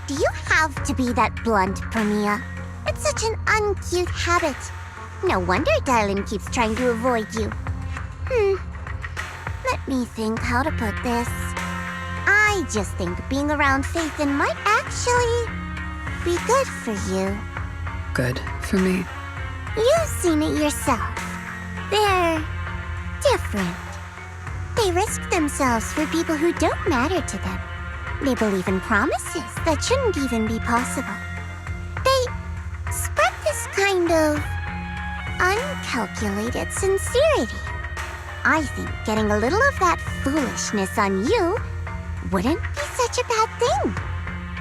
Speaker 7: Do you have to be that blunt, promeia? It's such an uncute habit. No wonder Dylan keeps trying to avoid you. Let me think how to put this. I just think being around Phaethon might actually be good for you.
Speaker 14: Good for me.
Speaker 7: You've seen it yourself. They're different. They risk themselves for people who don't matter to them. They believe in promises that shouldn't even be possible. They spread this kind of uncalculated sincerity. I think getting a little of that foolishness on you wouldn't be such a bad thing.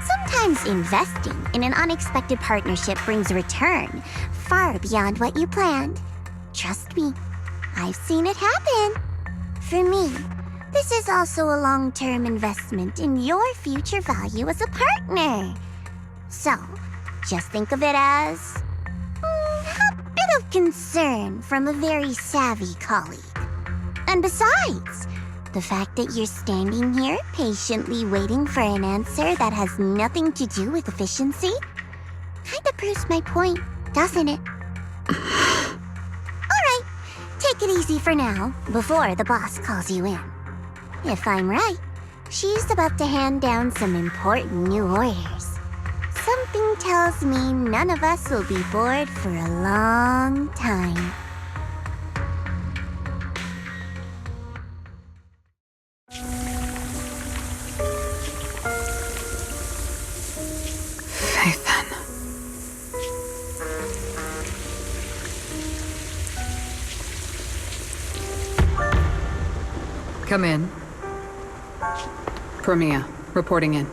Speaker 7: Sometimes investing in an unexpected partnership brings return far beyond what you planned. Trust me, I've seen it happen. For me, this is also a long-term investment in your future value as a partner. So, just think of it as a bit of concern from a very savvy colleague. And besides, the fact that you're standing here patiently waiting for an answer that has nothing to do with efficiency kinda proves my point, doesn't it? Alright, take it easy for now, before the boss calls you in. If I'm right, she's about to hand down some important new orders. Something tells me none of us will be bored for a long time.
Speaker 14: Phaethon. Come in. Promeia, reporting in.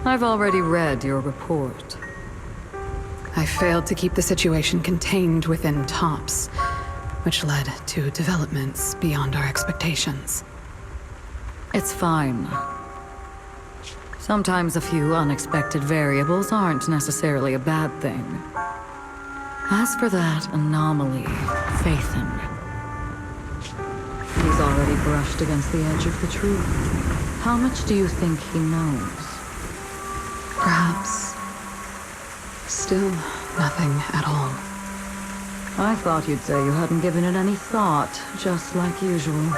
Speaker 14: I've already read your report. I failed to keep the situation contained within TOPS, which led to developments beyond our expectations. It's fine. Sometimes a few unexpected variables aren't necessarily a bad thing. As for that anomaly, Phaethon, he's already brushed against the edge of the truth. How much do you think he knows? Perhaps still nothing at all. I thought you'd say you hadn't given it any thought, just like usual.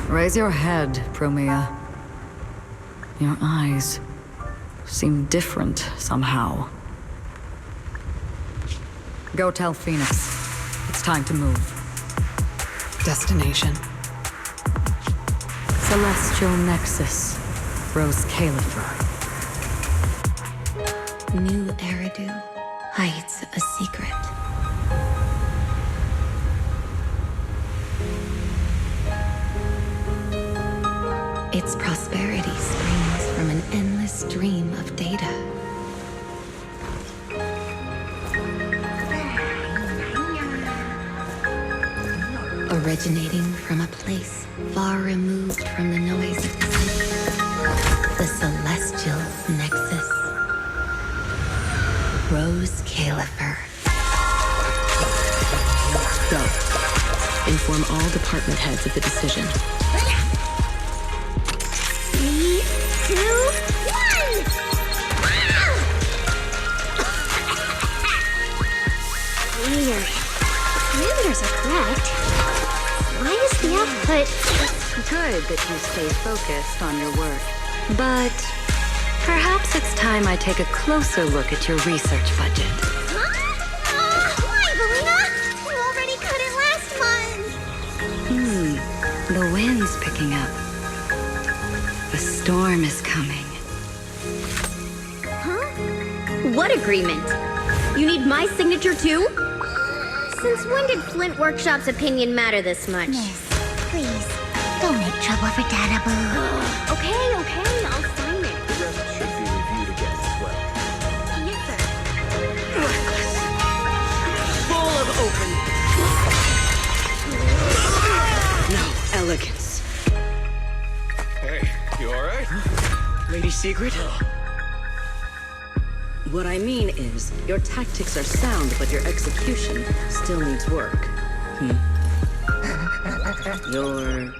Speaker 14: Raise your head, Promeia. Your eyes seem different somehow. Go tell Phoenix. It's time to move. Destination. Celestial Nexus. Roscaelifer.
Speaker 1: New Eridu hides a secret. Its prosperity springs from an endless stream of data. Originating from a place far removed from the noise of the city. The Celestial Nexus. Roscaelifer. Go. Inform all department heads of the decision.
Speaker 4: 3, 2, 1! Weird. Parameters are correct. Why is the output...
Speaker 3: It's good that you stay focused on your work. But perhaps it's time I take a closer look at your research budget.
Speaker 4: Why, Belina? You already cut it last month.
Speaker 3: The wind's picking up. The storm is coming.
Speaker 4: Huh? What agreement? You need my signature too? Since when did Flint Workshop's opinion matter this much?
Speaker 7: Miss, please, don't make trouble for Dada Boo.
Speaker 4: Okay, I'll sign it.
Speaker 18: The rest should be reviewed again as well.
Speaker 4: Yes, sir.
Speaker 10: Full of open. No elegance.
Speaker 8: Hey, you alright?
Speaker 10: Lady Secret? What I mean is, your tactics are sound, but your execution still needs work. Your...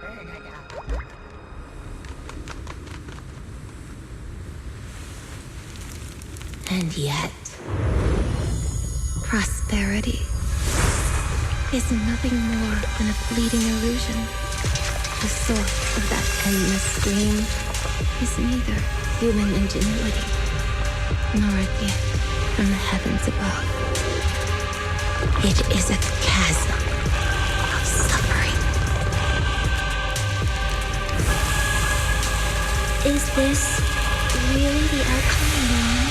Speaker 1: And yet, prosperity is nothing more than a fleeting illusion. The source of that endless stream is neither human ingenuity nor a gift from the heavens above. It is a chasm of suffering. Is this really the outcome we want?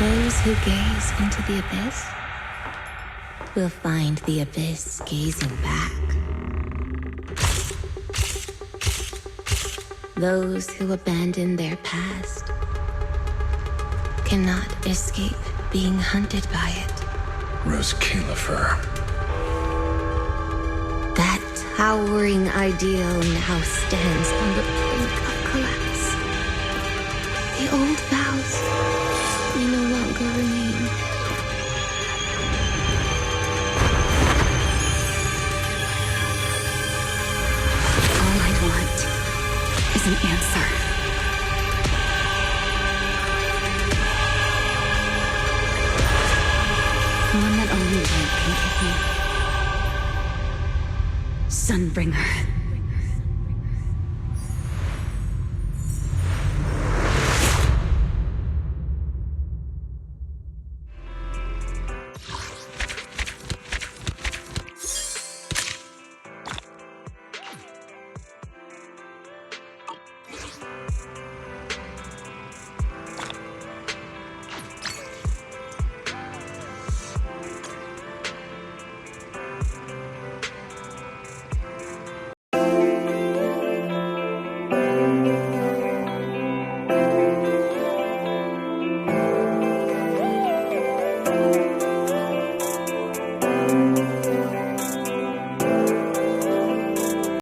Speaker 1: Those who gaze into the abyss will find the abyss gazing back. Those who abandon their past cannot escape being hunted by it.
Speaker 13: Roscaelifer.
Speaker 1: That towering ideal now stands on the brink of collapse. The old vows may no longer remain.
Speaker 3: All I want is an answer. One that only light can give me. Sunbringer.
Speaker 1: Bye.